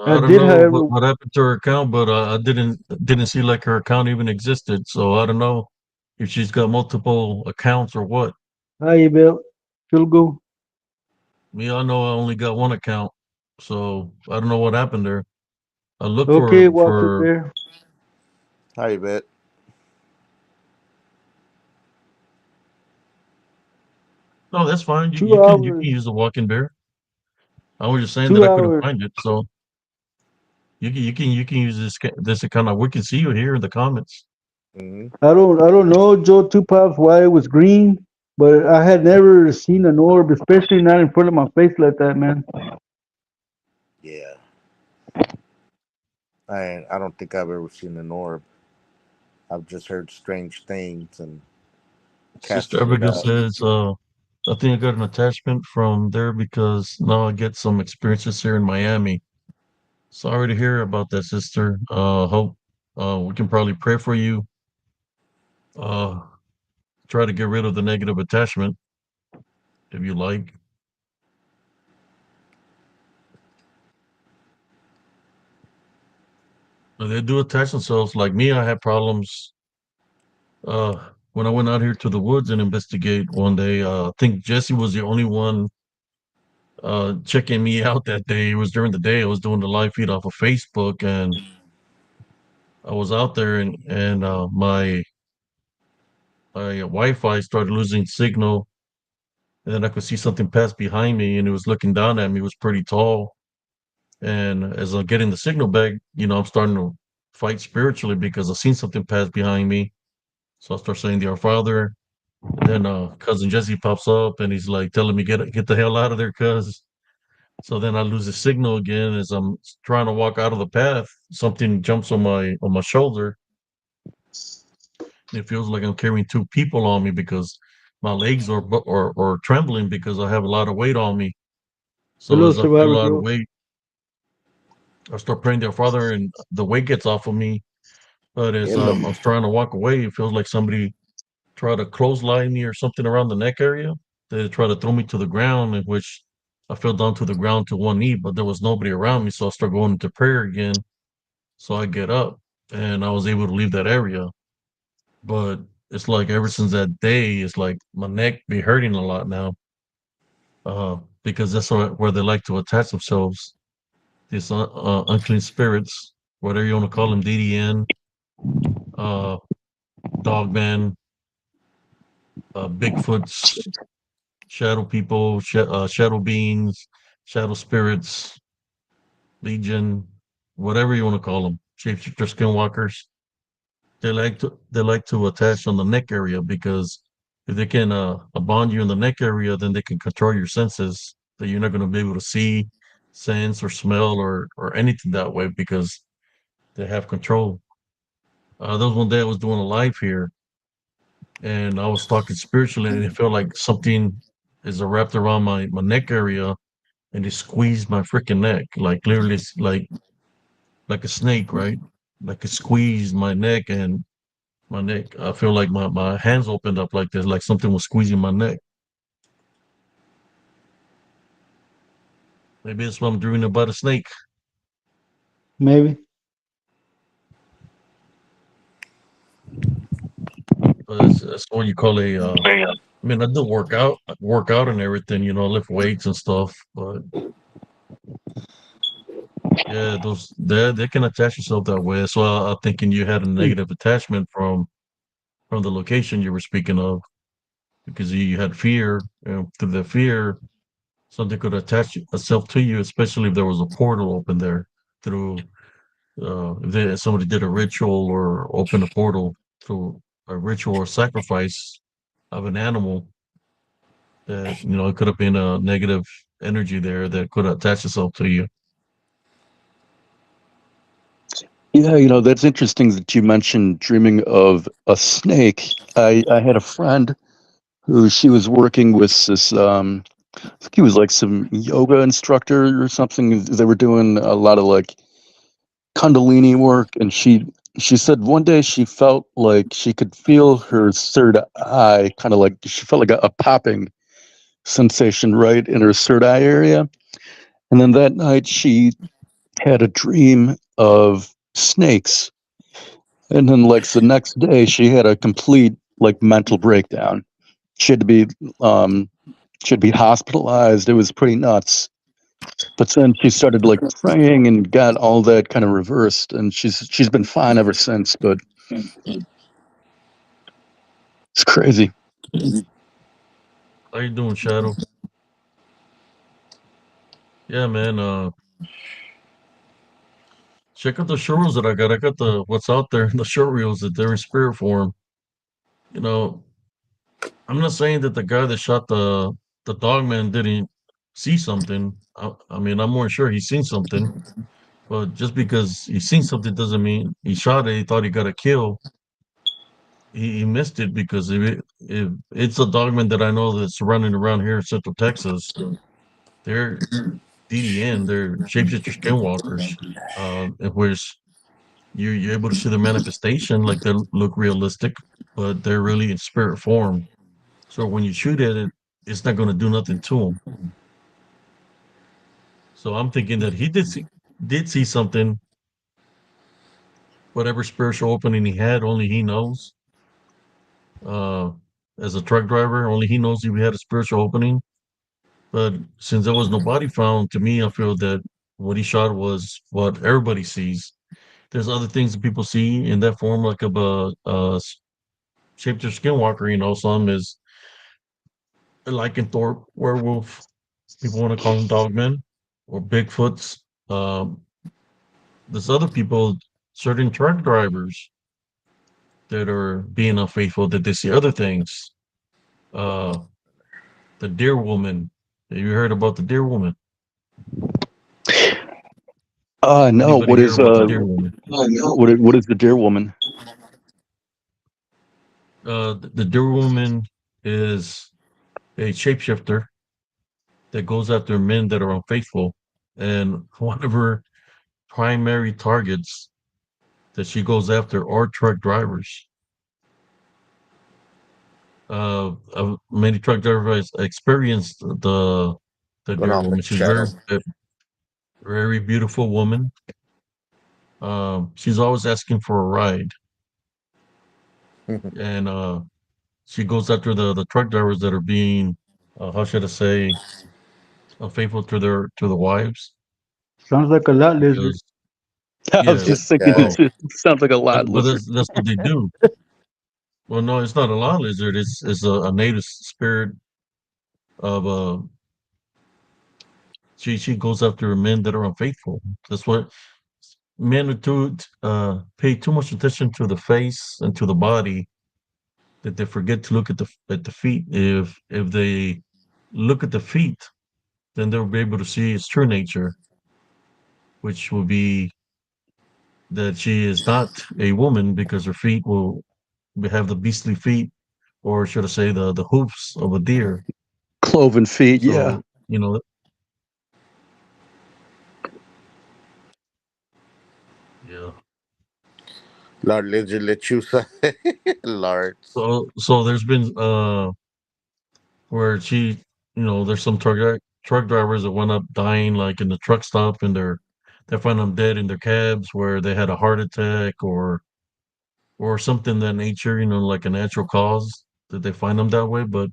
I I don't did, know however, what happened to her account, but I didn't see like her account even existed. So I don't know if she's got multiple accounts or what. hi, Bill. She'll go. Me, I know I only got one account, so I don't know what happened there. I look Okay, Walter for Bear. How you bet? no, that's fine. Two You hours. can use the walking bear. I was just saying that Two I couldn't hours. find it, so you can use this account. We can see you here in the comments. Mm-hmm. I don't know, Joe Two Pops, why it was green, but I had never seen an orb, especially not in front of my face like that, man. Yeah. I don't think I've ever seen an orb. I've just heard strange things and Sister casting it Abigail out. says, I think I got an attachment from there because now I get some experiences here in Miami. Sorry to hear about that, sister. Hope we can probably pray for you. Uh, try to get rid of the negative attachment if you like. They do attach themselves. Like me, I had problems when I went out here to the woods and investigate one day. I think Jesse was the only one checking me out that day. It was during the day. I was doing the live feed off of Facebook, and I was out there, and my Wi-Fi started losing signal, and then I could see something pass behind me, and it was looking down at me. It was pretty tall, and as I'm getting the signal back, I'm starting to fight spiritually because I seen something pass behind me. So I start saying the Our Father, and then cousin Jesse pops up, and he's like telling me get the hell out of there, cuz. So then I lose the signal again as I'm trying to walk out of the path. Something jumps on my shoulder. It feels like I'm carrying two people on me because my legs are trembling because I have a lot of weight on me. So Hello, as I feel a Survivor lot of Girl. weight, I start praying to our Father, and the weight gets off of me. But as Hello. I'm trying to walk away, it feels like somebody tried to clothesline me or something around the neck area. They tried to throw me to the ground, in which I fell down to the ground to one knee, but there was nobody around me. So I start going into prayer again. So I get up and I was able to leave that area. But it's like ever since that day, it's like my neck be hurting a lot now, because that's where they like to attach themselves. These unclean spirits, whatever you want to call them, DDN, uh, Dogman, Bigfoots, shadow people, shadow beings, shadow spirits, Legion, whatever you want to call them, shapeshifter skinwalkers. They like to attach on the neck area because if they can bond you in the neck area, then they can control your senses. That you're not going to be able to see, sense, or smell, or anything that way because they have control. There was one day I was doing a live here, and I was talking spiritually, and it felt like something is wrapped around my neck area, and it squeezed my freaking neck, like literally, like a snake, right? Like it squeezed my neck, and my neck. I feel like my hands opened up like this, like something was squeezing my neck. Maybe it's what I'm dreaming about a snake. Maybe. That's what you call a. I mean, I do work out and everything. Lift weights and stuff. But yeah, those they can attach yourself that way. So I'm thinking you had a negative attachment from the location you were speaking of because you had fear. Through the fear, something could attach itself to you, especially if there was a portal open there through if somebody did a ritual or opened a portal through a ritual or sacrifice of an animal, that it could have been a negative energy there that could attach itself to you. Yeah, that's interesting that you mentioned dreaming of a snake. I had a friend who she was working with this I think he was like some yoga instructor or something. They were doing a lot of like kundalini work, and she said one day she felt like she could feel her third eye, kind of like she felt like a popping sensation right in her third eye area. And then that night she had a dream of snakes. And then like the next day she had a complete like mental breakdown. She had to be um she had to be hospitalized. It was pretty nuts. But then she started like praying and got all that kind of reversed, and she's been fine ever since. But it's crazy. How you doing, Shadow? Yeah, man. Check out the short reels that I got. I got the what's out there, the short reels that they're in spirit form. You know, I'm not saying that the guy that shot the dog man didn't see something. I mean, I'm more sure he's seen something. But just because he's seen something doesn't mean he shot it. He thought he got a kill. He missed it because if it's a dogman that I know that's running around here in Central Texas, they're DDN, they're shapeshifter skinwalkers, in which you're able to see their manifestation, like they look realistic, but they're really in spirit form. So when you shoot at it, it's not going to do nothing to them. So I'm thinking that he did see something, whatever spiritual opening he had, only he knows. Uh, as a truck driver, only he knows if he had a spiritual opening. But since there was no body found, to me, I feel that what he shot was what everybody sees. There's other things that people see in that form, like of a shaped skinwalker. Some is a lycanthrope, werewolf. People want to call them dogmen or Bigfoots. Um, there's other people, certain truck drivers that are being unfaithful, that they see other things. Uh, the deer woman. Have you heard about the deer woman? No. Anybody hear about the deer woman? What is the deer woman? The deer woman is a shapeshifter that goes after men that are unfaithful, and one of her primary targets that she goes after are truck drivers. Many truck drivers experienced the Going deer on, woman. She's Shadow. very beautiful woman. She's always asking for a ride, and she goes after the truck drivers that are being, how should I say, unfaithful to the wives. Sounds like a lot lizard. Because I was yeah, just thinking Shadow. it sounds like a lot but lizard. that's what they do. Well, no, it's not a law lizard. It's a native spirit of she goes after men that are unfaithful. That's what men are too pay too much attention to the face and to the body that they forget to look at the feet. If they look at the feet, then they'll be able to see its true nature, which will be that she is not a woman because her feet will have the beastly feet, or should I say the hoofs of a deer. Cloven feet. Yeah. So, you know, yeah. Lord Lizard Lechusa. Lords. So there's been where there's some truck drivers that went up dying like in the truck stop, and they find them dead in their cabs where they had a heart attack, or or something that nature, like a natural cause that they find them that way. But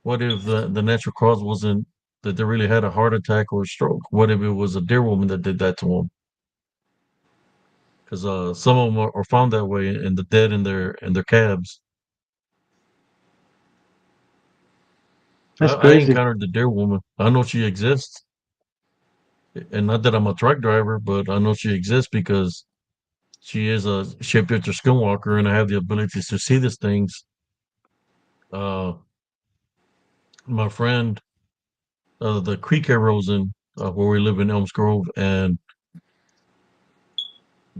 what if the natural cause wasn't that they really had a heart attack or a stroke? What if it was a deer woman that did that to them? Because some of them are found that way and the dead in their cabs. I, That's I crazy. encountered the deer woman. I know she exists, and not that I'm a truck driver, but I know she exists because she is a shapeshifter skinwalker, and I have the ability to see these things. Uh, my friend, the creek I rose in, where we live in Elms Grove, and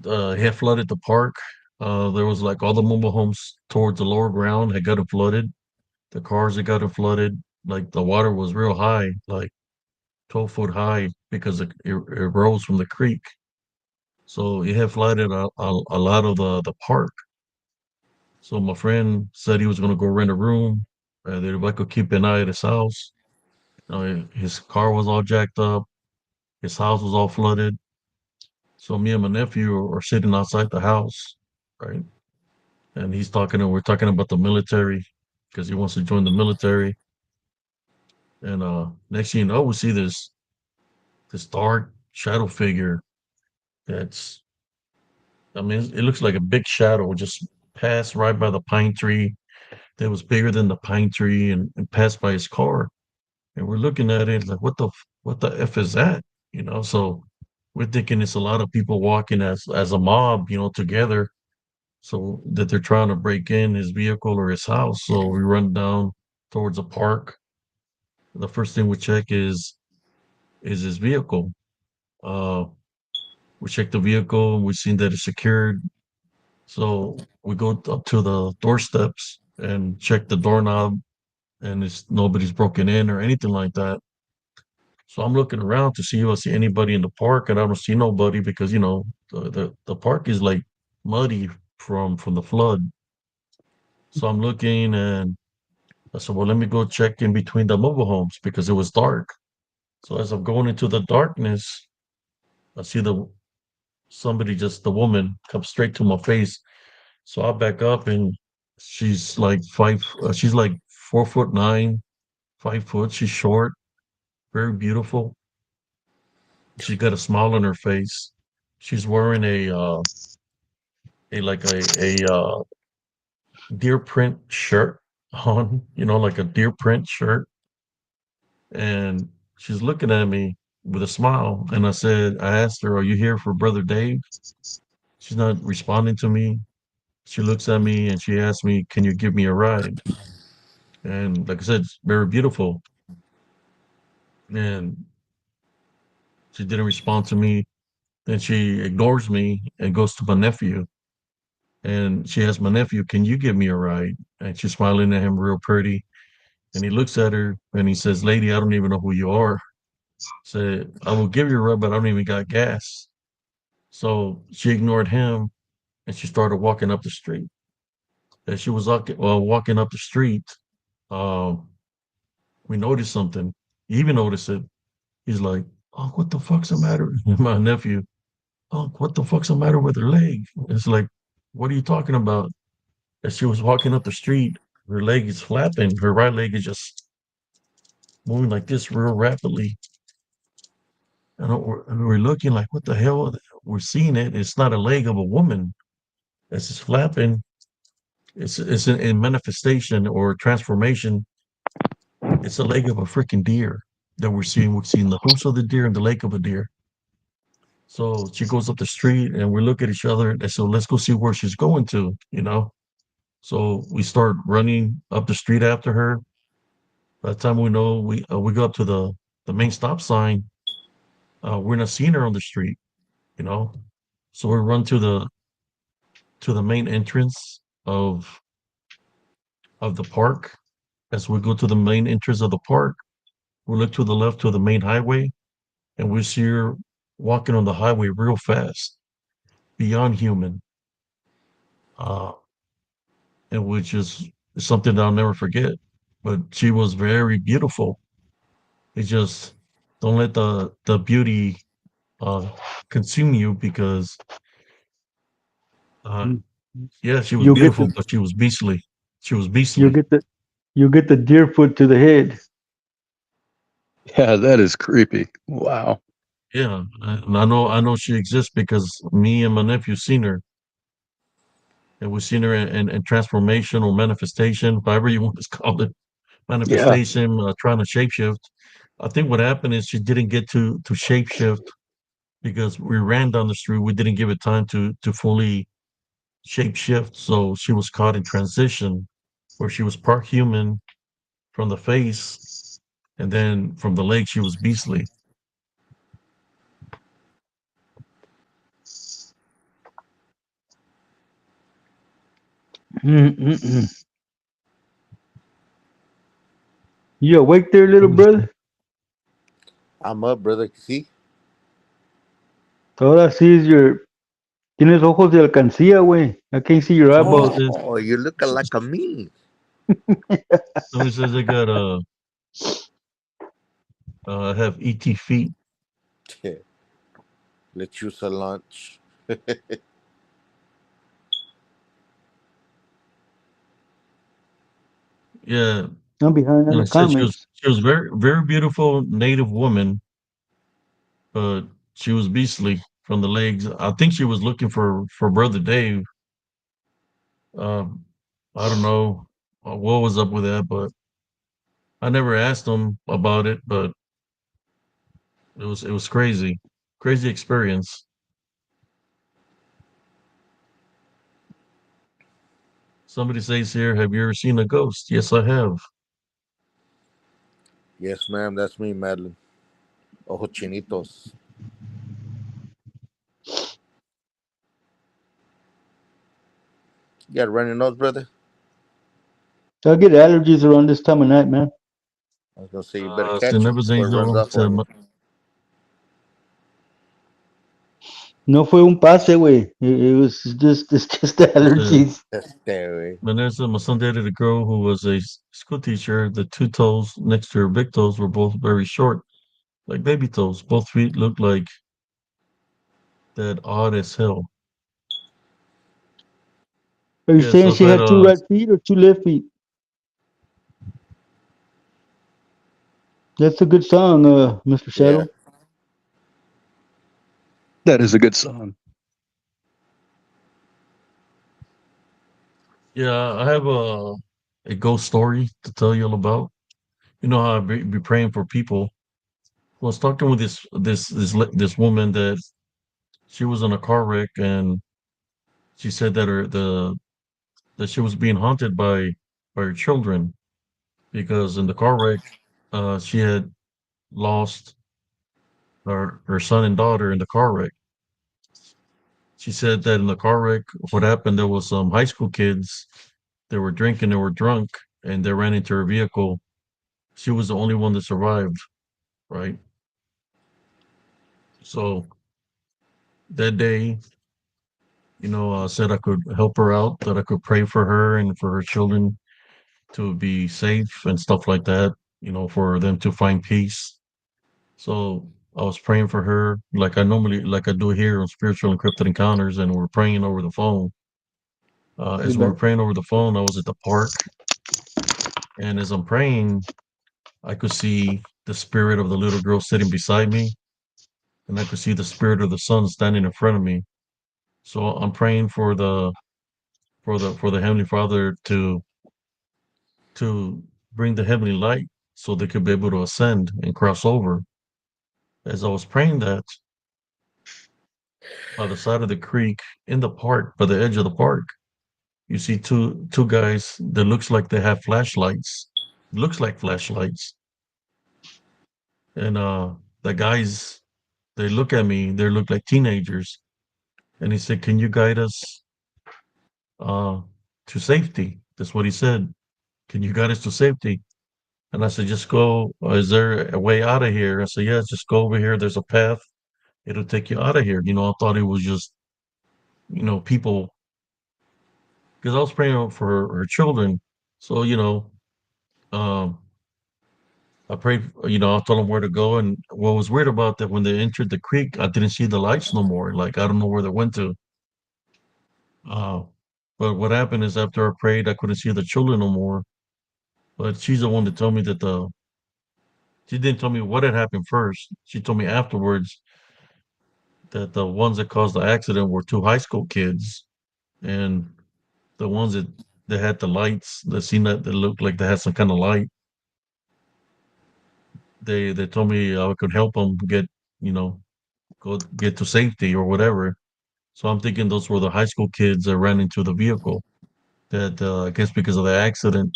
it had flooded the park. There was like all the mobile homes towards the lower ground had gotten flooded. The cars had gotten flooded. Like the water was real high, like 12-foot high, because it rose from the creek. So it had flooded a lot of the park. So my friend said he was going to go rent a room. That if I could keep an eye at his house. His car was all jacked up. His house was all flooded. So me and my nephew are sitting outside the house, right? And we're talking about the military because he wants to join the military. And next thing you know, we see this dark shadow figure that's, I mean, it looks like a big shadow just passed right by the pine tree that was bigger than the pine tree and passed by his car. And we're looking at it like, what the F is that? So we're thinking it's a lot of people walking as a mob, together. So that they're trying to break in his vehicle or his house. So we run down towards a park. The first thing we check is his vehicle. Uh, we check the vehicle. We seen that it's secured. So we go up to the doorsteps and check the doorknob, and it's nobody's broken in or anything like that. So I'm looking around to see if I see anybody in the park, and I don't see nobody because the park is like muddy from the flood. So I'm looking, and I said, well, let me go check in between the mobile homes because it was dark. So as I'm going into the darkness, I see the woman come straight to my face. So I back up, and she's like 4'9", 5 foot. She's short, very beautiful. She's got a smile on her face. She's wearing a deer print shirt on, like a deer print shirt. And she's looking at me with a smile. And I asked her, are you here for Brother Dave? She's not responding to me. She looks at me and she asks me, can you give me a ride? And like I said, it's very beautiful. And she didn't respond to me. Then she ignores me and goes to my nephew. And she asks my nephew, can you give me a ride? And she's smiling at him real pretty. And he looks at her and he says, lady, I don't even know who you are. Said, I will give you a ride, but I don't even got gas. So she ignored him and she started walking up the street. As she was walking up the street, uh, we noticed something. He even noticed it. He's like, oh, what the fuck's the matter? My nephew, oh, what the fuck's the matter with her leg? It's like, what are you talking about? As she was walking up the street, her leg is flapping. Her right leg is just moving like this real rapidly. And we're looking like, what the hell? We're seeing it. It's not a leg of a woman. It's just flapping. It's in manifestation or transformation. It's a leg of a freaking deer that we're seeing. We're seeing the hoofs of the deer and the leg of a deer. So she goes up the street and we look at each other and so let's go see where she's going to. So we start running up the street after her. By the time we know, we go up to the main stop sign. We're not seeing her on the street, you know. So we run to the main entrance of the park. As we go to the main entrance of the park, we look to the left to the main highway, and we see her walking on the highway real fast, beyond human, uh, and which is something that I'll never forget. But she was very beautiful. It just don't let the beauty uh, consume you because uh, Mm. Yeah, she was You'll get beautiful, the but she was beastly. She was you'll beastly. get the you'll get the deer foot to the head. Yeah, that is creepy. Wow. Yeah, and I know she exists because me and my nephew seen her, and we've seen her in transformation or manifestation, however you want to call it, Yeah. manifestation, trying to shapeshift. I think what happened is she didn't get to shapeshift because we ran down the street. We didn't give it time to fully shapeshift, so she was caught in transition, where she was part human from the face, and then from the leg she was beastly. Mm-mm-mm. You awake there, little brother? I'm up, brother. See? All I see is your. Tienes ojos de alcancía, güey. I can't see your Somebody eyeballs. says Oh, you're looking like a me. somebody says they got have ET feet. Let's use a lunch. Yeah, I'm behind on and the I said she was comments. she was very beautiful native woman, but she was beastly from the legs. I think she was looking for brother Dave. Um, I don't know what was up with that, but I never asked him about it. But it was crazy, crazy experience. Somebody says here, "Have you ever seen a ghost?" Yes, I have. Yes, ma'am. That's me, Madeline. Ojo chinitos. You got a running nose, brother? I get allergies around this time of night, man. I was gonna say you better Se catch it never before it runs angel. off on you. No fue un pase, güey. It was just it's just the allergies. Stay away. Vanessa, my son dated a girl who was a school teacher. The two toes next to her big toes were both very short, like baby toes. Both feet looked like that, odd as hell. Are you Yeah, so saying I've she had has two right feet or two left feet? That's a good song, Mr. Yeah. Shadow. That is a good song. yeah, I have a ghost story to tell you all about. You know how I be praying for people. I was talking with this woman that she was in a car wreck, and she said that that she was being haunted by her children because in the car wreck, she had lost her son and daughter in the car wreck. She said that in the car wreck, what happened, there was some high school kids, they were drinking, they were drunk, and they ran into her vehicle. She was the only one that survived, right? So that day, said I could help her out, that I could pray for her and for her children to be safe and stuff like that, for them to find peace. So I was praying for her like I do here on Spiritual Encrypted Encounters, and we're praying over the phone. Be As we were back. praying over the phone, I was at the park, and as I'm praying, I could see the spirit of the little girl sitting beside me, and I could see the spirit of the son standing in front of me. So I'm praying for the Heavenly Father to bring the heavenly light so they could be able to ascend and cross over. As I was praying that, by the side of the creek in the park, by the edge of the park, you see two guys that looks like they have flashlights. Looks like flashlights. And the guys, they look at me, they look like teenagers. And he said, "Can you guide us uh to safety?" That's what he said. "Can you guide us to safety?" And I said, "Just go. Is there a way out of here?" I said, "Yeah, just go over here. There's a path. It'll take you out of here." I thought it was just, people, because I was praying for her children. So, um, I prayed, I told them where to go. And what was weird about that, when they entered the creek, I didn't see the lights no more. Like, I don't know where they went to. Uh, But what happened is after I prayed, I couldn't see the children no more. But she's the one that told me that she didn't tell me what had happened first. She told me afterwards that the ones that caused the accident were two high school kids, and the ones that had the lights that seen that looked like they had some kind of light. They told me I could help them get you know go get to safety or whatever. So I'm thinking those were the high school kids that ran into the vehicle. That I guess because of the accident,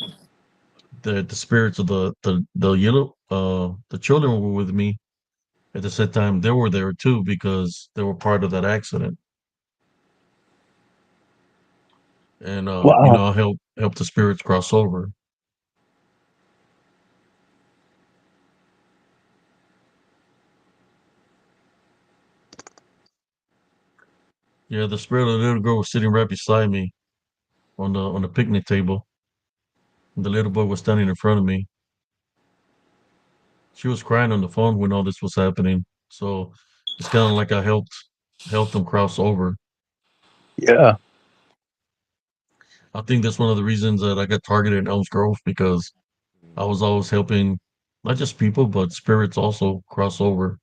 the spirits of the yellow the children were with me at the same time. They were there too because they were part of that accident, and Wow. I help the spirits cross over. Yeah, the spirit of the little girl was sitting right beside me on the picnic table, and the little boy was standing in front of me. She was crying on the phone when all this was happening. So it's kind of like I helped them cross over. Yeah. I think that's one of the reasons that I got targeted in Elms Grove because I was always helping not just people but spirits also cross over.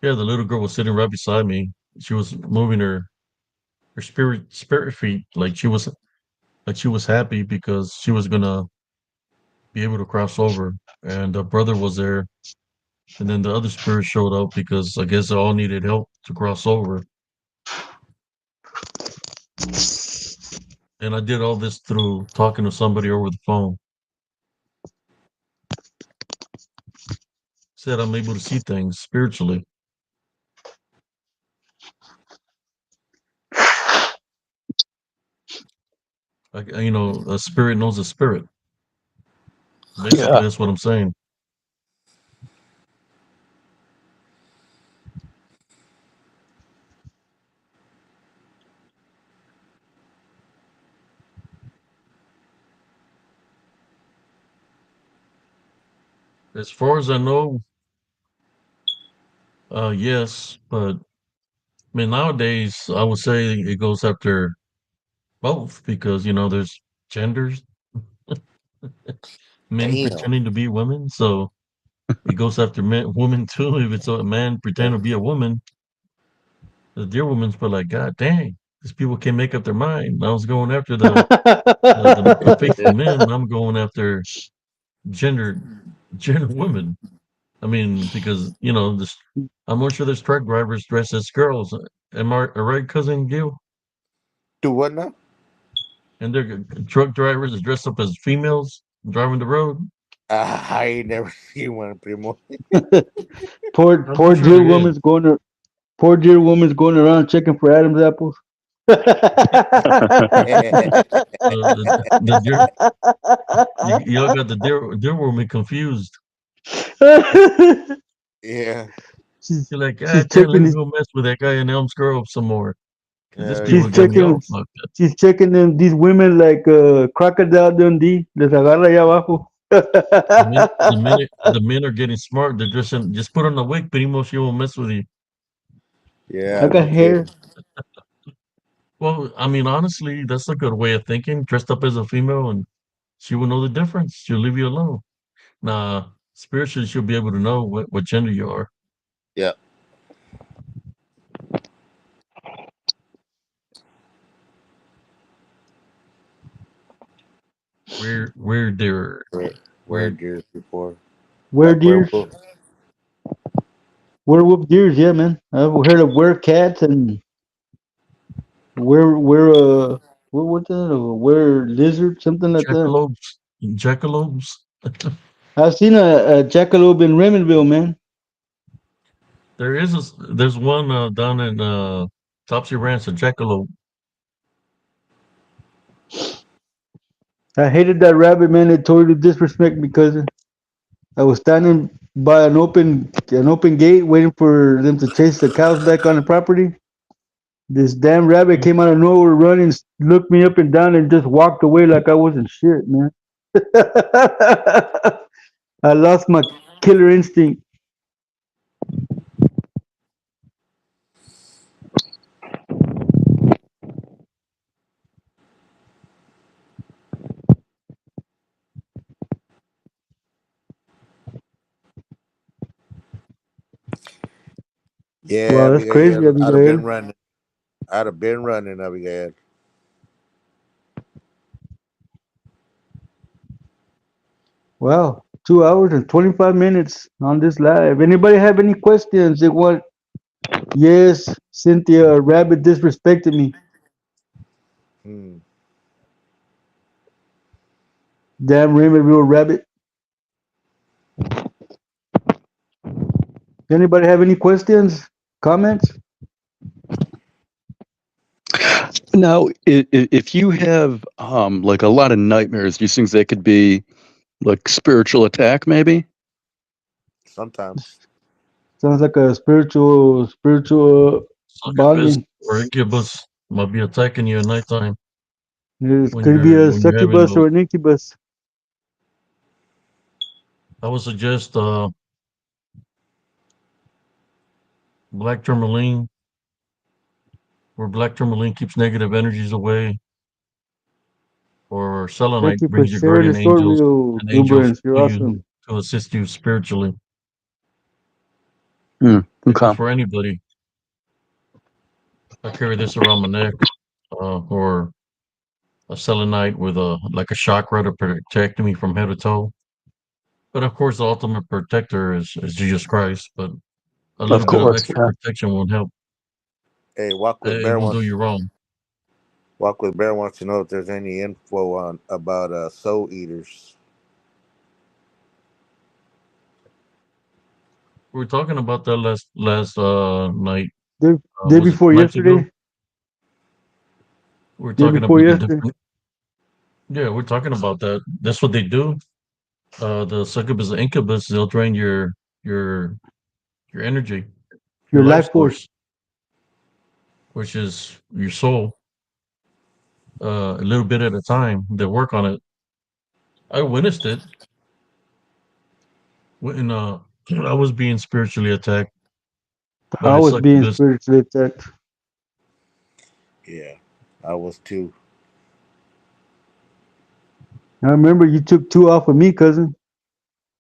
Yeah, the little girl was sitting right beside me. She was moving her spirit feet like she was happy because she was gonna be able to cross over. And the brother was there, and then the other spirits showed up because I guess they all needed help to cross over. And I did all this through talking to somebody over the phone. Said I'm able to see things spiritually. Like a spirit knows a spirit. Basically, Yeah. that's what I'm saying. As far as I know, yes, but I mean nowadays I would say it goes after both because there's genders, men Damn. pretending to be women, so it goes after men, women too. If it's a man Yeah. pretending to be a woman, the dear woman's but like, God dang, these people can't make up their mind. I was going after the faithful men. I'm going after gender gender women. I mean, because this, I'm more sure there's truck drivers dressed as girls. Am I right, cousin Gil? Do what now? And they're truck drivers is dressed up as females driving the road. I ain't never seen one, primo. poor I'm poor pretty sure dear there is. woman's going to poor dear woman's going around checking for Adam's apples. The deer, y'all got the deer woman confused. Yeah. she's You're like, she's God damn, let checking me this, go mess with that guy in Elms Grove some more. Because this she's people got me all checking fucked up. she's checking them these women like Crocodile Dundee. Les agarra allá abajo. The men are getting smart. They're dressing. Just put on a wig, primo. She won't mess with you. I Yeah, got no hair. kidding. Well, I mean, honestly, that's a good way of thinking. Dressed up as a female, and she will know the difference. She'll leave you alone. Nah, spiritually, she'll be able to know what gender you are. Yeah. Where they're Where, where where deers before? Were Like deers? werewolf. Werewolf deers, yeah, man. I've heard of were cats and what's that? Were lizard, something like that. jackalopes. I've seen a jackalope in Raymondville, man. There's one down in Topsy Ranch, a jackalope. I hated that rabbit, man. It totally disrespect me because I was standing by an open gate waiting for them to chase the cows back on the property. This damn rabbit came out of nowhere running, looked me up and down, and just walked away like I wasn't shit, man. I lost my killer instinct. Yeah, Wow, that's crazy, Abigail. I'd have been Abigail. running. I'd have been running, Abigail. Wow, 2 hours and 25 minutes on this live. Anybody have any questions? They want, yes, Cynthia, Rabbit disrespected me. Hmm. Damn Raymond, real Rabbit. Anybody have any questions, comments? Now, if you have like a lot of nightmares, these things that could be like spiritual attack, maybe. Sometimes. Sounds like a spiritual Succubus bonding. or incubus might be attacking you at nighttime It could be a when you're having succubus those. or an incubus. I would suggest black tourmaline, where black tourmaline keeps negative energies away, or Thank selenite you for brings your sharing the guardian story, angels real and angels Uberance. You're to you awesome. to assist you spiritually. It goes Okay. for anybody. I carry this around my neck, or a selenite with a like a chakra to protect me from head to toe. But of course, the ultimate protector is Jesus Christ. But a Of little bit of course. extra Yeah. protection won't help. Hey, Walk with It Bear won't do wants you wrong. Walk with Bear wants to know if there's any info on about soul eaters. We were talking about that last night. Day, day Was it before 2 nights ago? yesterday. We were Day talking before about the yesterday. different. Yeah, we're talking about that. That's what they do. The succubus and incubus, they'll drain your your energy, your Your life life force. source, which is your soul, a little bit at a time. They work on it. I witnessed it when I was being spiritually attacked I by a was being succubus. spiritually attacked. Yeah, I was too. I remember you took two off of me, cousin.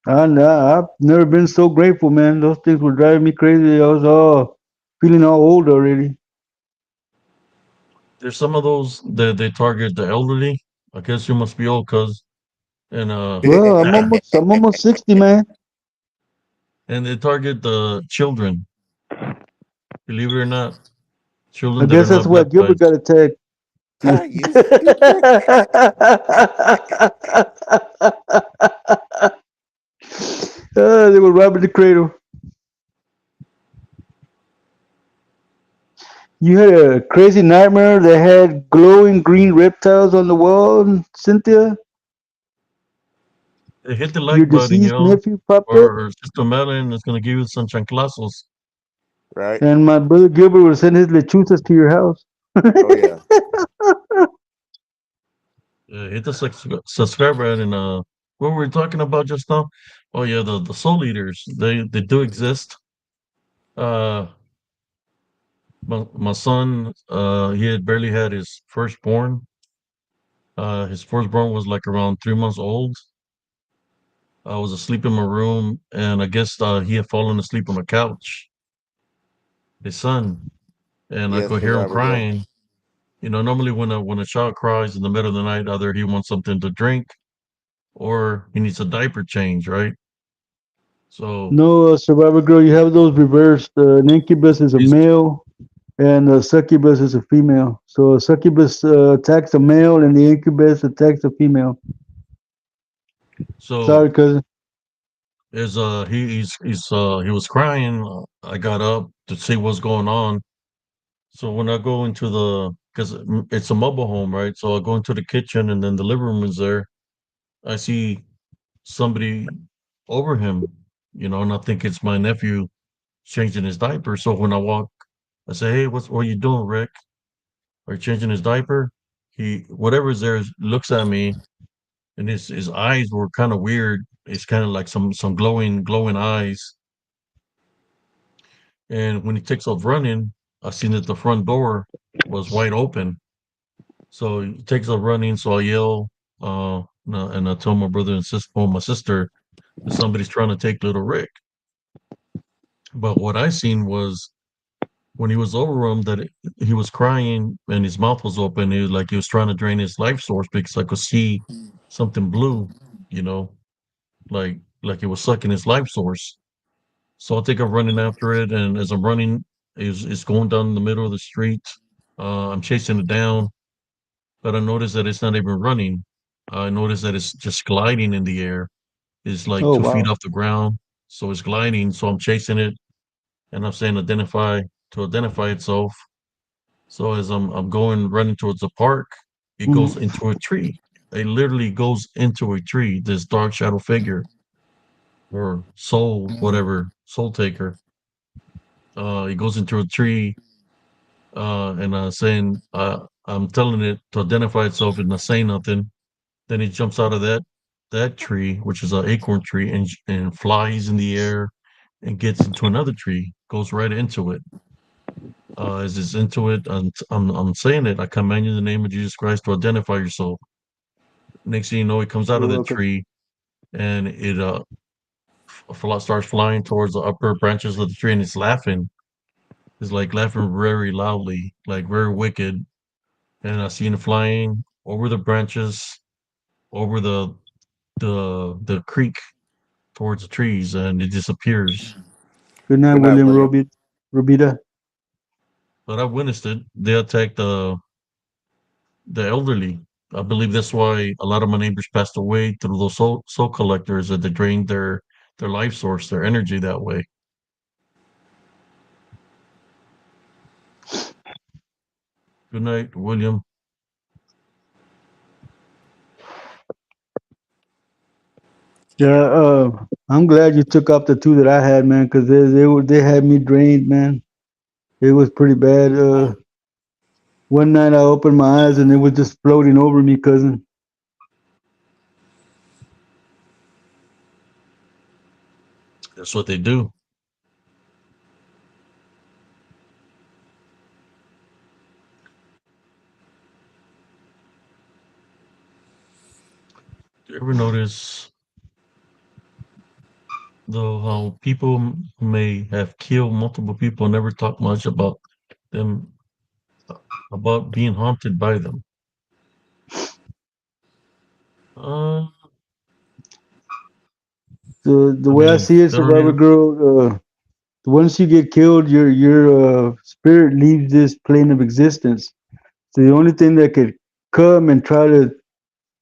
I've never been so grateful, man. Those things were driving me crazy. I was all feeling all old already. There's some of those that they target the elderly. I guess you must be old, cuz, and Well, I'm almost 60, man. and they target the children. Believe it or not, I children that are guess that's not why Gilbert baptized. got attacked. You stupid. They were robbing the cradle. You had a crazy nightmare that had glowing green reptiles on the wall, Cynthia. They hit the Your like button, deceased yo, nephew popped up, or Sister Madeline is gonna give you some chanclazos. Right? and my brother Gilbert would send his lechuzas to your house. Oh yeah. Hit the subscribe button. And what were we talking about just now? Oh yeah, the soul eaters. They do exist. Uh, my son, he had barely had his firstborn. His firstborn was like around 3 months old. I was asleep in my room, and I guess he had fallen asleep on the couch. His son, and I Yes, could hear Sir him Abigail. crying. You know, normally when a child cries in the middle of the night, either he wants something to drink or he needs a diaper change, right? So No, Survivor Girl, you have those reversed. An incubus is a he's male, and a succubus is a female. So a succubus attacks a male, and the incubus attacks a female. so Sorry, cousin. as he was crying. I got up to see what's going on. So when I go into the because it's a mobile home, right? So I go into the kitchen and then the living room is there. I see somebody over him, and I think it's my nephew changing his diaper. So when I walk, I say, "Hey, what you doing, Rick? Are you changing his diaper?" He whatever's there looks at me, and his eyes were kind of weird. It's kind of like some glowing eyes. And when he takes off running, I seen that the front door was wide open. So he takes off running. So I yell, and I tell my brother and my sister that somebody's trying to take little Rick. But what I seen was when he was over him that he was crying and his mouth was open. He was like he was trying to drain his life source because I could see something blue, you know, like it was sucking his life source. So I think I'm running after it, and as I'm running, it's going down the middle of the street. I'm chasing it down, but I notice that it's not even running. I notice that it's just gliding in the air. It's like Oh 2 feet wow. off the ground, so it's gliding. So I'm chasing it, and I'm saying identify itself. So as I'm going running towards the park, it goes Mhm. into a tree. It literally goes into a tree. This dark shadow figure or soul, whatever, soul taker. It goes into a tree, and saying, I'm telling it to identify itself and not say nothing. Then it jumps out of that tree, which is an acorn tree, and flies in the air and gets into another tree, goes right into it. As it's into it, I'm saying it. I command you in the name of Jesus Christ to identify yourself. Next thing you know, it comes out You're of the welcome. tree and it starts flying towards the upper branches of the tree, and it's laughing. It's like laughing very loudly, like very wicked. And I seen it flying over the branches, over the creek towards the trees, and it disappears. Good night, Good night, William William. Robita. But I witnessed it. They attacked the elderly. I believe that's why a lot of my neighbors passed away through those soul collectors that they drained their life source, their energy that way. Good night, William. Yeah, I'm glad you took up the two that I had, man, because they had me drained, man. It was pretty bad. One night I opened my eyes and it was just floating over me, cousin. That's what they do. Do you ever notice though how people may have killed multiple people, never talk much about them, about being haunted by them? Uh, The I way I mean, see it, Survivor Gonorrhea. Girl, once you get killed, your spirit leaves this plane of existence. So the only thing that could come and try to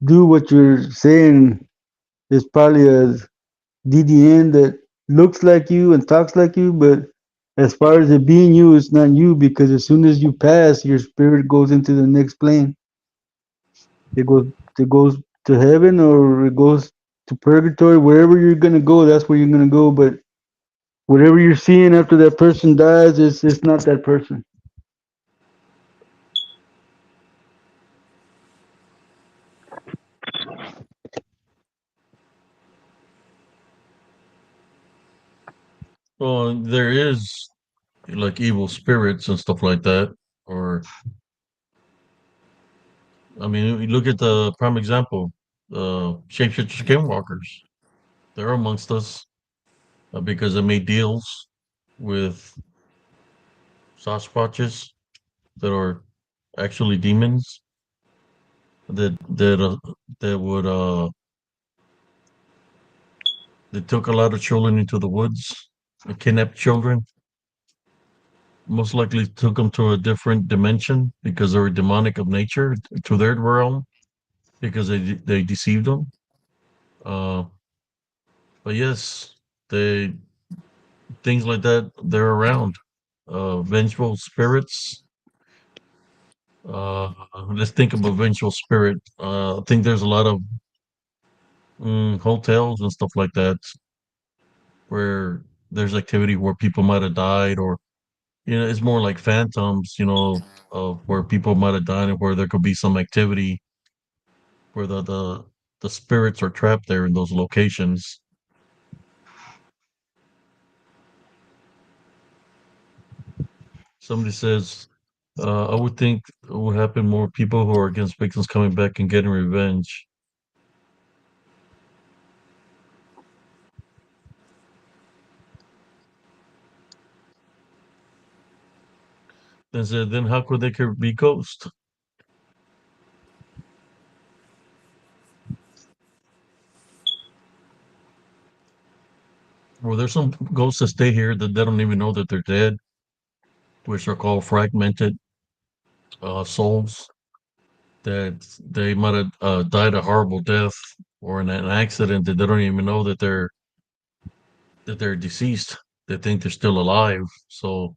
do what you're saying is probably a DDN that looks like you and talks like you, but as far as it being you, it's not you because as soon as you pass, your spirit goes into the next plane. It goes it goes to heaven or it goes to purgatory. Wherever you're gonna go, that's where you're gonna go. But whatever you're seeing after that person dies, it's not that person. Well, there is like evil spirits and stuff like that. Or, I mean, you look at the prime example, shapeshifter skinwalkers. They're amongst us because they made deals with Sasquatches that are actually demons that would they took a lot of children into the woods, kidnapped children. Most likely took them to a different dimension because they were demonic of nature to their realm because they deceived them. Uh, but yes, they things like that they're around. Vengeful spirits. Let's think of a vengeful spirit. I think there's a lot of hotels and stuff like that where there's activity where people might have died, or it's more like phantoms, of where people might have died and where there could be some activity where the spirits are trapped there in those locations. Somebody says, I would think it would happen more people who are against victims coming back and getting revenge. Then said, then how could they could be ghosts? Well, there's some ghosts that stay here that they don't even know that they're dead, which are called fragmented souls. That they might have died a horrible death or in an accident that they don't even know that they're deceased. They think they're still alive. So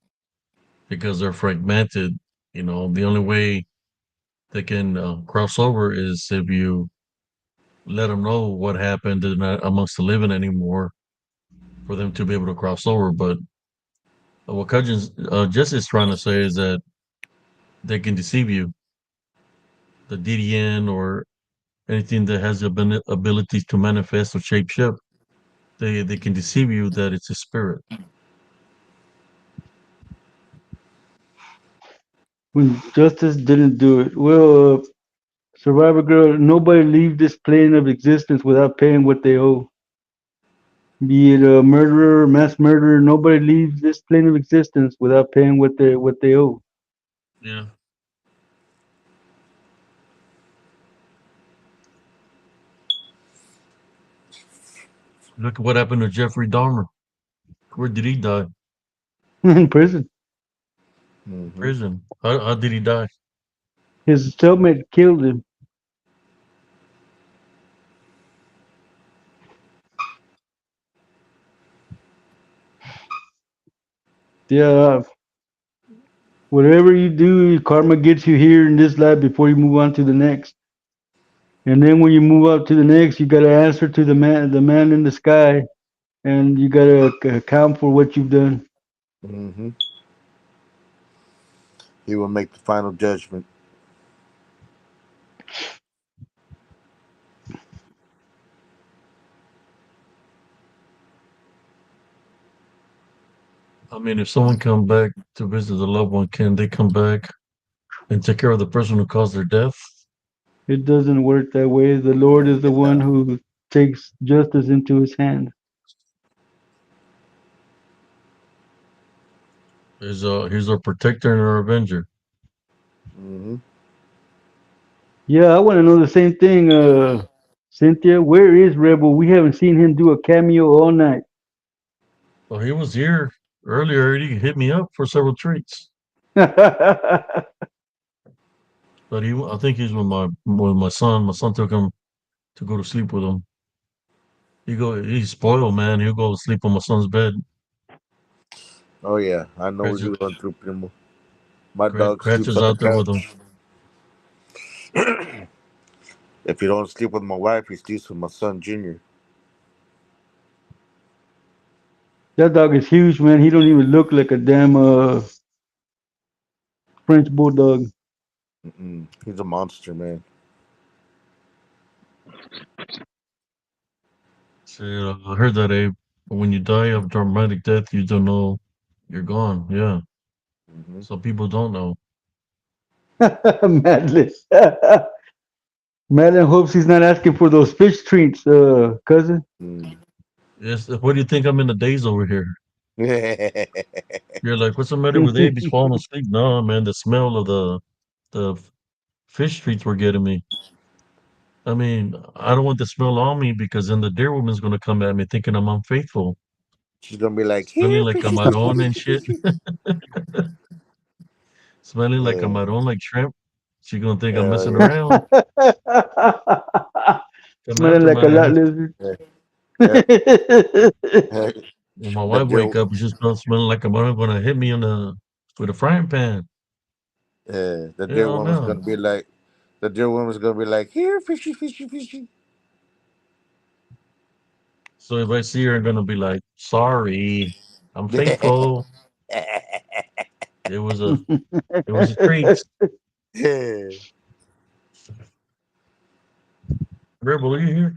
because they're fragmented, the only way they can cross over is if you let them know what happened. They're not amongst the living anymore for them to be able to cross over. But what Cousins just is trying to say is that they can deceive you. The DDN or anything that has the ability to manifest or shape shift, they can deceive you that it's a spirit. When justice didn't do it. Well, Survivor Girl, nobody leaves this plane of existence without paying what they owe. Be it a murderer, mass murderer, nobody leaves this plane of existence without paying what they owe. Yeah. Look at what happened to Jeffrey Dahmer. Where did he die? In prison. Mm-hmm. Prison. How did he die? His cellmate killed him. Yeah, whatever you do, karma gets you here in this life before you move on to the next. And then when you move up to the next, you got to answer to the man in the sky, and you got to account for what you've done. Mm-hmm. He will make the final judgment. I mean, if someone come back to visit the loved one, can they come back and take care of the person who caused their death? It doesn't work that way. The Lord is the one Yeah. who takes justice into his hand. He's our protector and our avenger. Mm-hmm. Yeah, I want to know the same thing, Cynthia. Where is Rebel? We haven't seen him do a cameo all night. Well, he was here earlier. He hit me up for several treats, but I think he's with my son. My son took him to go to sleep with him. He's spoiled, man. He'll go sleep on my son's bed. Oh yeah, I know what Cratch- you're going through, Primo. My dog sleeps Cratch's on the out there with him. couch. If you don't sleep with my wife, he sleeps with my son, Junior. That dog is huge, man. He don't even look like a damn French bulldog. Mm-mm. He's a monster, man. So, I heard that, Abe. When you die of dramatic death, you don't know you're gone. Yeah. Mm-hmm. Some people don't know. Madeline. Madeline hopes he's not asking for those fish treats, cousin. Mm. Yes. What do you think I'm in the days over here? You're like, what's the matter with Abe? He's falling asleep. No, man. The smell of the fish treats were getting me. I mean, I don't want the smell on me because then the deer woman's gonna come at me thinking I'm unfaithful, She's gonna be like, smelling here, like fishy, fishy, camarón and fishy, shit, fishy. smelling like Yeah, camarón, like shrimp. She gonna think I'm hell messing yeah. around. Come Smelling after like a my lot ass. lizard. Yeah, yeah. When my The wife deer, wake up, she's smelling like camarón, gonna hit me with a frying pan. the deer Hell woman's no. gonna be like, the deer woman's gonna be like, here, fishy, fishy, fishy. So if I see her, I'm gonna be like, sorry, I'm faithful. It was a it was a treat. Yeah. Rebel, are you here?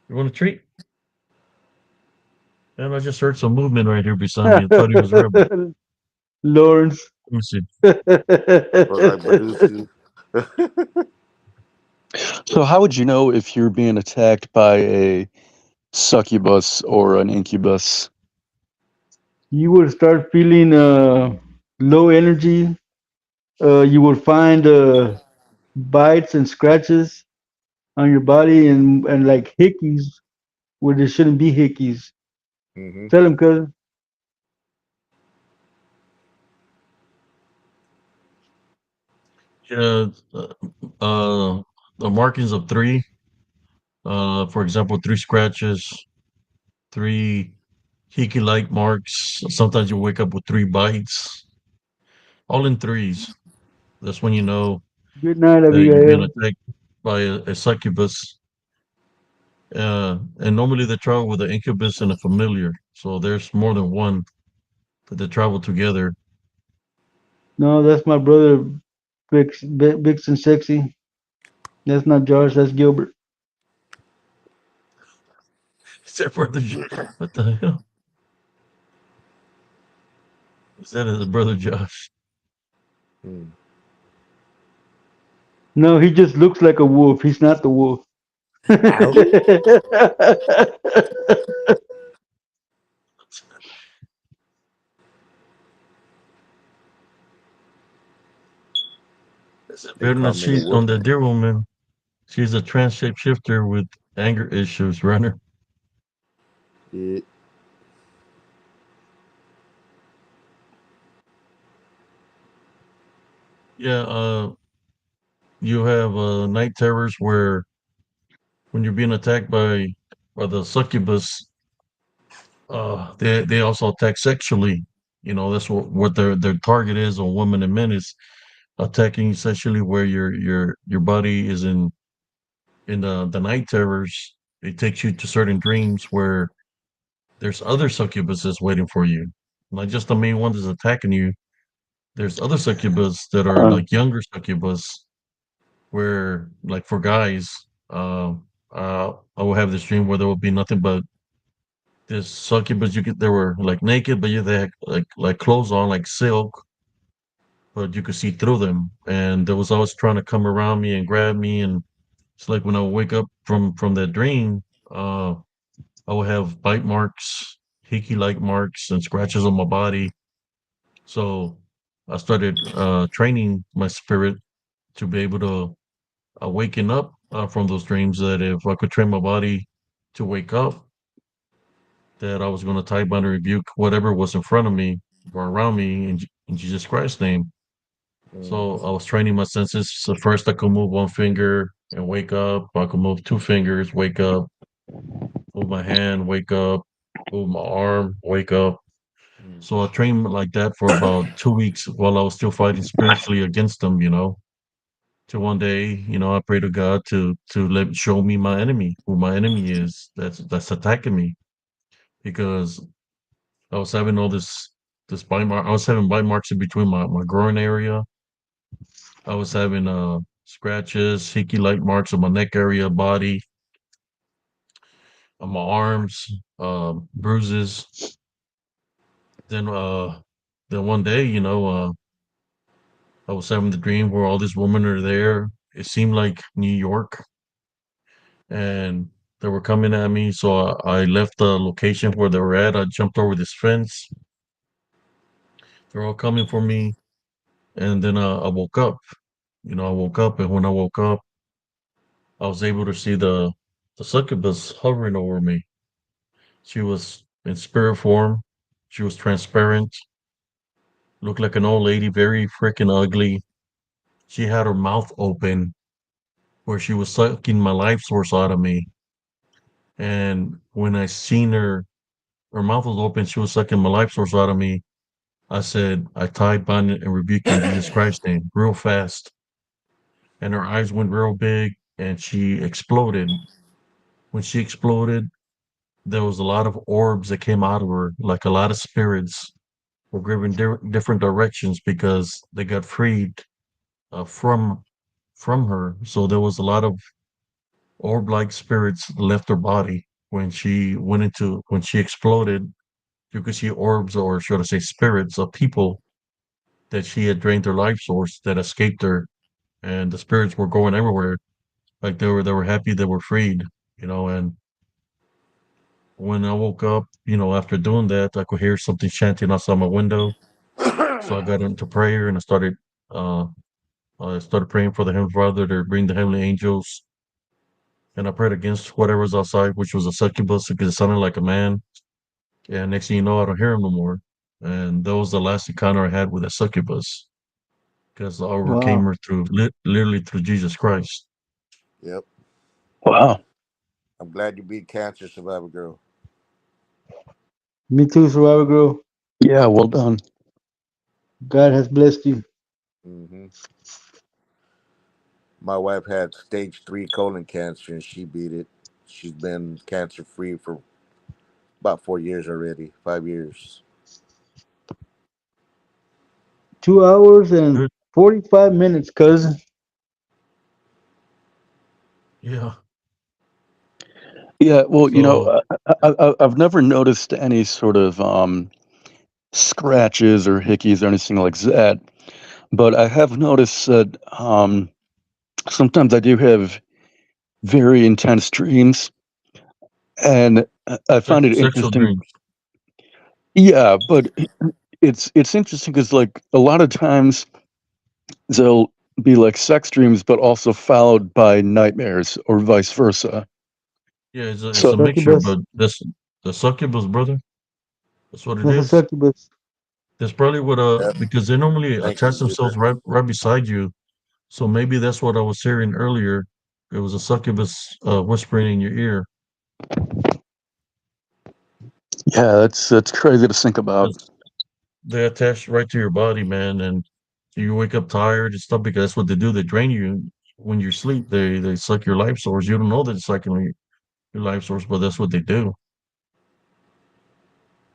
You want a treat? And I just heard some movement right here beside me. I thought he was Rebel. Lawrence. Let me see. Or like Badusi. So how would you know if you're being attacked by a succubus or an incubus? You would start feeling low energy. You will find bites and scratches on your body and like hickeys where there shouldn't be hickeys. Mm-hmm. Tell him, cousin. Yeah, uh, the markings of three. For example, three scratches, three hickey-like marks. Sometimes you wake up with three bites, all in threes. That's when you know Good night, that you're being Abigail. attacked by a succubus. And normally they travel with an incubus and a familiar. So there's more than one that they travel together. No, that's my brother, Bix and Sexy. That's not Josh. That's Gilbert. Except for what the hell? Is that his brother Josh? Mm. No, he just looks like a wolf. He's not the wolf. Ow. Is it They better than call me the she wolf. on the deer woman? She's a trans shapeshifter with anger issues, runner. Yeah. Yeah, you have night terrors where when you're being attacked by the succubus, they also attack sexually. You know, that's what their target is on women and men is attacking sexually where your body is in the night terrors. It takes you to certain dreams where there's other succubuses waiting for you. Not just the main one that's attacking you. There's other succubus that are like younger succubus where like for guys, I will have this dream where there will be nothing but this succubus. They were like naked, but they had like clothes on, like silk, but you could see through them. And there was always trying to come around me and grab me. And it's like when I would wake up from that dream, uh, I would have bite marks, hickey like marks, and scratches on my body. So I started training my spirit to be able to waking up from those dreams. That if I could train my body to wake up, that I was going to type and rebuke whatever was in front of me or around me in Jesus Christ's name. So Mm-hmm. I was training my senses. So first I could move one finger and wake up. I could move two fingers, wake up, move my hand, wake up, move my arm, wake up. So I trained like that for about 2 weeks while I was still fighting spiritually against them, Till one day, I pray to God to show me my enemy, who my enemy is that's attacking me. Because I was having all this bite mark. I was having bite marks in between my groin area. I was having scratches, hickey like marks on my neck area, body, on my arms, bruises. Then then one day, I was having the dream where all these women are there. It seemed like New York, and they were coming at me. So I left the location where they were at. I jumped over this fence. They're all coming for me, and then I woke up. I woke up, and when I woke up, I was able to see the succubus hovering over me. She was in spirit form. She was transparent, looked like an old lady, very freaking ugly. She had her mouth open where she was sucking my life source out of me. And when I seen her mouth was open, she was sucking my life source out of me. I said, I tied, bind, and rebuke you in Jesus Christ's name, real fast. And her eyes went real big and she exploded. When she exploded, there was a lot of orbs that came out of her, like a lot of spirits were driven different directions because they got freed from her. So there was a lot of orb-like spirits left her body when she exploded. You could see orbs, or should I say, spirits of people that she had drained their life source that escaped her, and the spirits were going everywhere. Like they were happy they were freed. And when I woke up, after doing that, I could hear something chanting outside my window. So I got into prayer and uh, I started praying for the Heavenly Father to bring the heavenly angels, and I prayed against whatever was outside, which was a succubus because it sounded like a man. And next thing you know, I don't hear him no more. And that was the last encounter I had with a succubus because I overcame Wow. her through literally through Jesus Christ. Yep. Wow. I'm glad you beat cancer, Survivor Girl. Me too, Survivor Girl. Yeah, well done. God has blessed you. Hmm. My wife had stage 3 colon cancer and she beat it. She's been cancer free for about 4 years already, 5 years. 2 hours and Good. 45 minutes, cousin. Yeah. Yeah, well, So I've never noticed any sort of scratches or hickeys or anything like that, but I have noticed that sometimes I do have very intense dreams, and I find it sexual interesting. dreams. Yeah, but it's interesting because like a lot of times they'll be like sex dreams, but also followed by nightmares or vice versa. Yeah, it's So a mixture, Succubus. but this the succubus, brother. That's what it That's a is. succubus. That's probably what Yep. because they normally Thank you, attach themselves Zipper. right beside you. So maybe that's what I was hearing earlier. It was a succubus whispering in your ear. yeah, that's crazy to think about. 'Cause they attach right to your body, man, and you wake up tired and stuff because that's what they do. They drain you when you sleep. They suck your life source. You don't know that it's sucking your life source, but that's what they do.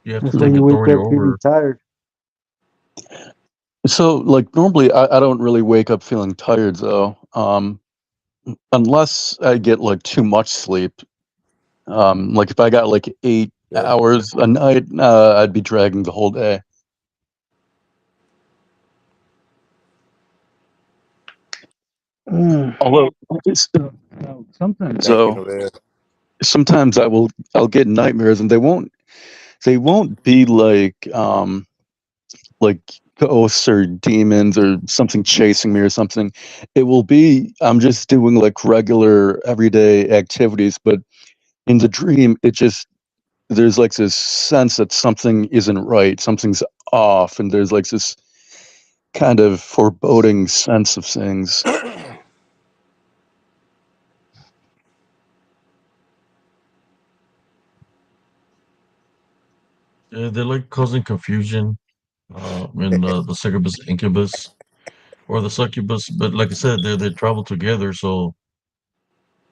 You have to That's why take you Mhm. wake authority up feeling over. tired. So like normally I don't really wake up feeling tired though, unless I get like too much sleep. Like if I got like eight Yep. hours a night, I'd be dragging the whole day. Mm. Although now, sometimes Thank you, though, Novell. sometimes I'll get nightmares and they won't be like ghosts or demons or something chasing me or something. It will be I'm just doing like regular everyday activities, but in the dream it just there's like this sense that something isn't right, something's off, and there's like this kind of foreboding sense of things. They like causing confusion in the succubus incubus or the succubus. But like I said, they travel together. So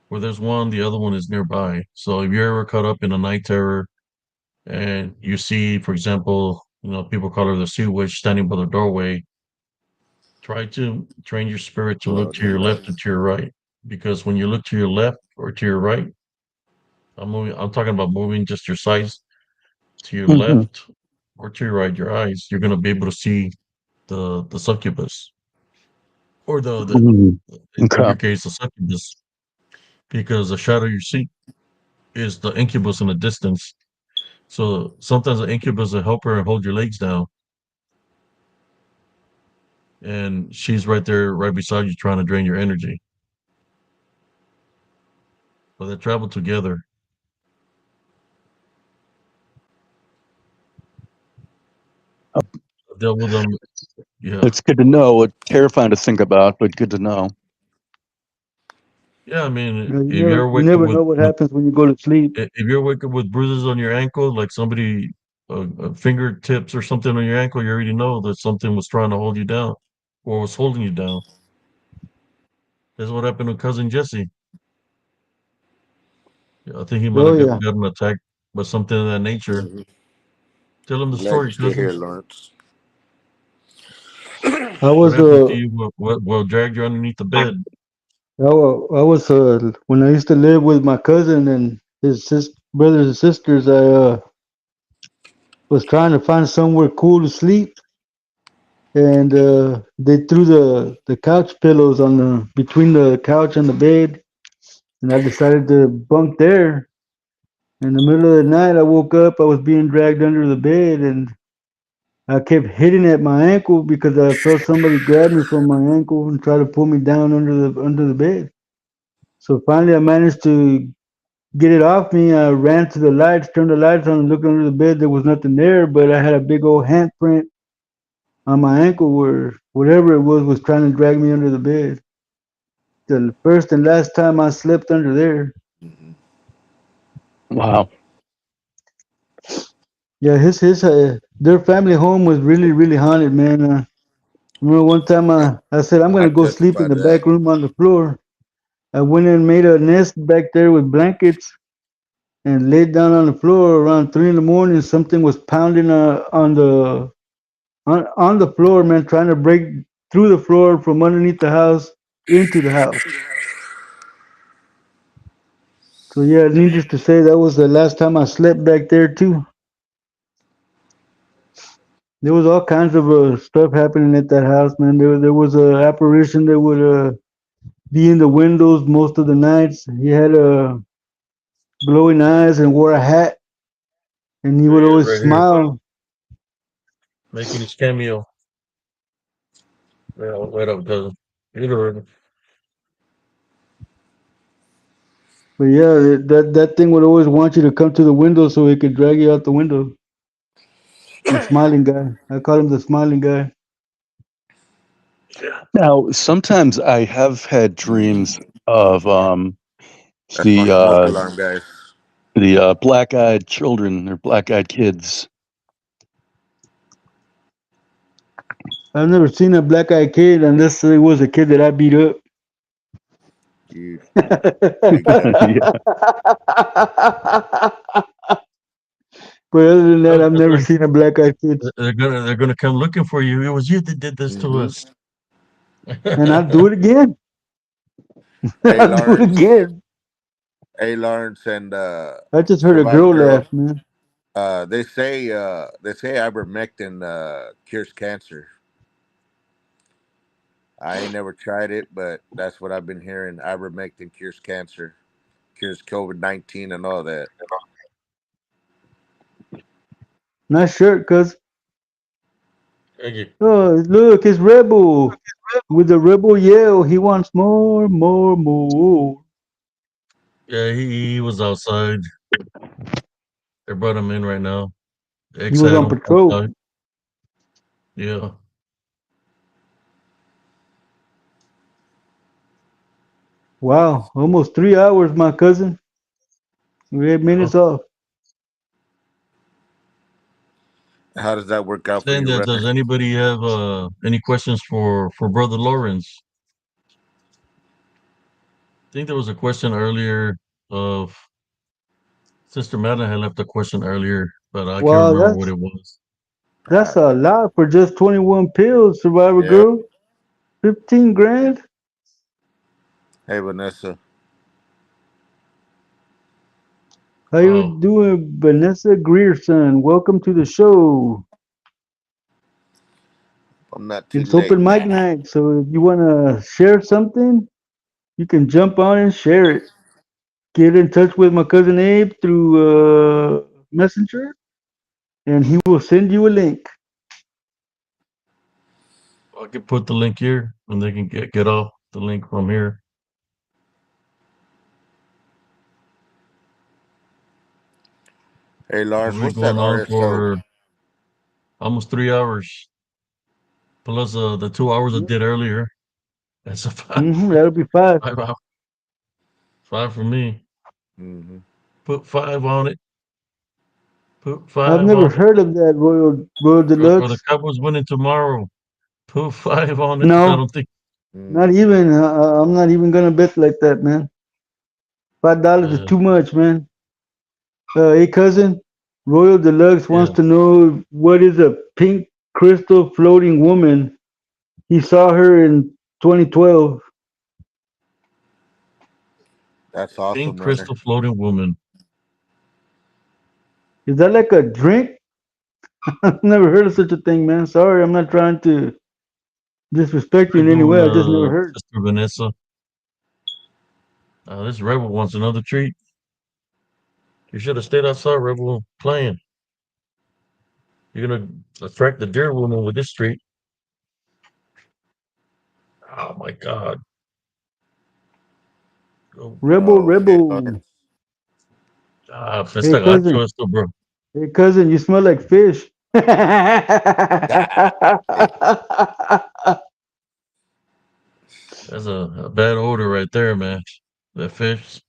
where there's one, the other one is nearby. So if you're ever caught up in a night terror and you see, for example, people call her the sea witch standing by the doorway, try to train your spirit to look Oh, to your left and to your right. Because when you look to your left or to your right, I'm talking about moving just your size to your Hmm. left or to your right, your eyes, you're gonna be able to see the succubus or Hmm. in Okay. your case the succubus because the shadow you see is the incubus in the distance. So sometimes the incubus will help her and hold your legs down, and she's right there, right beside you, trying to drain your energy. But they travel together. I've dealt with them. Yeah, It's good to know. It's terrifying to think about, but good to know. yeah. I mean, You know, if you ever you wake up never know what with happens when you go to sleep. if you ever wake up with bruises on your ankle, like somebody fingertips or something on your ankle, you already know that something was trying to hold you down or was holding you down. That's what happened to cousin Jesse. Yeah, I think he might Oh have yeah. gotten attacked by something of that nature. hmm Tell him the Glad you're story, still cousin. here, Lawrence. I What was happened to you? What dragged you underneath the bed? I was when I used to live with my cousin and his brothers and sisters. I was trying to find somewhere cool to sleep, and they threw the couch pillows on the between the couch and the bed, and I decided to bunk there. In the middle of the night, I woke up. I was being dragged under the bed, and I kept hitting at my ankle because I felt somebody grab me from my ankle and try to pull me down under the bed. So finally, I managed to get it off me. I ran to the lights, turned the lights on, and looked under the bed. There was nothing there, but I had a big old handprint on my ankle where whatever it was trying to drag me under the bed. The first and last time I slept under there. Mm-hmm. Wow. Yeah, his their family home was really haunted, man. Remember one time I said I'm I gonna go sleep in testified the to that. back room on the floor. I went and made a nest back there with blankets and laid down on the floor around 3 in the morning. Something was pounding on the floor, man, trying to break through the floor from underneath the house into the house. So yeah, needless to say, that was the last time I slept back there too. There was all kinds of stuff happening at that house, man. There was a apparition that would be in the windows most of the nights. He had glowing eyes and wore a hat, and he There would he is always right here, smile. making his cameo. Yeah, wait up, cousin. Either But yeah, that thing would always want you to come to the window so he could drag you out the window. The smiling guy. I call him the smiling guy. Now, sometimes I have had dreams of That's my the smoke uh, alarm, guys. the black-eyed children or black-eyed kids. I've never seen a black eyed kid unless it was a kid that I beat up. You big head. Yeah. But other than that, come, I've never seen a black eyed kid. they're gonna come looking for you. It was you that did this to Mm-hmm. us. And I'll do it again. Hey, I'll do it Lawrence. again. Hey, Lawrence and I just heard a Survivor girl Girl. laugh, man. They say ivermectin cures cancer. I ain't never tried it, but that's what I've been hearing. Ivermectin cures cancer, cures COVID-19 and all that. Nice shirt, cuz. Thank you. Oh, look, it's Rebel. With the Rebel yell, he wants more, more, more. Yeah, he was outside. They brought him in right now. He X was had on him patrol. outside. Yeah. Wow, almost 3 hours, my cousin. We're 8 minutes Yeah. off. How does that work out for Saying you, that, brother? does anybody have any questions for Brother Lawrence? I think there was a question earlier of Sister Madden had left a question earlier, but I can't Wow, remember what it was. that's Uh, a lot for just 21 pills, Survivor yep. Girl. 15 grand? Hey, Vanessa. How you Wow. doing, Vanessa Grierson? Welcome to the show. I'm not too It's late. open mic night, so if you want to share something, you can jump on and share it. Get in touch with my cousin Abe through Messenger, and he will send you a link. I could put the link here and they can get off the link from here. Hey, We've Lawrence, been what's that going on RSO? for almost 3 hours, plus the 2 hours I did earlier. That's a five, That'll be 5. 5 hour, five for me. Mm-hmm. Put five on it. Put I've five never on it. heard of that Royal Or the Deluxe. Cowboys winning tomorrow. Put five on it. I No, don't think. not Mm-hmm. even. I'm not even gonna bet like that, man. $5 is Uh, too much, man. Hey, cousin, Royal Deluxe wants yeah, to know what is a pink crystal floating woman. He saw her in 2012. That's pink awesome, runner. crystal floating woman. Is that like a drink? I've never heard of such a thing, man. Sorry, I'm not trying to disrespect How you you in any doing, way. I just never heard. Sister Vanessa? This rebel wants another treat. You should have stayed outside, rebel, playing. You're gonna attract the deer woman with this street. Oh my God. Oh, Rebel, Okay. Oh, rebel. me Hey está gacho cousin, esto, bro. hey cousin, you smell like fish. God. Hey. That's a bad odor right there, man. That fish.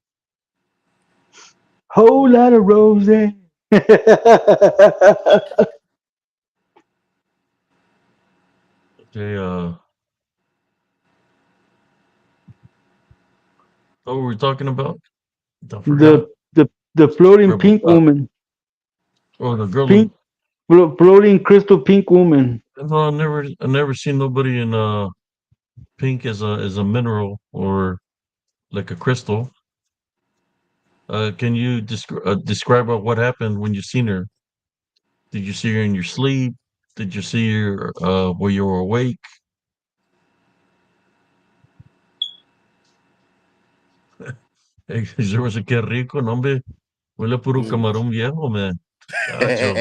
Whole lot of rose. They what were we talking about? I forgot. The floating Rebel. pink woman, Oh, the girl. pink floating crystal pink woman. No, I never seen nobody in pink as a mineral or like a crystal. Can you describe what happened when you seen her? Did you see her in your sleep? Did you see her while you were awake? There was a que rico, no, hombre. Huele a puro Mm. camarón viejo, man. Gacho.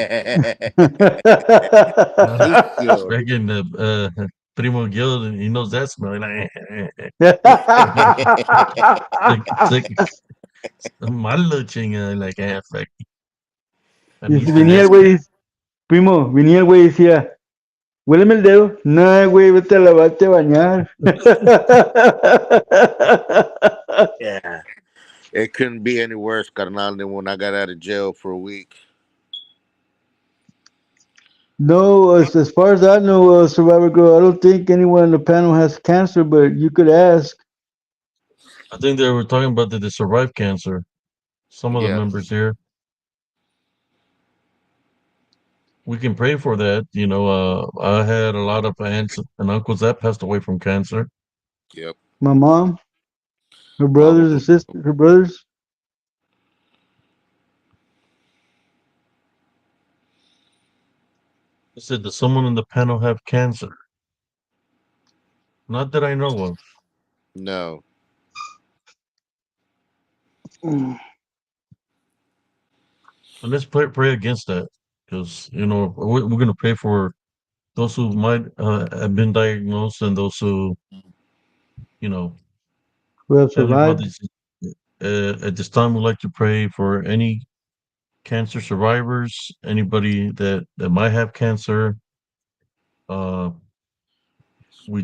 Sucio. Freaking Primo Gil, he knows that smell. Like, sick, malo chinga. Like, fuck. I Y missed venía that el smell. güey, primo, venía el güey y decía, huéleme el dedo. No, güey, vete a lavarte a bañar. Yeah. It couldn't be any worse, carnal, than when I got out of jail for a week. No, as far as I know, Survivor Girl, I don't think anyone on the panel has cancer, but you could ask. I think they were talking about that they survived cancer. Some of the Yeah. members here. We can pray for that. I had a lot of aunts and uncles that passed away from cancer. Yep. My mom, her Mom. brothers and sisters, her brothers. I said, does someone in the panel have cancer? Not that I know of. No. Mm. And let's pray against that because, we're going to pray for those who might have been diagnosed and those who, you know, Who have Heavenly Father, survived. at this time, we'd like to pray for any cancer survivors, anybody that might have cancer. Uh, we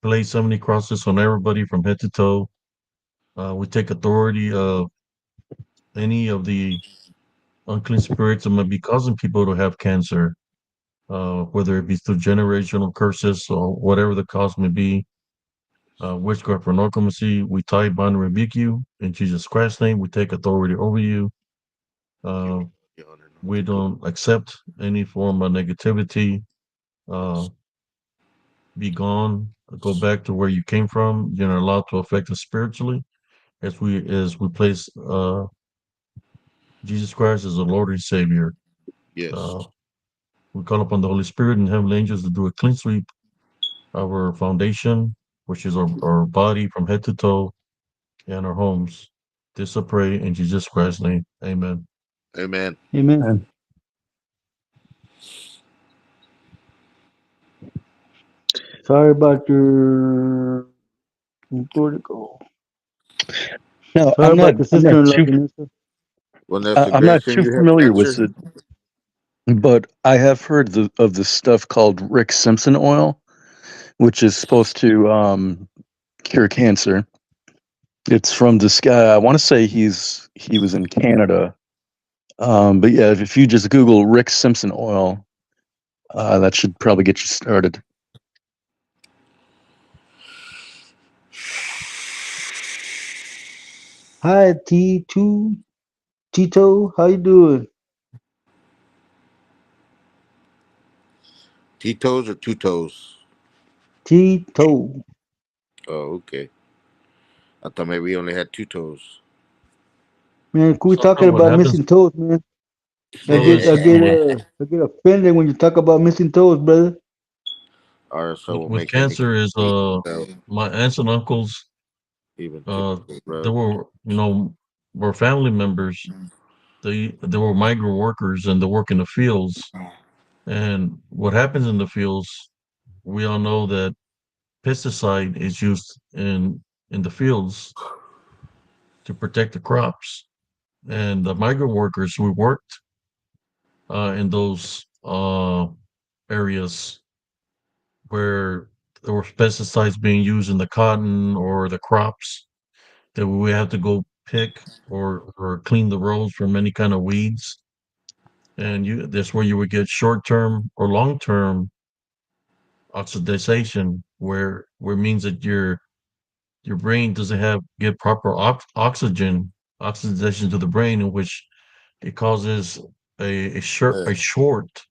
place so many crosses on everybody from head to toe. We take authority of any of the unclean spirits that might be causing people to have cancer, whether it be through generational curses or whatever the cause may be. Witchcraft or narcomancy, we tie, bind, and rebuke you in Jesus Christ's name. We take authority over you. Uh, we don't accept any form of negativity. Uh, be gone. Go back to where you came from. You're not allowed to affect us spiritually. As we place Jesus Christ as the Lord and Savior. Yes. Uh, we call upon the Holy Spirit and heavenly angels to do a clean sweep of our foundation, which is our body from head to toe, and our homes. This I pray in Jesus Christ's name. Amen. Amen. Amen. And Sorry about your vertigo. no, Sorry about the I'm not sister-in-law, too Vanessa. Vanessa I'm not Grayson, too you have familiar with cancer? it, but I have heard of this stuff called Rick Simpson oil, which is supposed to cure cancer. It's from this guy. I want to say he was in Canada. But yeah, if you just Google Rick Simpson oil, that should probably get you started. Hi, T2, Tito. How you doing? T-toes or two toes? Tito. Oh, okay. I thought maybe he only had two toes. Man, we talking Sometimes what about happens, missing toes, man. I well, get, is I get, I get offended when you talk about missing toes, brother. Or so will with make any cancer is so my aunts and uncles. even Uh, typical they bro. were family members. they were migrant workers and they work in the fields. And what happens in the fields, we all know that pesticide is used in the fields to protect the crops. And the migrant workers who worked in those areas where there were pesticides being used in the cotton or the crops that we have to go pick or clean the roads from any kind of weeds. And that's where you would get short term or long term oxidation, where it means that your brain doesn't have get proper oxidation to the brain, in which it causes a Yeah. short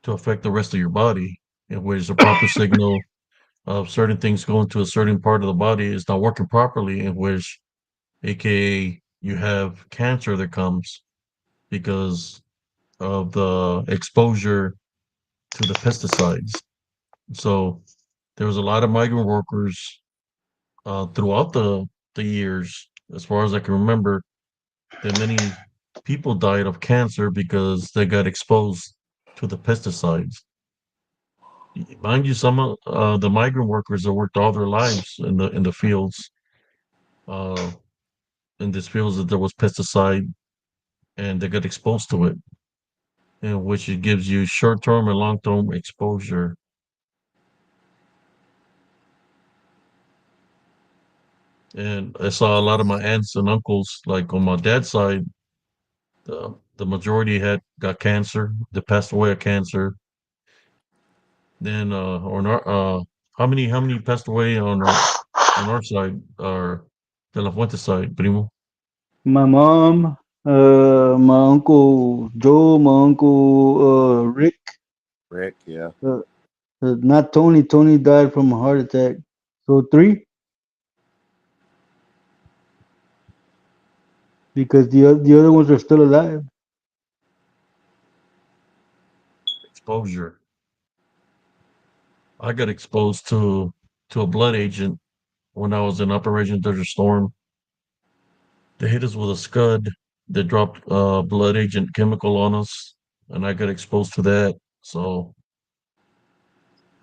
to affect the rest of your body, in which the proper signal of certain things going to a certain part of the body is not working properly, in which, aka, you have cancer that comes because of the exposure to the pesticides. So there was a lot of migrant workers throughout the years, as far as I can remember, that many people died of cancer because they got exposed to the pesticides. Mind you, some of the migrant workers that worked all their lives in the fields, uh, in these fields that there was pesticide, and they got exposed to it, in which it gives you short term and long term exposure. And I saw a lot of my aunts and uncles, like on my dad's side, the majority had got cancer. They passed away of cancer. Then on our how many passed away on our side, or De La Fuente side, primo? My mom, my uncle Joe, my uncle Rick, Rick, yeah. uh, not Tony. Tony died from a heart attack. So three, because the other ones are still alive. Exposure. I got exposed to a blood agent when I was in Operation Desert Storm. They hit us with a scud. They dropped blood agent chemical on us, and I got exposed to that. So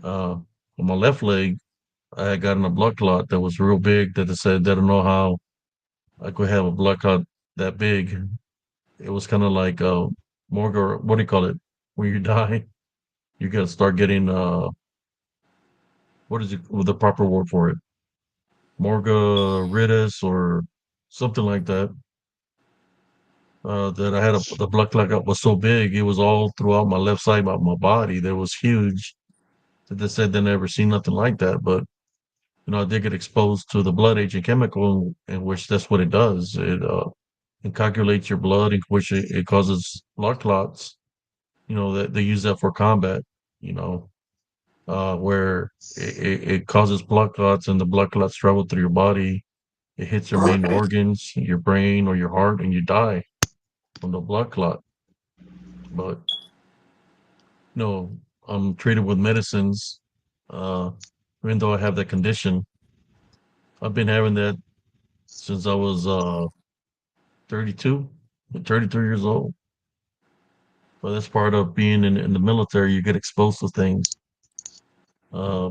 on my left leg, I had gotten a blood clot that was real big. That they said they don't know how I could have a blood clot that big. It was kind of like morgue. What do you call it? When you die, you got to start getting what is it? The proper word for it? Morgaritis or something like that. That I had the blood clot was so big, it was all throughout my left side of my body. That was huge. That they said they never seen nothing like that. But I did get exposed to the blood agent chemical, in which that's what it does. It coagulates your blood, in which it causes blood clots. That they use that for combat. You know, where it causes blood clots, and the blood clots travel through your body. It hits your main organs, your brain or your heart, and you die from the blood clot. But no, I'm treated with medicines. Uh, Even though I have that condition, I've been having that since I was 32, 33 years old. But that's part of being in the military. You get exposed to things.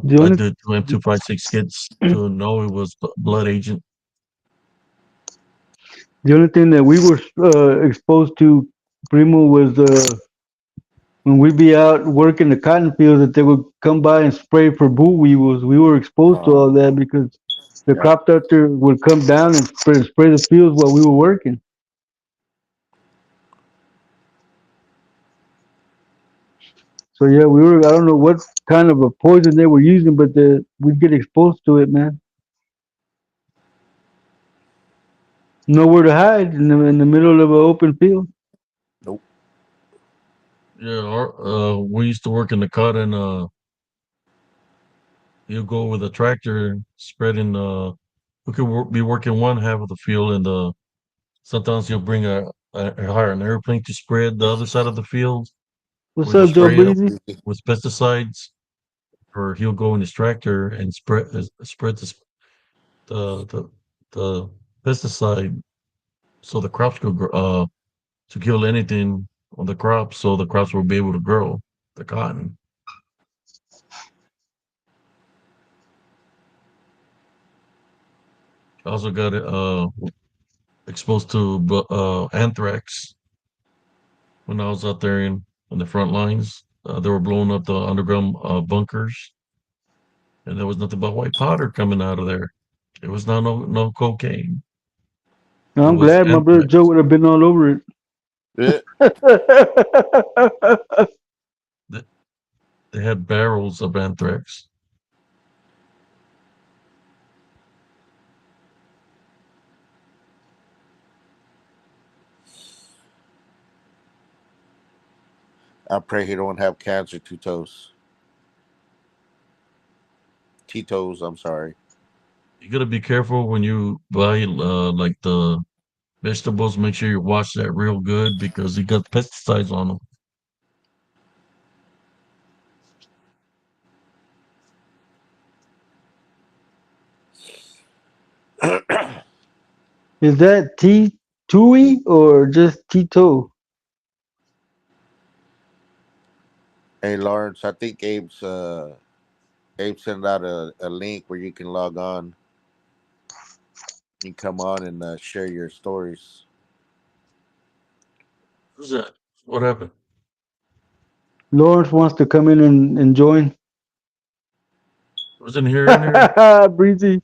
The I only did two M256 hits to know it was blood agent. the only thing that we were exposed to, Primo, was when we be out working the cotton fields, that they would come by and spray for boll weevils. We were exposed to all that because the Yep. crop duster would come down and spray the fields while we were working. So yeah, we were. I don't know what kind of a poison they were using, but we'd get exposed to it, man. Nowhere to hide in the middle of an open field. Nope. Yeah, we used to work in the cotton. You go with a tractor spreading. We could be working one half of the field, and sometimes you'll bring hire an airplane to spread the other side of the field, What's where you up, Joe spray it Breezy? with pesticides, or he'll go in his tractor and spread the pesticide so the crops could grow. to kill anything on the crops, so the crops will be able to grow the cotton. I also got exposed to anthrax when I was out there in the front lines. They were blowing up the underground bunkers, and there was nothing but white powder coming out of there. It was not no cocaine. It I'm was glad my brother Joe anthrax. would have been all over Yeah. it. They, they had barrels of anthrax. I pray he don't have cancer. Tito's. I'm sorry. You gotta be careful when you buy like the vegetables. Make sure you wash that real good because you got pesticides on them. Is that T2E or just Tito? Hey Lawrence, I think Abe sent out a link where you can log on. You can come on and share your stories. Who's that? What happened? Lawrence wants to come in and join. Wasn't here in here? Breezy.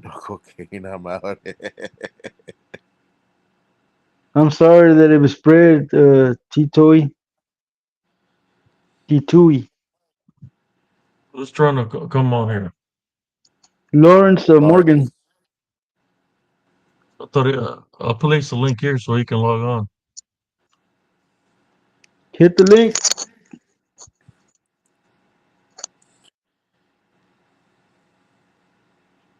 No cocaine. I'm out. I'm sorry that it was spread, Titoy. Titui. Who's trying to come on here? Lawrence Lawrence. Morgan. I thought I'll place the link here so he can log on. Hit the link.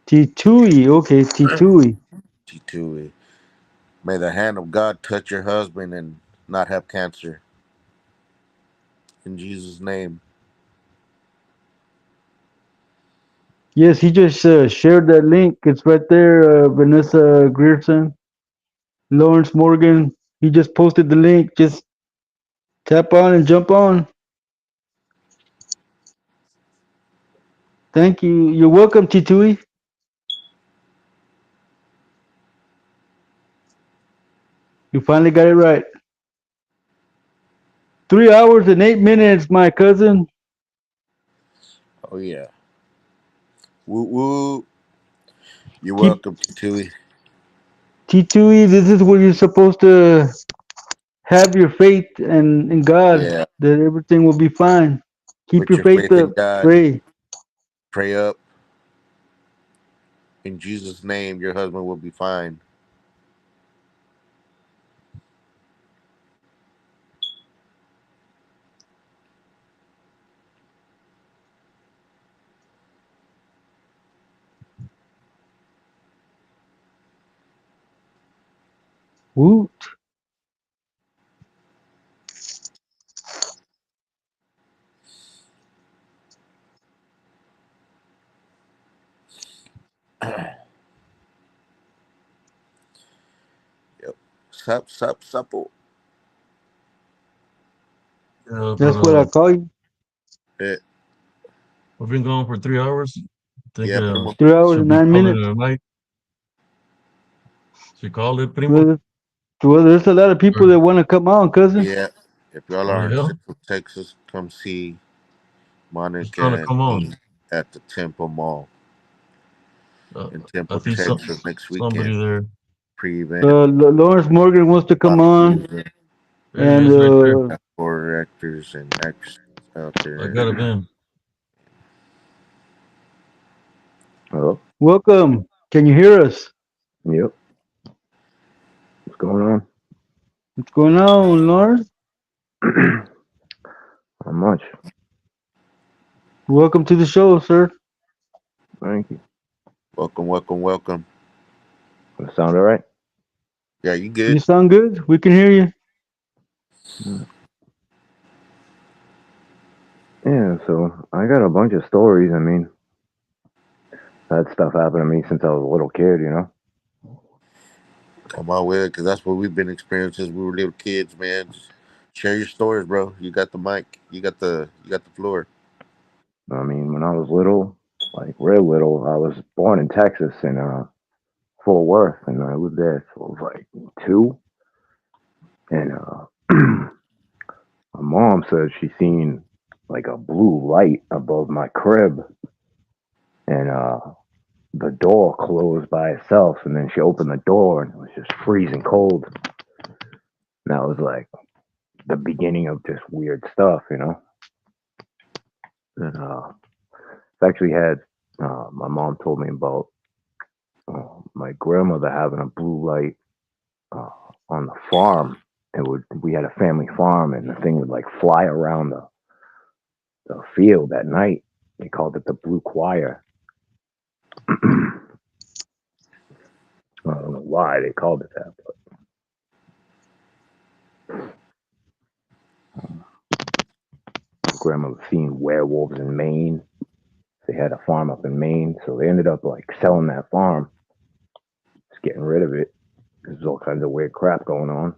Titui. Okay, Titui. T2. May the hand of God touch your husband and not have cancer. In Jesus' name. Yes, he just shared that link. It's right there, Vanessa Grierson. Lawrence Morgan. He just posted the link. Just tap on and jump on. Thank you. You're welcome, Titui. You finally got it right. 3 hours and 8 minutes, my cousin. Oh yeah. Woo woo. You're Keep welcome, T2. T2E. This is where you're supposed to have your faith and in God Yeah. that everything will be fine. Keep Put your your faith faith in up. God. Pray. Pray up. In Jesus' name, your husband will be fine. Woot. Yep. Supple. Yeah, but That's what I call you. Yeah, we've been going for 3 hours. I think yeah, primo. 3 hours should and be 9 minutes. calling it a night. Should we call it primo? Well, there's a lot of people Or, that want to come on, cousin. Yeah. If y'all oh are in yeah, Central Texas, come see who's Monica trying to and come on? me at the Temple Mall Uh, in I Temple, think Texas next somebody weekend. there. Pre-event. Lawrence Morgan wants to come Lot of on, music. There he and is, right there. For actors and actresses out I there. got him in. Hello. welcome. Can you hear us? Yep. What's going on? What's going on, Lawrence? Not much. Welcome to the show, sir. Thank you. Welcome, welcome, welcome. Does it sound all right? Yeah, you You good? sound good. We can hear you. Mm. Yeah, so I got a bunch of stories. I mean, that stuff happened to me since I was a little kid, you know? Come on with it, because that's what we've been experiencing since we were little kids, man. Just share your stories, bro. You got the mic. You got the floor. I mean, when I was little, like real little, I was born in Texas in Fort Worth, and I lived there till I was like 2. And my mom said she seen like a blue light above my crib, and the door closed by itself, and then she opened the door, and it was just freezing cold. And that was like the beginning of just weird stuff, you know. And I actually had my mom told me about my grandmother having a blue light uh, on the farm. We had a family farm, and the thing would like fly around the field at night. They called it the blue choir. I don't know why they called it that, but grandma was seeing werewolves in Maine. They had a farm up in Maine, so they ended up like selling that farm, just getting rid of it. There's all kinds of weird crap going on.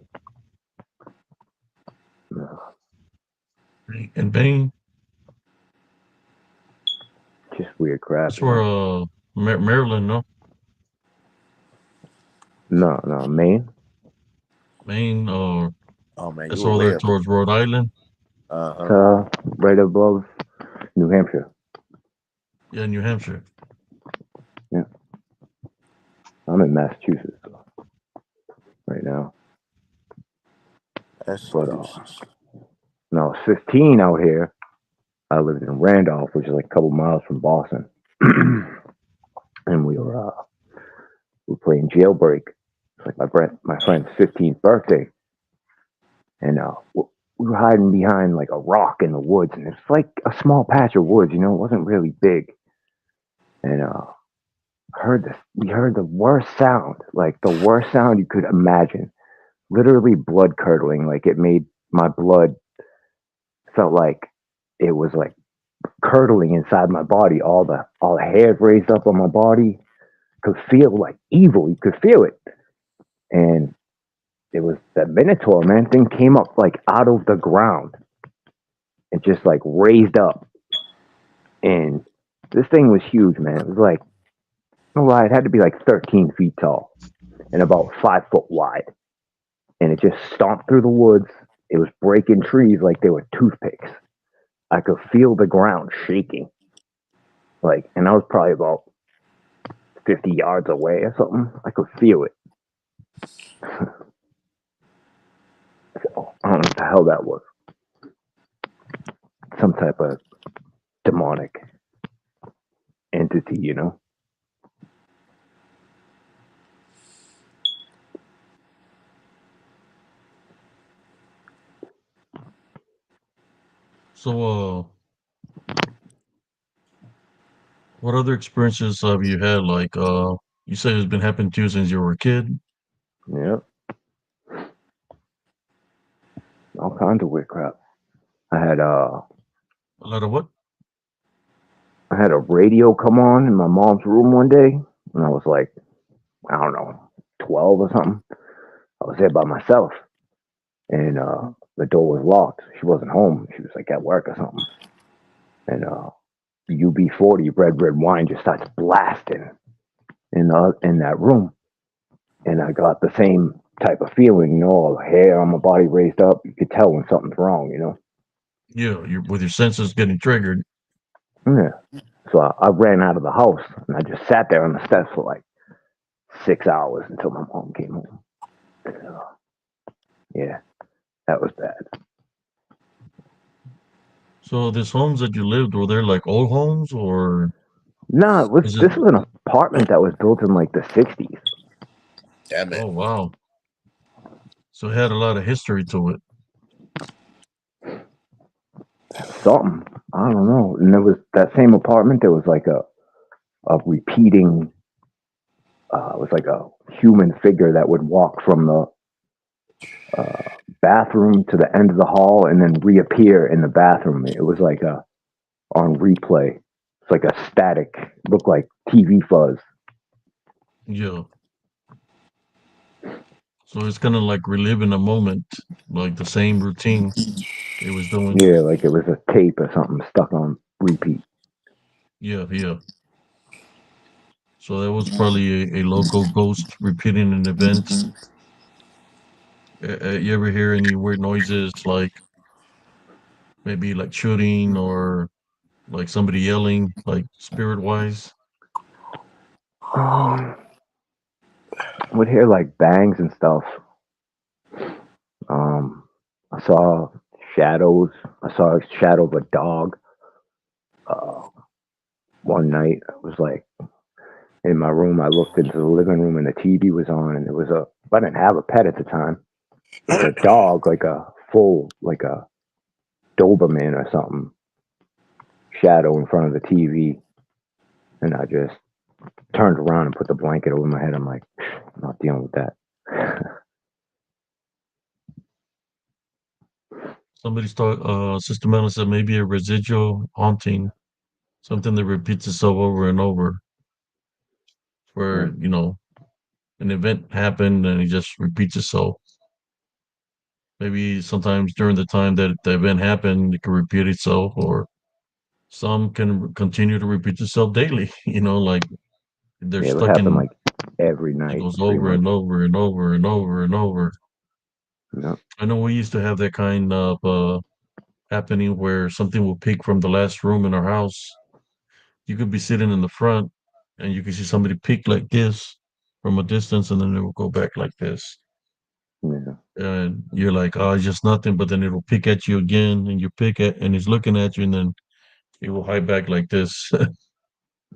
Uh, In Maine, just weird crap, that's you where know. Maryland, no, No, no, Maine. Maine, Oh man, you that's were over way there up. towards Rhode Island. Uh-huh. Right above New Hampshire. Yeah, New Hampshire. Yeah, I'm in Massachusetts right now. But Massachusetts. when I was 15 out here, I lived in Randolph, which is like a couple miles from Boston, and we were playing jailbreak. It's like my friend's 15th birthday, and we were hiding behind like a rock in the woods, and it's like a small patch of woods, you know, it wasn't really big. And we heard the worst sound, like the worst sound you could imagine, literally blood curdling. Like it made my blood felt like it was like curdling inside my body. All the hairs raised up on my body. Could feel like evil. You could feel it, and it was that Minotaur, man. Thing came up like out of the ground and just like raised up, and this thing was huge, man. It was like, no lie, it had to be like 13 feet tall and about 5 foot wide, and it just stomped through the woods. It was breaking trees like they were toothpicks. I could feel the ground shaking, like, and I was probably about 50 yards away or something. I could feel it. So, I don't know what the hell that was. Some type of demonic entity, you know? So, what other experiences have you had? Like, you said it's been happening to you since you were a kid. Yeah, all kinds of weird crap. I had A lot of what? I had a radio come on in my mom's room one day when I was like, I don't know, 12 or something. I was there by myself, and the door was locked. She wasn't home. She was like at work or something. And UB40 red wine just starts blasting in that room, and I got the same type of feeling, you know, all the hair on my body raised up. You could tell when something's wrong, you know. Yeah, you with your senses getting triggered. Yeah. So I ran out of the house, and I just sat there on the steps for like 6 hours until my mom came home. Yeah, that was bad. So, these homes that you lived, were they like old homes or No, is it? this was an apartment that was built in like the 60s. Damn it. Oh, wow. So, it had a lot of history to it. Something. I don't know. And there was that same apartment, there was like a repeating it was like a human figure that would walk from the bathroom to the end of the hall and then reappear in the bathroom. It was like on replay. It's like a static, look like TV fuzz. Yeah. So it's kind of like reliving a moment, like the same routine it was doing. Yeah, like it was a tape or something stuck on repeat. Yeah, yeah. So that was probably a local ghost repeating an event. You ever hear any weird noises, like maybe like shooting or like somebody yelling, like spirit wise? Um, would hear like bangs and stuff. Um, I saw shadows. I saw a shadow of a dog. Uh, one night, I was like in my room. I looked into the living room and the TV was on, and there was a. I didn't have a pet at the time. It was a dog, like a full, like a Doberman or something, shadow in front of the TV, and I just turned around and put the blanket over my head. I'm like, I'm not dealing with that. Somebody start systematic said maybe a residual haunting, something that repeats itself over and over, where Mm. an event happened and it just repeats itself. Maybe sometimes during the time that the event happened, it can repeat itself, or some can continue to repeat itself daily. Like they're Yeah, it would stuck happen in. like every It night, goes pretty over much. and over and over and over and over. Yep. I know we used to have that kind of happening where something will peek from the last room in our house. You could be sitting in the front and you could see somebody peek like this from a distance, and then it will go back like this. Yeah. And you're like, oh, it's just nothing, but then it'll pick at you again, and you pick it, and it's looking at you, and then it will hide back like this,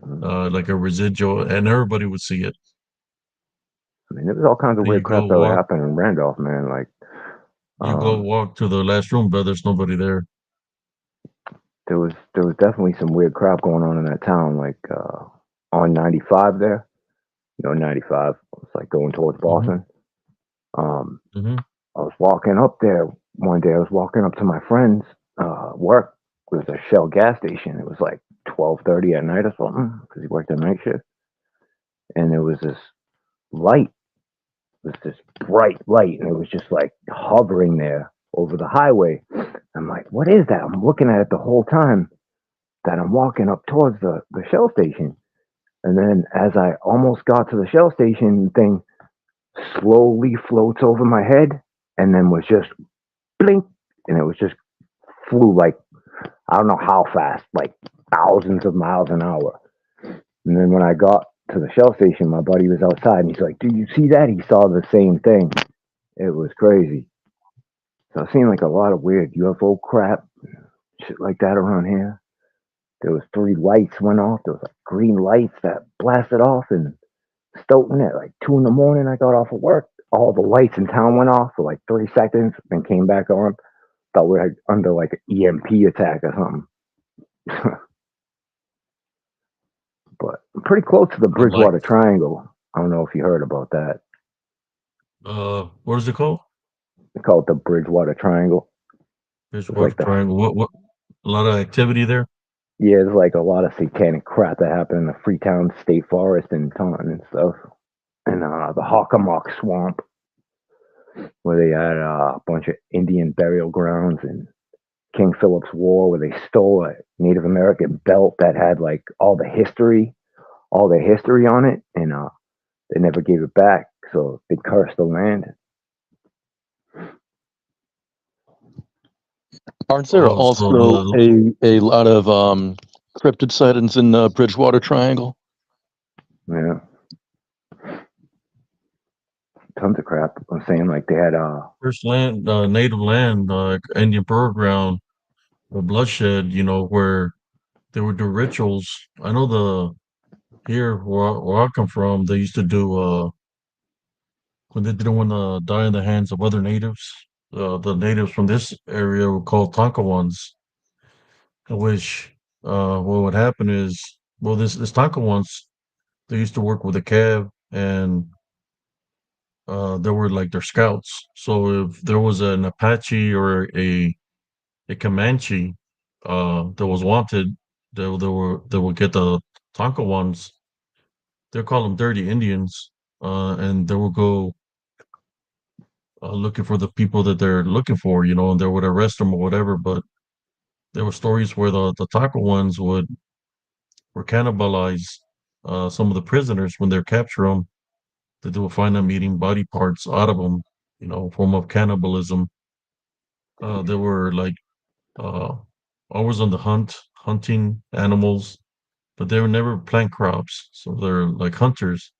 Mhm. like a residual, and everybody would see it. I mean, there was all kinds of And weird crap that would happen in Randolph, man. Like, you go um, walk to the last room, but there's nobody there. there was definitely some weird crap going on in that town. Like on 95 there, 95. It's like going towards Hmm. Boston. Um, Hmm. I was walking up there one day. I was walking up to my friend's work. It was a Shell gas station. It was like 12:30 at night or something because he worked a night shift. And there was this light, it was this bright light, and it was just like hovering there over the highway. I'm like, what is that? I'm looking at it the whole time that I'm walking up towards the Shell station. And then as I almost got to the Shell station, thing slowly floats over my head and then was just blink, and it was just flew like I don't know how fast, like thousands of miles an hour. And then when I got to the Shell station, my buddy was outside and he's like, "Do you see that?" He saw the same thing. It was crazy. So I've seen like a lot of weird UFO crap, shit like that around here. There was three lights went off. There was like green lights that blasted off in Stoughton at like 2 in the morning. I got off of work. All the lights in town went off for like 3 seconds, then came back on. Thought we were under like an EMP attack or something. But I'm pretty close to the I like, Bridgewater Triangle. I don't know if you heard about that. what is it called? They call it the Bridgewater Triangle. Fish It's water like the triangle. What? A lot of activity there. yeah, there's like a lot of satanic crap that happened in the Freetown State Forest and Taunton and stuff, and the Hockomock Swamp where they had a bunch of Indian burial grounds, and King Philip's War where they stole a Native American belt that had like all the history on it, and they never gave it back, so they cursed the land. Aren't there Oh, so also a lot of cryptid sightings in the Bridgewater Triangle? Yeah, tons of crap. I'm saying like they had first land, native land, Indian burial ground, or bloodshed. Where they would do rituals. I know here where I come from, they used to do when they didn't want to die in the hands of other natives. The natives from this area were called Tonkawans, in which what would happen is, well, this Tonkawans, they used to work with the Cav, and they were like their scouts. So if there was an Apache or a Comanche that was wanted, they will get the Tonka ones. They call them dirty Indians, and they will go looking for the people that they're looking for, and they would arrest them or whatever. But there were stories where the Tonka ones would cannibalize some of the prisoners when they capture them. That they will find them eating body parts out of them, form of cannibalism. They were like uh, always on the hunt, hunting animals, but they were never plant crops. So they're like hunters,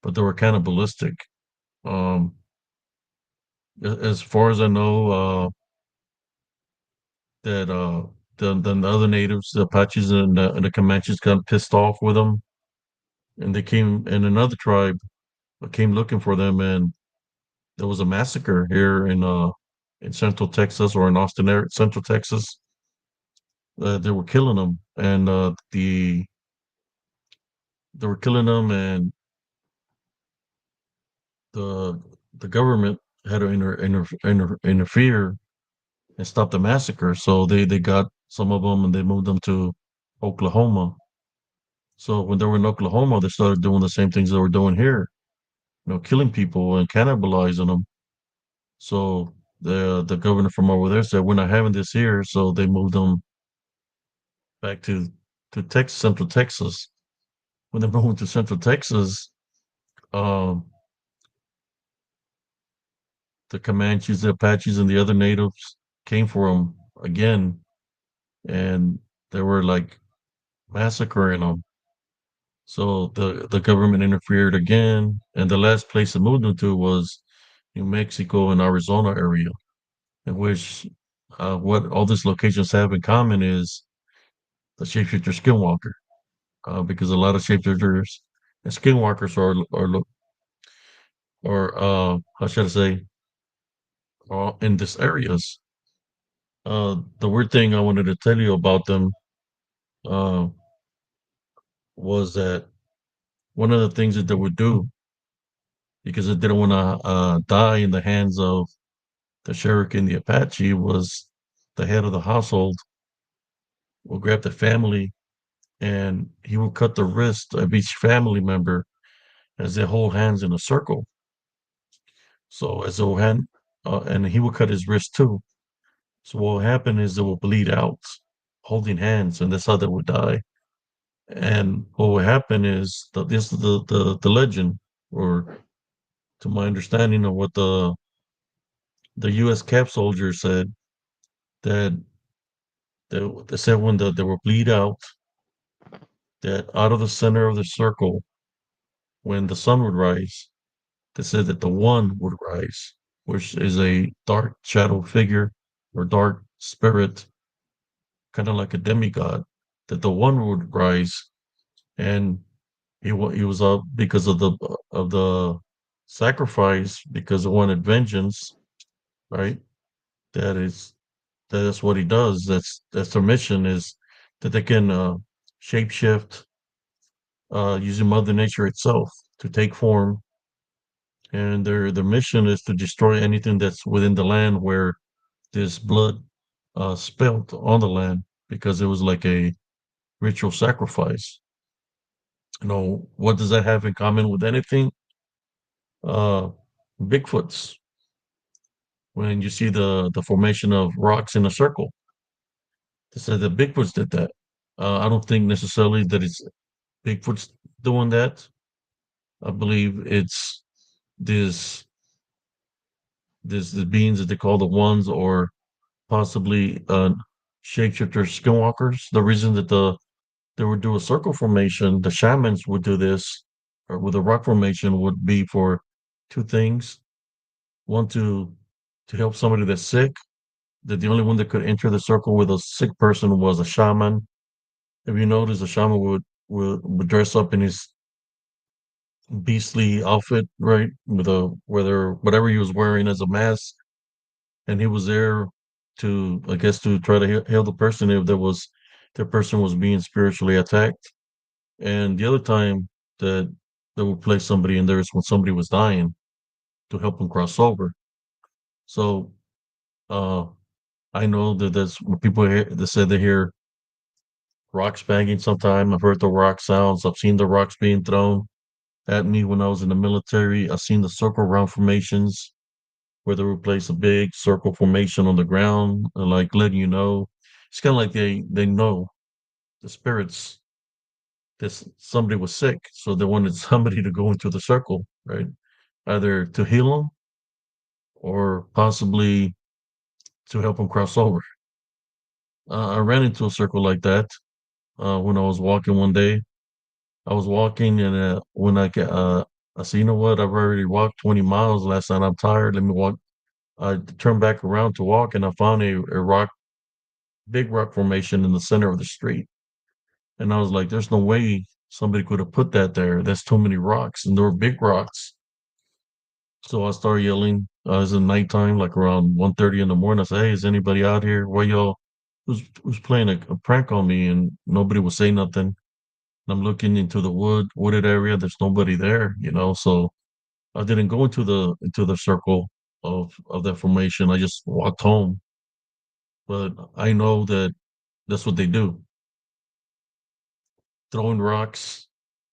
but they were cannibalistic. Um, as far as I know, that the other natives, the Apaches and the Comanches, got pissed off with them, and they came, and another tribe came looking for them, and there was a massacre here in Central Texas or in Austin, Central Texas. They were killing them, and they were killing them, and the the government had to interfere and stop the massacre. So they got some of them and they moved them to Oklahoma. So when they were in Oklahoma, they started doing the same things they were doing here, killing people and cannibalizing them. So the governor from over there said, "We're not having this here." So they moved them back to Texas, Central Texas. When they moved to Central Texas, um, the Comanches, the Apaches, and the other natives came for them again, and they were like massacring them. So the government interfered again, and the last place they moved them to was New Mexico and Arizona area, in which what all these locations have in common is the shapeshifter skinwalker, because a lot of shapeshifters and skinwalkers are how should I say, are in these areas. The weird thing I wanted to tell you about them uh, was that one of the things that they would do, because they didn't want to die in the hands of the Cherokee and the Apache, was the head of the household will grab the family and he will cut the wrist of each family member as they hold hands in a circle. So as they hold hand, and he will cut his wrist too. So what will happen is they will bleed out holding hands, and that's how they would die. And what will happen is that this is the legend, or to my understanding of what the U.S. cap soldiers said, that they said when they were bleed out, that out of the center of the circle, when the sun would rise, they said that the one would rise, which is a dark shadow figure or dark spirit, kind of like a demigod, that the one would rise, and he was up because of the sacrifice, because he wanted vengeance, right? That is that's what he does. That's their mission, is that they can shapeshift using Mother Nature itself to take form, and their mission is to destroy anything that's within the land where this blood spilt on the land, because it was like a ritual sacrifice. What does that have in common with anything? Uh, Bigfoots. When you see the formation of rocks in a circle, they said that Bigfoots did that. I don't think necessarily that it's Bigfoot's doing that. I believe it's this the beings that they call the ones, or possibly shapeshifter skinwalkers. The reason that they would do a circle formation, the shamans would do this, or with a rock formation, would be for two things. One, to help somebody that's sick, that the only one that could enter the circle with a sick person was a shaman. If you notice, a shaman would dress up in his beastly outfit, right, with a whatever he was wearing as a mask, and he was there to, I guess, to try to heal the person if the person was being spiritually attacked. And the other time that they would place somebody in there is when somebody was dying, to help them cross over. So uh, I know that that's what people hear, that said they hear rocks banging sometime. I've heard the rock sounds. I've seen the rocks being thrown at me when I was in the military. I've seen the circle round formations where they would place a big circle formation on the ground, and like letting you know. It's kind of like they know the spirits that somebody was sick, so they wanted somebody to go into the circle, right? Either to heal them or possibly to help them cross over. I ran into a circle like that when I was walking one day. I was walking, and when I said, you know what? I've already walked 20 miles last night. I'm tired. Let me walk. I turned back around to walk, and I found big rock formation in the center of the street. And I was like, "There's no way somebody could have put that there. That's too many rocks, and there were big rocks." So I started yelling. It was in nighttime, like around 1:30 in the morning. I said, "Hey, is anybody out here? Why y'all? Who's playing a prank on me?" And nobody would say nothing. I'm looking into the wooded area. There's nobody there, So I didn't go into the circle of that formation. I just walked home. But I know that that's what they do. Throwing rocks.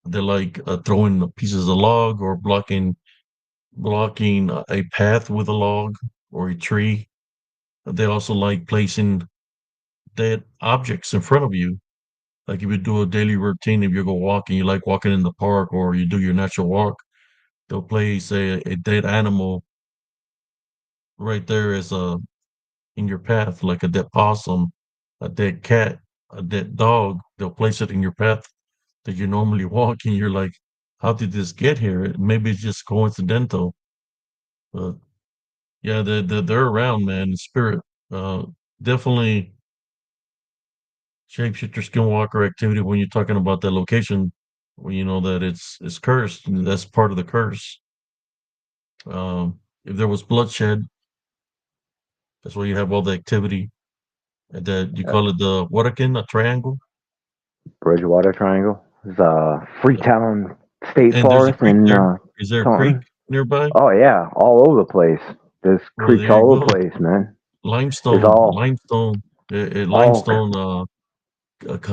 They're like throwing pieces of log or blocking a path with a log or a tree. They also like placing dead objects in front of you. Like if you do a daily routine, if you go walking, you like walking in the park or you do your natural walk, they'll place a dead animal right there as a in your path, like a dead possum, a dead cat, a dead dog. They'll place it in your path that you normally walk, and you're like, "How did this get here?" Maybe it's just coincidental, but yeah, they're around, man. Spirit, uh, definitely shapeshifter skinwalker activity when you're talking about that location. When you know that it's cursed, and that's part of the curse. If there was bloodshed, that's where you have all the activity. And that you call it the what again? A triangle? Bridgewater Triangle. There's Yeah. Freetown State And there's a Forest creek in there. Is there a creek Taunton. nearby? Oh yeah, all over the place. There's Well, creeks there you all over the go. place, man. There's Limestone, all limestone, all limestone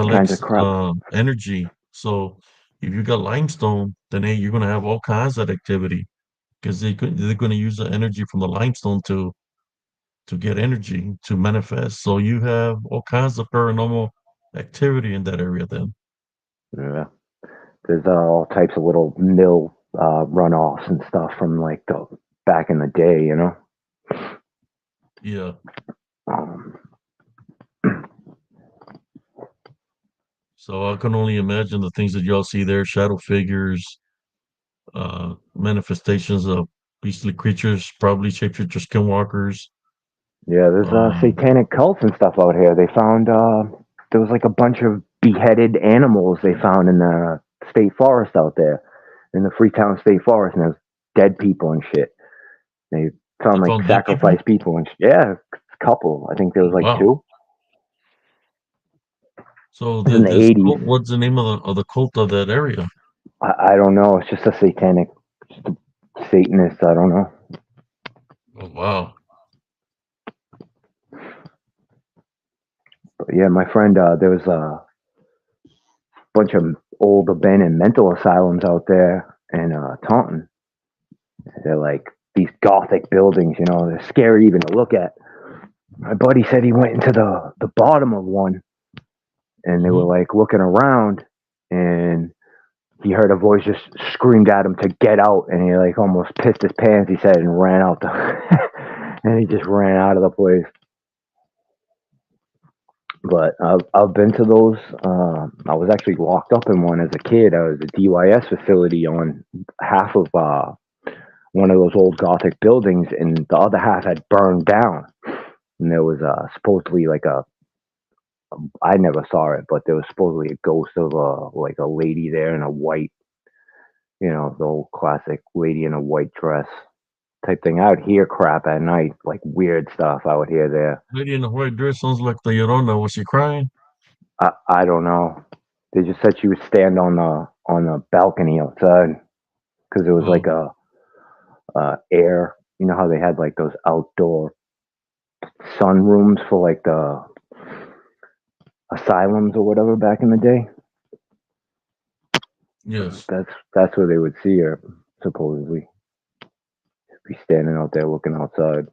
kinds of collects crap. energy. So if you got limestone, then hey, you're gonna have all kinds of activity because they're gonna use the energy from the limestone to get energy to manifest. So you have all kinds of paranormal activity in that area. Then Yeah. There's all types of little mill runoffs and stuff from like the back in the day, you know. yeah. Um, So I can only imagine the things that y'all see there: shadow figures, manifestations of beastly creatures, probably shapeshifters, skinwalkers. yeah, there's Um, satanic cults and stuff out here. They found there was like a bunch of beheaded animals they found in the state forest out there, in the Freetown State Forest, and there's dead people and shit. They they found like found dead people. sacrificed people and yeah, a couple. I think there Oh was like wow! two. So It was in the this 80s. cult, what's the name of the cult of that area? I don't know. It's just a satanic, just a Satanist. I don't know. Oh wow! But yeah, my friend, there was a bunch of old abandoned mental asylums out there in Taunton. They're like these gothic buildings, you know, they're scary even to look at. My buddy said he went into the bottom of one and they were Hmm. like looking around and he heard a voice just screamed at him to get out and he like almost pissed his pants, he said, and ran out the and he just ran out of the place. But I've been to those. I was actually locked up in one as a kid. I was a DYS facility on half of one of those old Gothic buildings, and the other half had burned down. And there was supposedly like I never saw it, but there was supposedly a ghost of like a lady there in a white, you know, the old classic lady in a white dress type thing. I would hear crap at night, like weird stuff I would hear there. Lady in the white dress sounds like the Llorona. Was she crying? I don't know. They just said she would stand on the balcony outside because it was like Oh, a air. You know how they had like those outdoor sun rooms for like the asylums or whatever back in the day. Yes. That's where they would see her supposedly. Be standing out there looking outside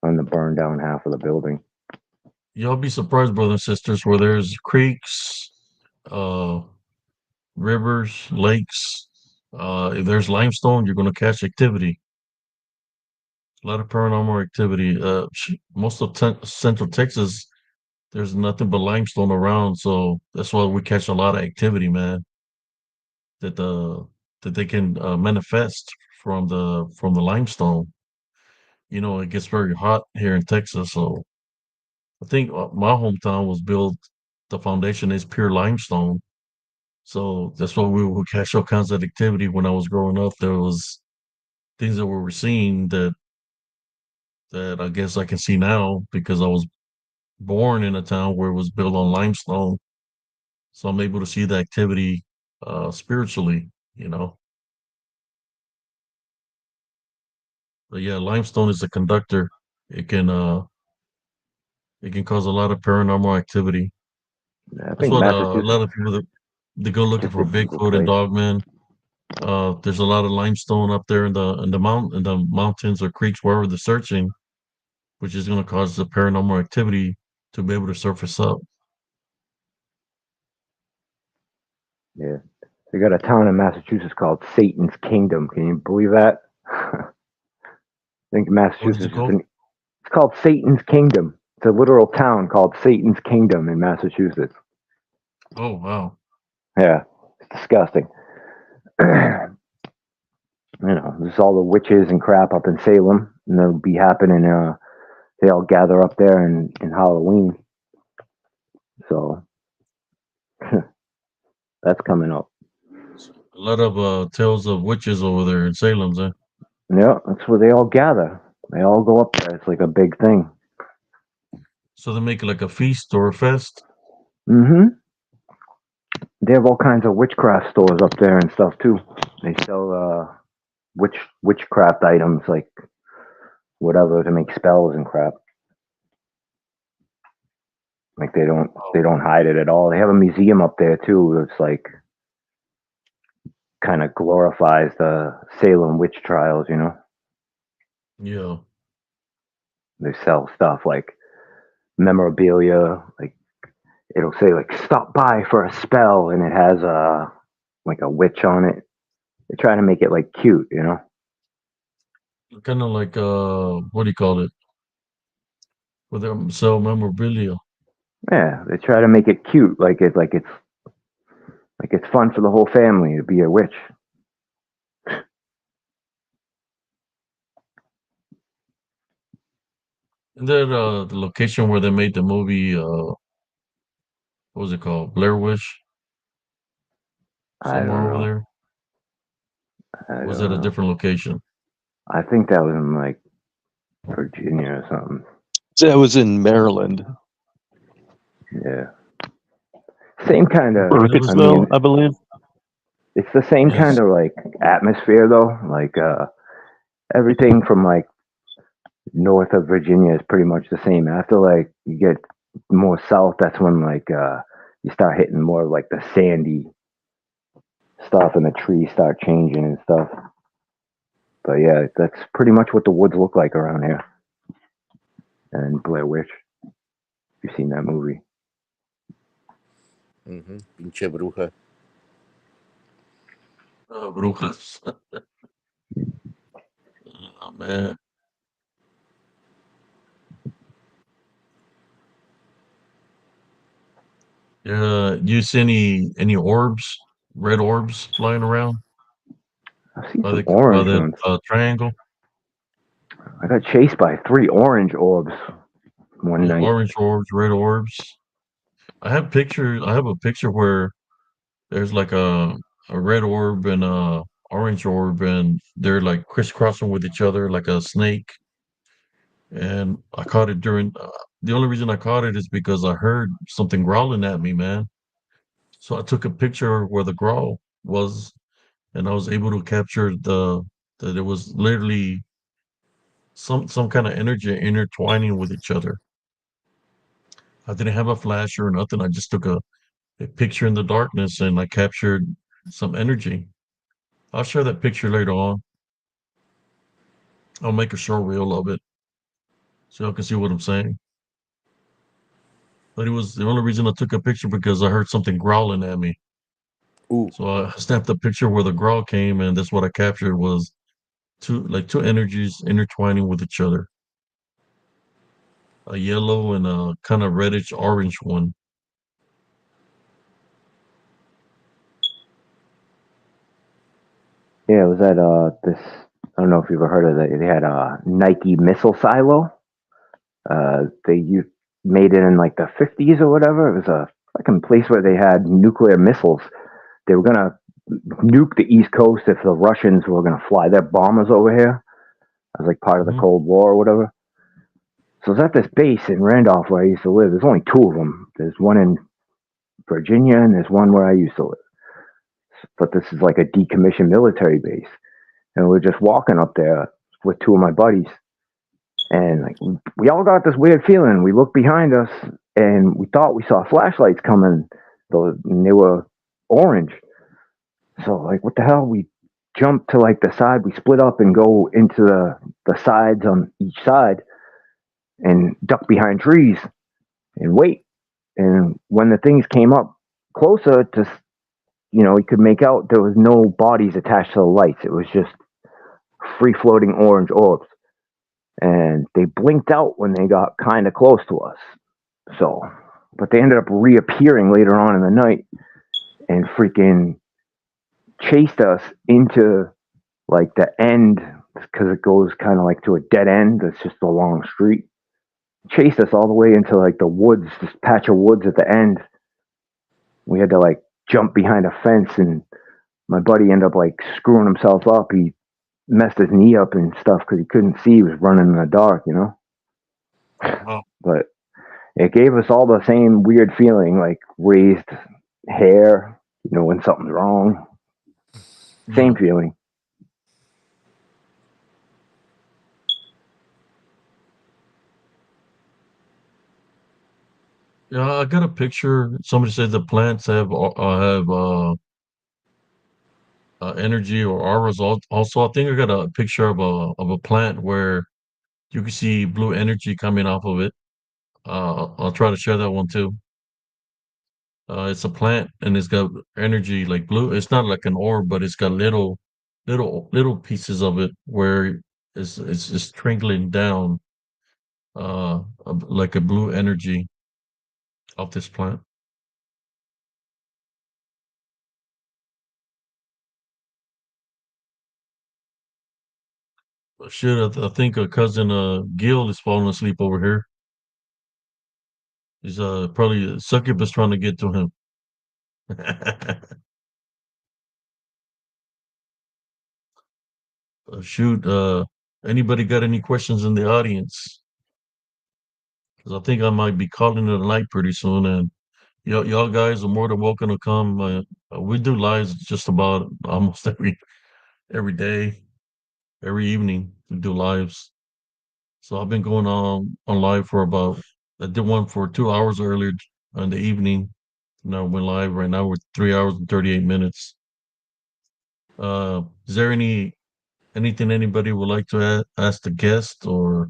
on the burned down half of the building. Y'all be surprised, brothers and sisters, where there's creeks, uh, rivers, lakes. If there's limestone, you're going to catch activity. A lot of paranormal activity. Most of Central Texas, there's nothing but limestone around, so that's why we catch a lot of activity, man. That that they can manifest from the limestone. You know, it gets very hot here in Texas, so I think my hometown was built. The foundation is pure limestone, so that's why we would catch all kinds of activity. When I was growing up, there was things that we were seeing that I guess I can see now because I was born in a town where it was built on limestone, so I'm able to see the activity spiritually. You know, but yeah, limestone is a conductor. It can uh it can cause a lot of paranormal activity. I That's think what a lot Massachusetts of people that they go is looking just for an evil Bigfoot and place. Dogman. There's a lot of limestone up there in the mountains or creeks wherever they're searching, which is going to cause the paranormal activity to be able to surface up. Yeah. They got a town in Massachusetts called Satan's Kingdom. Can you believe that? I think What is it Massachusetts is called? it's called Satan's Kingdom. It's a literal town called Satan's Kingdom in Massachusetts. Oh wow. Yeah, it's disgusting. There's all the witches and crap up in Salem, and they'll be happening. They all gather up there in Halloween, so that's coming up. A lot of tales of witches over there in Salem's. Eh? Yeah, that's where they all gather. They all go up there. It's like a big thing. So they make it like a feast or a fest. Mm-hmm. They have all kinds of witchcraft stores up there and stuff too. They sell witchcraft items like whatever to make spells and crap. Like they don't hide it at all. They have a museum up there too. It's like kind of glorifies the Salem witch trials. Yeah. They sell stuff like memorabilia. Like it'll say like stop by for a spell, and it has like a witch on it. They try to make it like cute. Kind of like what do you call it? Where they sell memorabilia. Yeah, they try to make it cute, like it's fun for the whole family to be a witch. And then the location where they made the movie, what was it called? Blair Witch, I somewhere don't over know. there. I Was don't that a know. different location? I think that was in like Virginia or something. That was in Maryland, Yeah. Same kind of. You never I seen? Burkittsville, mean, I believe. it's the same kind Yes. of like atmosphere though. Like everything from like north of Virginia is pretty much the same. After like you get more south, that's when like you start hitting more of like the sandy stuff, and the trees start changing and stuff. But yeah, that's pretty much what the woods look like around here. And Blair Witch, you've seen that movie. Pinche bruja. Brujas. Oh, man. Yeah. You see any orbs, red orbs flying around I've seen by some by orange that ones. triangle? I got chased by 3 orange orbs one Yeah, night. orange orbs, red orbs. I have pictures. I have a picture where there's like a red orb and a orange orb, and they're like crisscrossing with each other like a snake. And I caught it during. The only reason I caught it is because I heard something growling at me, man. So I took a picture where the growl was, and I was able to capture the that it was literally some kind of energy intertwining with each other. I didn't have a flash or nothing. I just took a picture in the darkness and I captured some energy. I'll share that picture later on. I'll make a short reel of it so y'all can see what I'm saying. But it was the only reason I took a picture because I heard something growling at me. Ooh, So I snapped a picture where the growl came, and that's what I captured was two energies intertwining with each other. A yellow and a kind of reddish orange one. Yeah, it was at this. I don't know if you've ever heard of it. They had a Nike missile silo. They made it in like the 50s or whatever. It was a fucking place where they had nuclear missiles. They were gonna nuke the East Coast if the Russians were gonna fly their bombers over here. As like part of the Hmm. Cold War or whatever. So it's at this base in Randolph where I used to live. There's only two of them. There's one in Virginia and there's one where I used to live. But this is like a decommissioned military base. And we're just walking up there with two of my buddies. And like we all got this weird feeling. We looked behind us and we thought we saw flashlights coming, and they were orange. So like what the hell? We jumped to like the side. We split up and go into the sides on each side and duck behind trees and wait. And when the things came up closer to, we could make out there was no bodies attached to the lights. It was just free floating orange orbs. And they blinked out when they got kind of close to us. So, but they ended up reappearing later on in the night and freaking chased us into like the end because it goes kind of like to a dead end. It's just a long street. Chased us all the way into like the woods, this patch of woods at the end. We had to like jump behind a fence, and my buddy ended up like screwing himself up. He messed his knee up and stuff because he couldn't see. He was running in the dark. Wow. But it gave us all the same weird feeling, like raised hair, when something's wrong. Yeah. Same feeling. Yeah, I got a picture. Somebody said the plants have energy or auras. Also, I think I got a picture of a plant where you can see blue energy coming off of it. I'll try to share that one too. It's a plant and it's got energy like blue. It's not like an orb, but it's got little pieces of it where it's just trickling down, like a blue energy of this plant. Shit, I think a cousin Gil is falling asleep over here. He's probably a succubus trying to get to him. Shoot, anybody got any questions in the audience? Because I think I might be calling it a night pretty soon, and y'all guys are more than welcome to come. We do lives just about almost every day, every evening. We do lives. So I've been going on live for about. I did one for 2 hours earlier in the evening. Now we're live right now. We're 3 hours and 38 minutes. Is there anything anybody would like to ask the guest or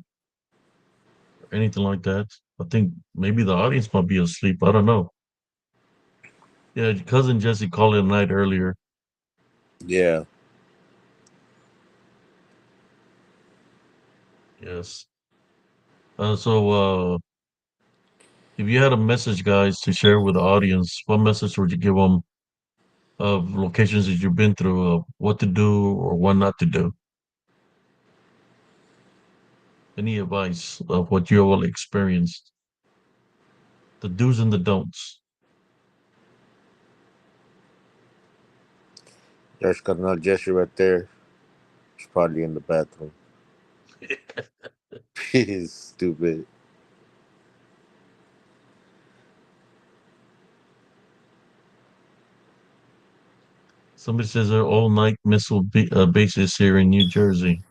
anything like that? I think maybe the audience might be asleep. I don't know. Yeah, cousin Jesse called it a night earlier. yeah. Yes. So if you had a message, guys, to share with the audience, what message would you give them of locations that you've been through, of what to do or what not to do? Any advice of what you all experienced? The do's and the don'ts. There's Colonel Jesse right there. He's probably in the bathroom. He's stupid. Somebody says there are all night missile bases here in New Jersey.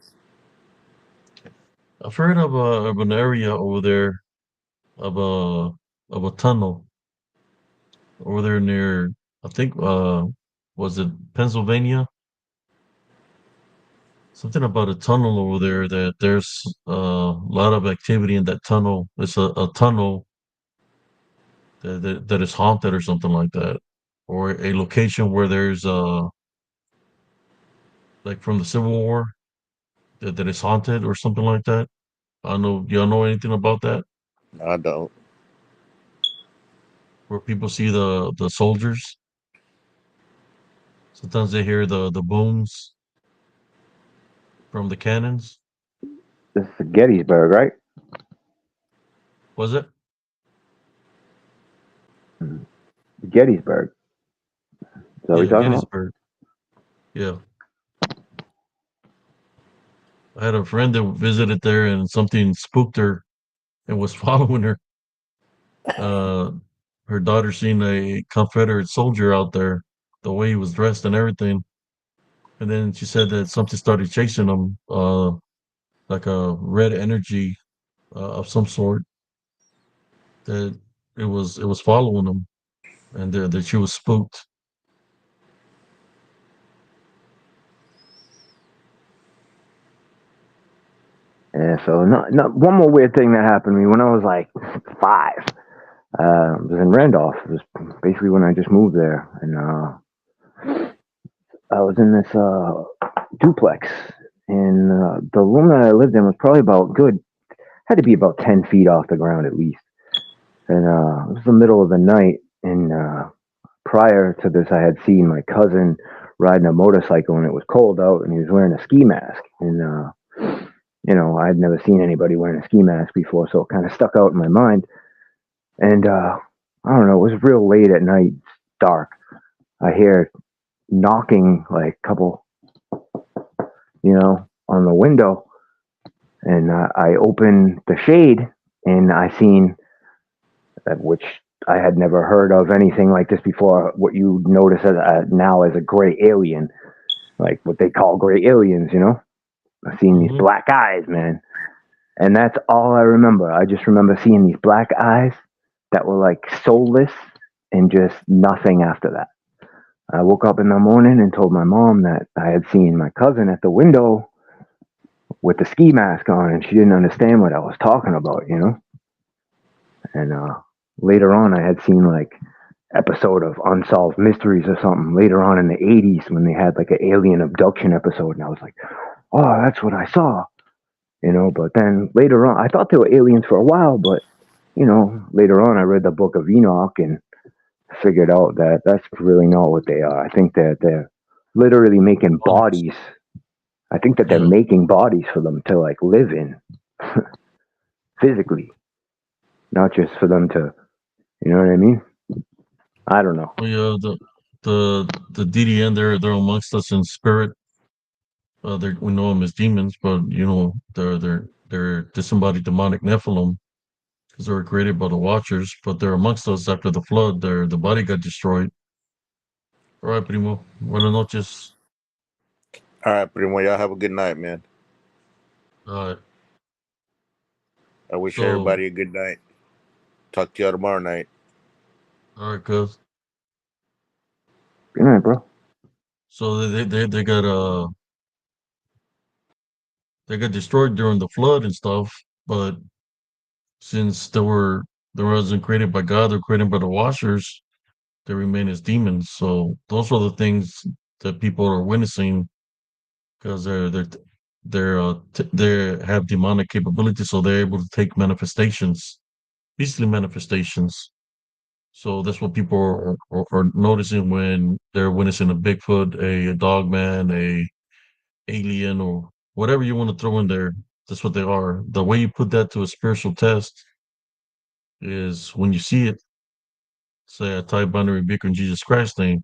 I've heard of an area over there of of a tunnel over there near, I think, was it Pennsylvania? Something about a tunnel over there that there's a lot of activity in that tunnel. It's a tunnel that is haunted or something like that, or a location where there's like from the Civil War that is haunted or something like that. I don't know. Y'all know anything about that? I don't. Where people see the soldiers. Sometimes they hear the booms from the cannons. This is Gettysburg, right? Was it? Mhm. Gettysburg. Is that what you're Yeah, talking about? Gettysburg. Yeah. I had a friend that visited there and something spooked her and was following her. Uh, her daughter seen a Confederate soldier out there, the way he was dressed and everything. And then she said that something started chasing him, like a red energy of some sort. That it was following him, and that she was spooked. Yeah. So not one more weird thing that happened to me when I was like 5. It was in Randolph. It was basically when I just moved there, and I was in this duplex, and the room that I lived in was probably about good, had to be about 10 feet off the ground at least. And it was the middle of the night, and prior to this, I had seen my cousin riding a motorcycle, and it was cold out, and he was wearing a ski mask, and I'd never seen anybody wearing a ski mask before, so it kind of stuck out in my mind. And I don't know, it was real late at night, dark. I hear knocking like a couple, on the window, and I open the shade, and I seen which I had never heard of anything like this before. What you notice now as a gray alien, like what they call gray aliens. I've seen these Hmm. black eyes, man, and that's all I remember. I just remember seeing these black eyes that were like soulless and just nothing after that. I woke up in the morning and told my mom that I had seen my cousin at the window with the ski mask on, and she didn't understand what I was talking about. And later on, I had seen like episode of Unsolved Mysteries or something later on in the 80s when they had like an alien abduction episode, and I was like, oh, that's what I saw. But then later on, I thought they were aliens for a while, but later on, I read the Book of Enoch and figured out that that's really not what they are. I think that they're literally making Demonics. bodies. I think that they're Yeah. making bodies for them to like live in physically, not just for them to, you know what I mean? I don't know. Oh yeah. The DDN, they're amongst us in spirit. We know them as demons, but they're disembodied demonic Nephilim because they were created by the Watchers. But they're amongst us after the flood. The body got destroyed. All right, primo. Buenas noches. All right, primo. Y'all have a good night, man. All right. I wish So, everybody a good night. Talk to y'all tomorrow night. all right, cuz. Good night, bro. So they got destroyed during the flood and stuff, but since they wasn't created by God, they're created by the Watchers. They remain as demons. So those are the things that people are witnessing because they have demonic capabilities, so they're able to take manifestations, beastly manifestations. So that's what people are noticing when they're witnessing a Bigfoot, a dog man, a alien, or whatever you want to throw in there. That's what they are. The way you put that to a spiritual test is when you see it, say a type binary beacon Jesus Christ name.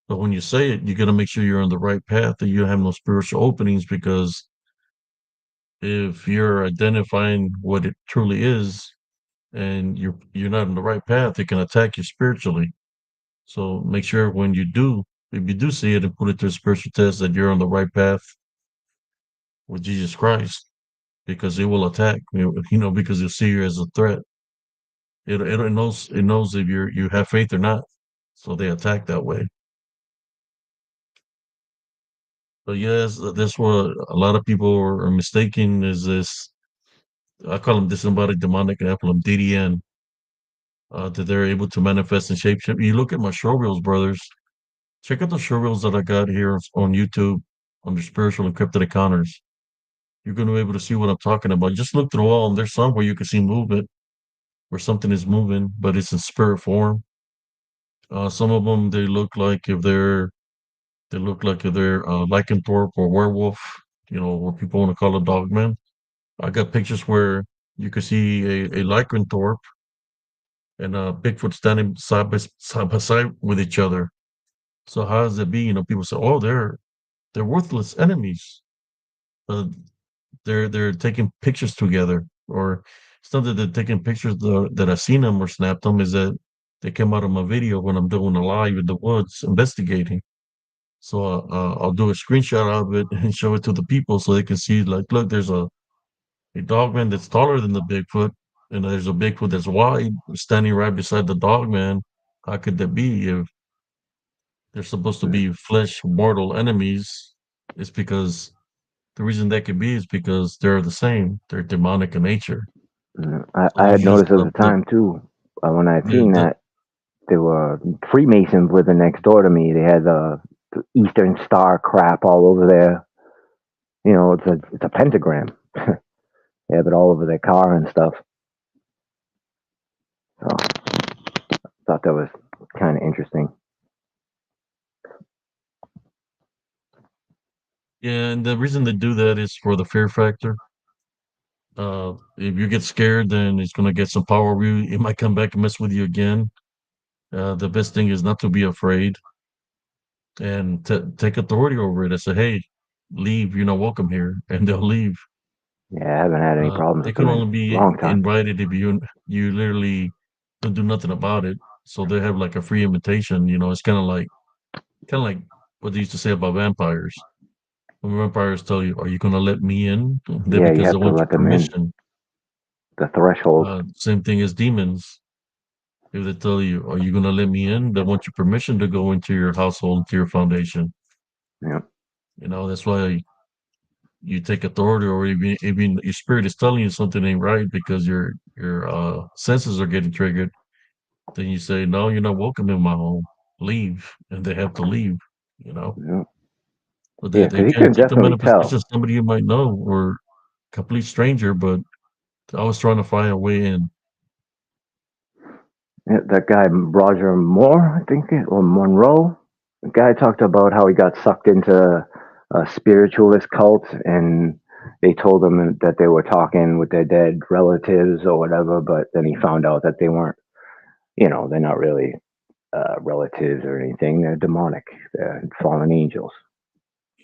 But when you say it, you got to make sure you're on the right path and you have no spiritual openings because if you're identifying what it truly is and you're not on the right path, it can attack you spiritually. So make sure when you do, if you do see it and put it to a spiritual test, that you're on the right path with Jesus Christ, because it will attack because you'll see you as a threat. It knows if you have faith or not, so they attack that way. But yes, that's what a lot of people are mistaking is this. I call them disembodied demonic, and I call them DDN. That they're able to manifest and shapeshift. You look at my show reels, brothers. Check out the show reels that I got here on YouTube under spiritual and cryptid encounters. You're going to be able to see what I'm talking about. Just look through all, and there's some where you can see movement, where something is moving, but it's in spirit form. Some of them they look like if they're lycanthrope or werewolf. Where people want to call it dogman. I got pictures where you can see a lycanthrope and Bigfoot standing side by side with each other. So how does it be? People say, "Oh, they're worthless enemies." Uh, they're taking pictures together, or it's not that they're taking pictures that I seen them or snapped them. Is that they came out of my video when I'm doing a live in the woods investigating. So I'll do a screenshot of it and show it to the people so they can see. Like, look, there's a dogman that's taller than the Bigfoot, and there's a Bigfoot that's wide standing right beside the dogman. How could that be if they're supposed to be flesh mortal enemies? It's because the reason that could be is because they're the same. They're demonic in nature. So I there's had just noticed at the time too, when I had yeah, seen that there were Freemasons living next door to me. They had the Eastern Star crap all over there. It's a pentagram. They have it all over their car and stuff. So I thought that was kind of interesting. yeah, and the reason they do that is for the fear factor. If you get scared, then it's gonna get some power over you. It might come back and mess with you again. The best thing is not to be afraid and take authority over it. I say, hey, leave. You're not welcome here, and they'll leave. Yeah, I haven't had any problems They with can them in only a be long time. invited if you literally don't do nothing about it. So they have like a free invitation. It's kind of like what they used to say about vampires. When vampires tell you, "Are you going to let me in?" They're Yeah, you because they have to want your let them in. permission. The threshold. Same thing as demons. If they tell you, "Are you going to let me in?" They want your permission to go into your household, into your foundation. Yeah. That's why you take authority, or even your spirit is telling you something ain't right because your senses are getting triggered. Then you say, "No, you're not welcome in my home. Leave," and they have to leave. You know, Yeah. but they Yeah, they because you can't can take the definitely manifestation tell. of somebody you might know or complete stranger, but I was trying to find a way in. Yeah, that guy Roger Moore, I think, or Monroe. The guy talked about how he got sucked into a spiritualist cult, and they told him that they were talking with their dead relatives or whatever. But then he found out that they weren't. They're not really relatives or anything. They're demonic. They're fallen angels.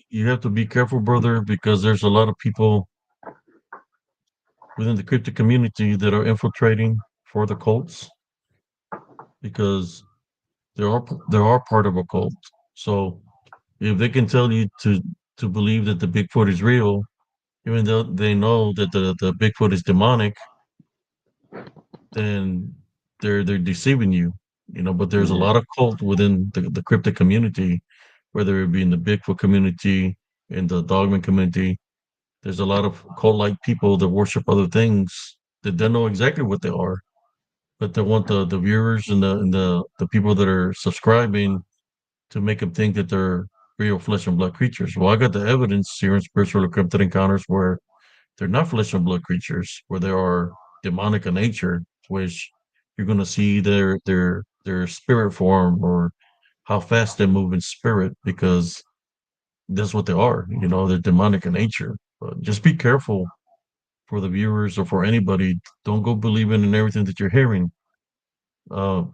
You have to be careful, brother, because there's a lot of people within the cryptic community that are infiltrating for the cults because there are part of a cult. So if they can tell you to believe that the Bigfoot is real, even though they know that the Bigfoot is demonic, then they're deceiving you. But there's a Yeah, lot of cult within the cryptic community, whether it be in the Bigfoot community, in the Dogman community. There's a lot of cult-like people that worship other things that don't know exactly what they are, but they want the viewers and the people that are subscribing to make them think that they're real flesh and blood creatures. Well, I got the evidence here in spiritual or cryptid encounters where they're not flesh and blood creatures, where they are demonic in nature, which you're going to see their spirit form or how fast they move in spirit because that's what they are. They're demonic in nature. But just be careful for the viewers or for anybody. Don't go believing in everything that you're hearing. Uh,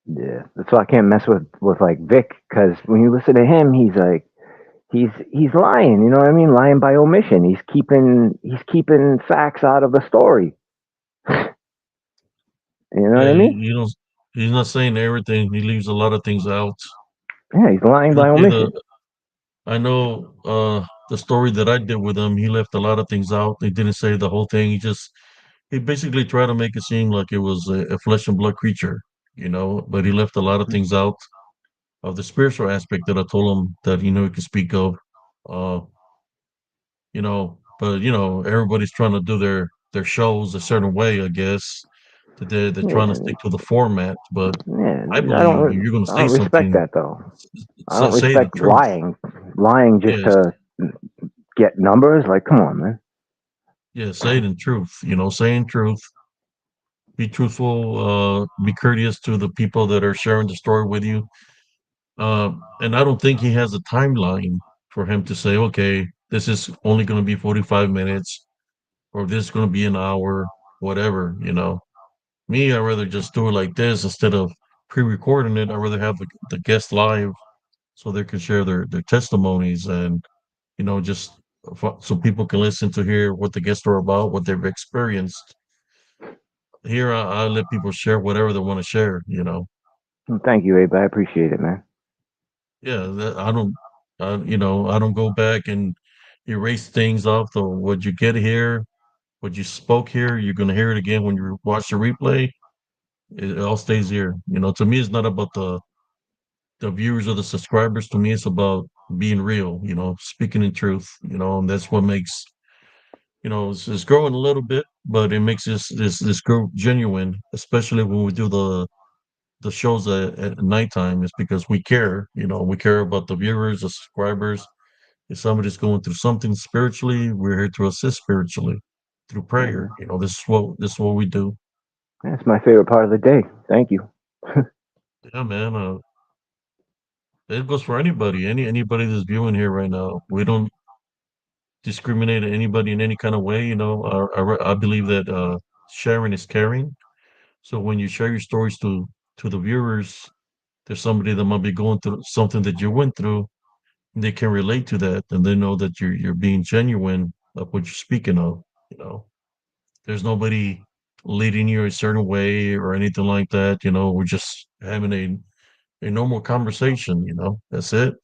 yeah. That's why I can't mess with like Vic, because when you listen to him, he's like he's lying. You know what I mean? Lying by omission. He's keeping facts out of the story. You know what yeah, I mean? you know, he's not saying everything. He leaves a lot of things out. Yeah, he's lying Even by say the omission. I know the story that I did with him. He left a lot of things out. He didn't say the whole thing. He just he basically tried to make it seem like it was a flesh and blood creature, but he left a lot of things out of the spiritual aspect that I told him that he could speak of. Uh, but everybody's trying to do their shows a certain way, I guess. That they're trying to Yeah, stick to the format, but yeah. I believe if you're going to I say don't respect something, that though. I don't say the respect truth. lying just Yes, to get numbers. Like, come on, man. yeah, say it in truth. Saying truth, be truthful, be courteous to the people that are sharing the story with you. And I don't think he has a timeline for him to say, okay, this is only going to be 45 minutes or this is going to be an hour, whatever. Me, I'd rather just do it like this instead of pre-recording it. I'd rather have the guest live so they can share their testimonies and, just so people can listen to hear what the guests are about, what they've experienced. Here, I let people share whatever they want to share. Well, thank you, Abe. I appreciate it, man. Yeah, I don't go back and erase things off the what you get here, what you spoke here. You're gonna hear it again when you watch the replay. It all stays here. To me, it's not about the viewers or the subscribers. To me, it's about being real. Speaking in truth. And that's what makes it's growing a little bit, but it makes this group genuine, especially when we do the shows at nighttime. Is because we care. We care about the viewers, the subscribers. If somebody's going through something spiritually, we're here to assist spiritually through Yeah, prayer. man. This is what we do. That's my favorite part of the day. Thank you. Yeah, man. It goes for anybody, anybody that's viewing here right now. We don't discriminate anybody in any kind of way. I believe that sharing is caring. So when you share your stories to the viewers, there's somebody that might be going through something that you went through. They can relate to that, and they know that you're being genuine of what you're speaking of. You know. There's nobody leading you a certain way or anything like that. We're just having a normal conversation. That's it.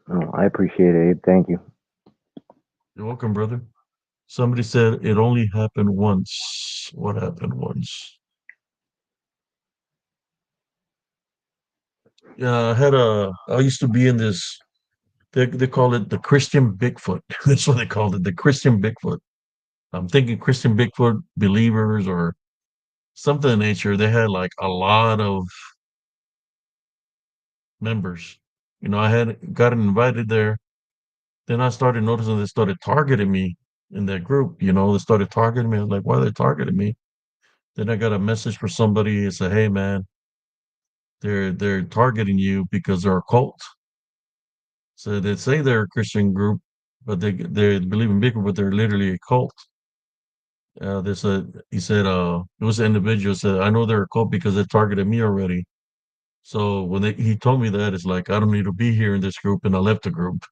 Oh, I appreciate it, Abe. Thank you. You're welcome, brother. Somebody said it only happened once. What happened once? Yeah, I used to be in this, they call it the Christian Bigfoot. That's what they called it, the Christian Bigfoot. I'm thinking Christian Bigfoot believers or something in nature. They had like a lot of members. I had gotten invited there. Then I started noticing they started targeting me in that group. They started targeting me. I was like, why are they targeting me? Then I got a message for somebody and said, hey man, they're targeting you because they're a cult. So they say they're a Christian group, but they believe in Bigfoot, but they're literally a cult. He said it was an individual said, I know they're a cult because they targeted me already. So when he told me that, it's like I don't need to be here in this group, and I left the group.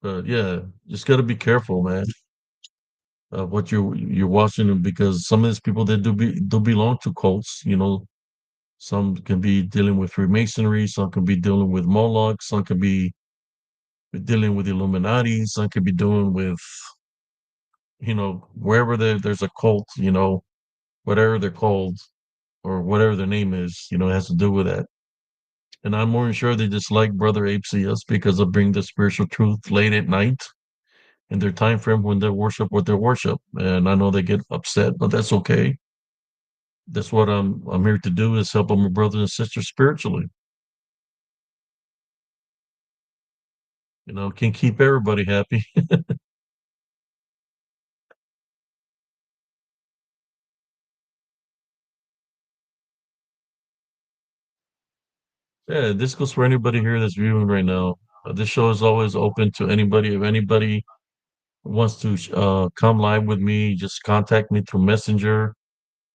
But yeah, just got to be careful, man, of what you're watching, because some of these people that do belong to cults. Some can be dealing with Freemasonry, some can be dealing with Moloch, some can be dealing with Illuminati, some can be doing with wherever there's a cult, whatever they're called or whatever their name is, it has to do with that. And I'm more than sure they just like Brother Ape CS because I bring the spiritual truth late at night in their time frame when they worship what they worship. And I know they get upset, but that's okay. That's what I'm here to do, is help my brothers and sisters spiritually. Can keep everybody happy. Yeah, this goes for anybody here that's viewing right now. This show is always open to anybody. If anybody wants to come live with me, just contact me through Messenger,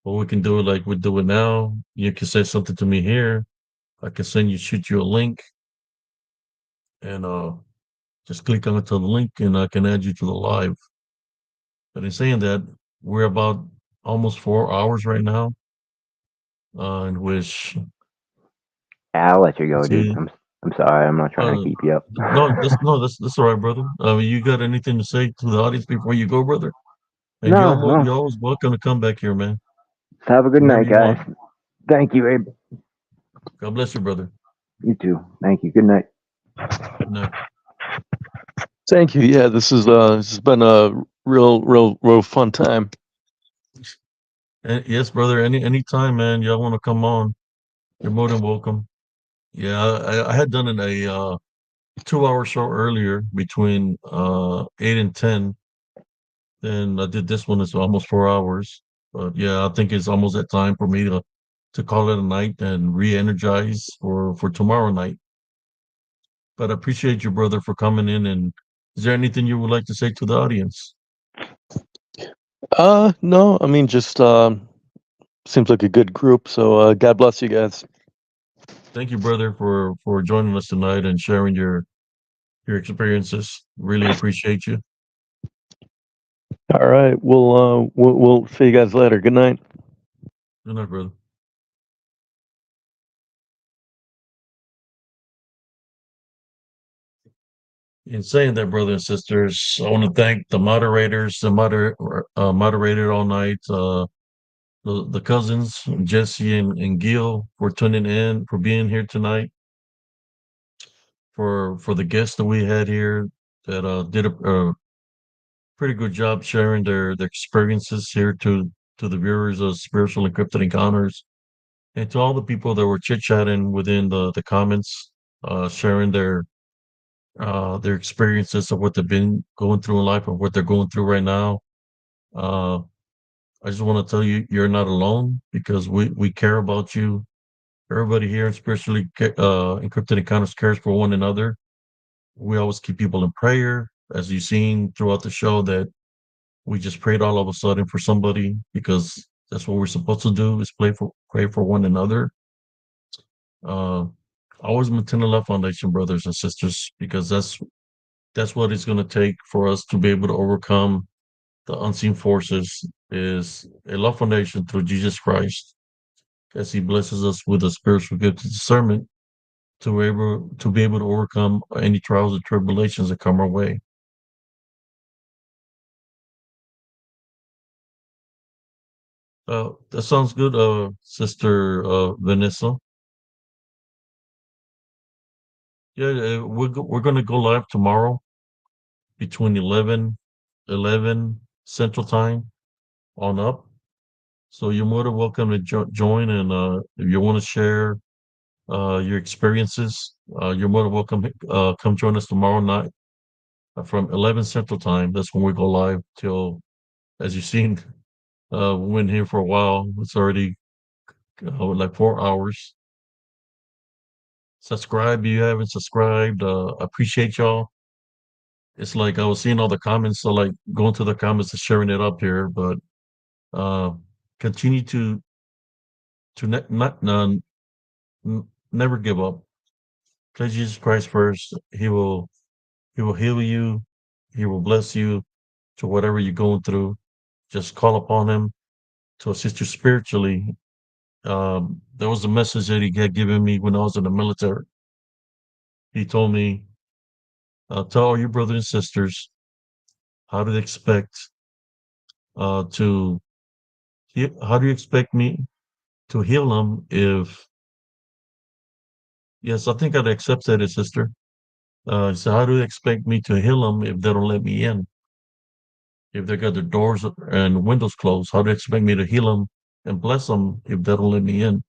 or we can do it like we do it now. You can say something to me here. I can shoot you a link, and just click onto the link, and I can add you to the live. But in saying that, we're about almost 4 hours right now, in which I'll let you go, let's dude. see, I'm sorry, I'm not trying to Uh, keep you up. that's all right, brother. You got anything to say to the audience before you go, brother? And No, no. you're always welcome to come back here, man. Have a good Whenever night, you guys. want. Thank you, Abe. God bless you, brother. You too. Thank you. Good night. Good night. Thank you. Yeah, this has been a real fun time. And yes, brother. Anytime, man. Y'all want to come on? You're more than welcome. Yeah, I had done a 2 hour show earlier between 8 and 10. Then I did this one. It's almost 4 hours. But yeah, I think it's almost that time for me to call it a night and re-energize for tomorrow night. But I appreciate you, brother, for coming in. And is there anything you would like to say to the audience? No, I mean just seems like a good group. So God bless you guys. Thank you, brother, for joining us tonight and sharing your experiences. Really appreciate you. All right, we'll see you guys later. Good night. Good night, brother. In saying that, brothers and sisters, I want to thank the moderators, moderated all night, the cousins, Jesse and Gil, for tuning in, for being here tonight, for the guests that we had here that did a pretty good job sharing their experiences here to the viewers of Spiritual Encrypted Encounters, and to all the people that were chit chatting within the comments, sharing their experiences of what they've been going through in life and what they're going through right now. Uh, I just want to tell you, you're not alone because we care about you. Everybody here in Spiritually Encrypted Encounters cares for one another. We always keep people in prayer, as you've seen throughout the show, that we just prayed all of a sudden for somebody because that's what we're supposed to do is pray for one another. Uh, always maintain the love foundation, brothers and sisters, because that's what it's going to take for us to be able to overcome the unseen forces is a love foundation through Jesus Christ, as He blesses us with a spiritual gift of discernment to be able to overcome any trials and tribulations that come our way. That sounds good, Sister Vanessa. Yeah, we're going to go live tomorrow between 11 Central Time on up. So you're more than welcome to join, and if you want to share your experiences, you're more than welcome. Come join us tomorrow night from 11 Central Time. That's when we go live till, as you've seen, we've been here for a while. It's already like 4 hours. Subscribe if you haven't subscribed. Appreciate y'all. It's like I was seeing all the comments, so like going to the comments and sharing it up here. But uh, continue to never give up. Place Jesus Christ first. He will heal you. He will bless you to whatever you're going through. Just call upon Him to assist you spiritually. There was a message that He had given me when I was in the military. He told me, "Tell all your brothers and sisters how do they expect to how do you expect me to heal them if yes, I think I'd accept that, sister. So how do they expect me to heal them if they don't let me in? If they got their doors and windows closed, how do they expect me to heal them and bless them if they don't let me in?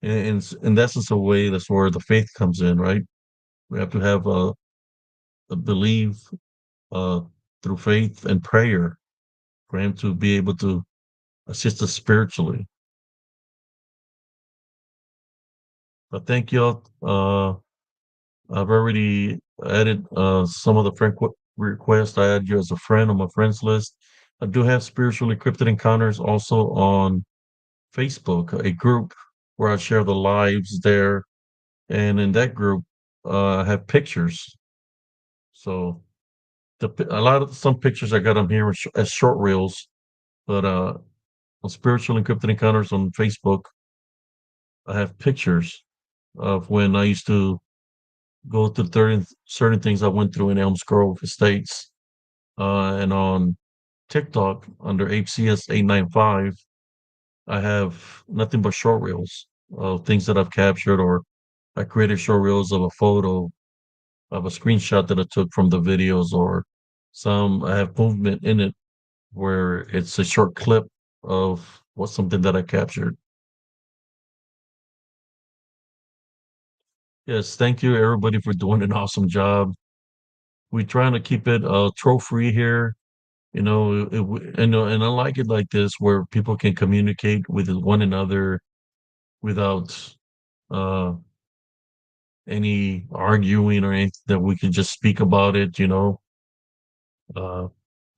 And that's just a way. That's where the faith comes in, right? We have to have a belief uh, through faith and prayer for Him to be able to assist us spiritually. But thank y'all. I've already added some of the friend requests. I add you as a friend on my friends list. I do have Spiritual Encrypted Encounters also on Facebook, a group where I share the lives there. And in that group, I have pictures. So a lot of some pictures I got them here as short reels, but on Spiritual Encrypted Encounters on Facebook, I have pictures of when I used to go through certain things I went through in Elms Grove Estates, and on TikTok under HCS895, I have nothing but short reels of things that I've captured, or I created short reels of a photo of a screenshot that I took from the videos, or some I have movement in it where it's a short clip of what something that I captured. Yes, thank you everybody for doing an awesome job. We're trying to keep it troll free here. And I like it like this where people can communicate with one another without uh any arguing or anything, that we can just speak about it, uh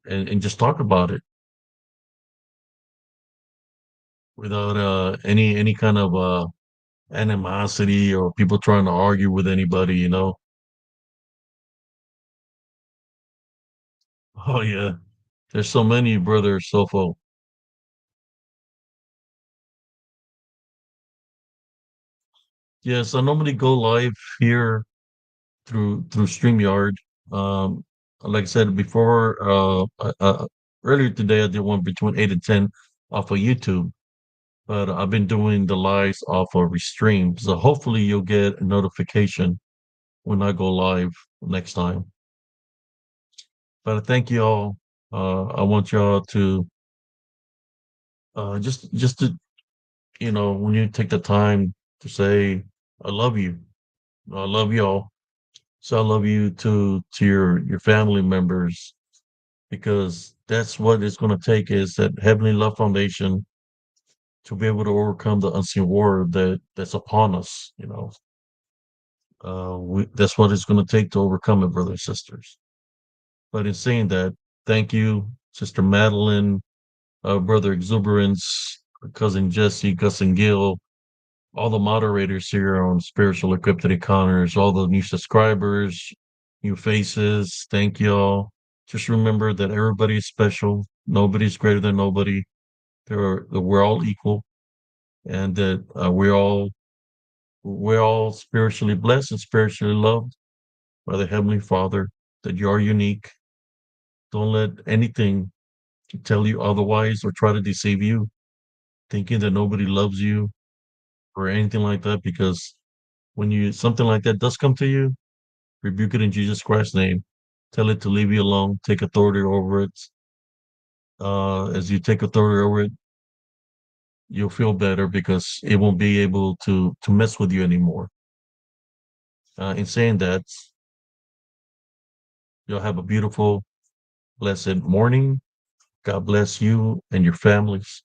and just talk about it without any kind of animosity or people trying to argue with anybody. Oh yeah. There's so many, brother Sofo. Yes, I normally go live here through StreamYard. Um, like I said before, earlier today I did one between 8 and 10 off of YouTube, but I've been doing the lives off of Restream. So hopefully you'll get a notification when I go live next time. But I thank you all. I want y'all to just to when you take the time to say I love you, I love y'all. So I love you to your family members, because that's what it's going to take, is that heavenly love foundation to be able to overcome the unseen war that's upon us. That's what it's going to take to overcome it, brothers and sisters. But in saying that, thank you, Sister Madeline, Brother Exuberance, Cousin Jesse, Cousin Gil, all the moderators here on Spiritual Encrypted Encounters, all the new subscribers, new faces. Thank y'all. Just remember that everybody is special. Nobody's greater than nobody. We're all equal, and that we're all spiritually blessed and spiritually loved by the Heavenly Father. That you are unique. Don't let anything tell you otherwise or try to deceive you, thinking that nobody loves you or anything like that. Because when you something like that does come to you, rebuke it in Jesus Christ's name. Tell it to leave you alone. Take authority over it. As you take authority over it, you'll feel better, because it won't be able to mess with you anymore. In saying that, you'll have a beautiful, blessed morning. God bless you and your families.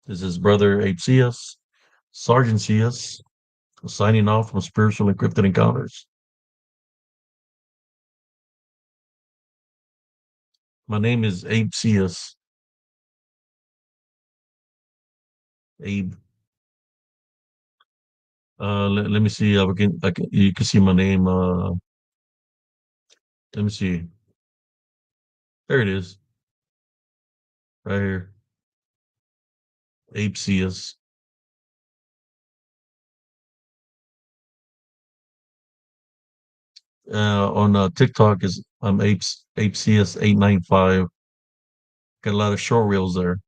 This is Brother HCS, Sergeant CS, signing off from Spiritual Encrypted Encounters. My name is Abe CS. Abe. Let me see. You can see my name. Let me see. There it is, right here. Abe CS. On TikTok is Ape CS 895. Got a lot of short reels there.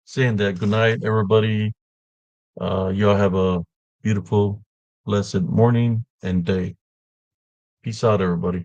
Saying that, good night, everybody. Y'all have a beautiful, blessed morning and day. Peace out, everybody.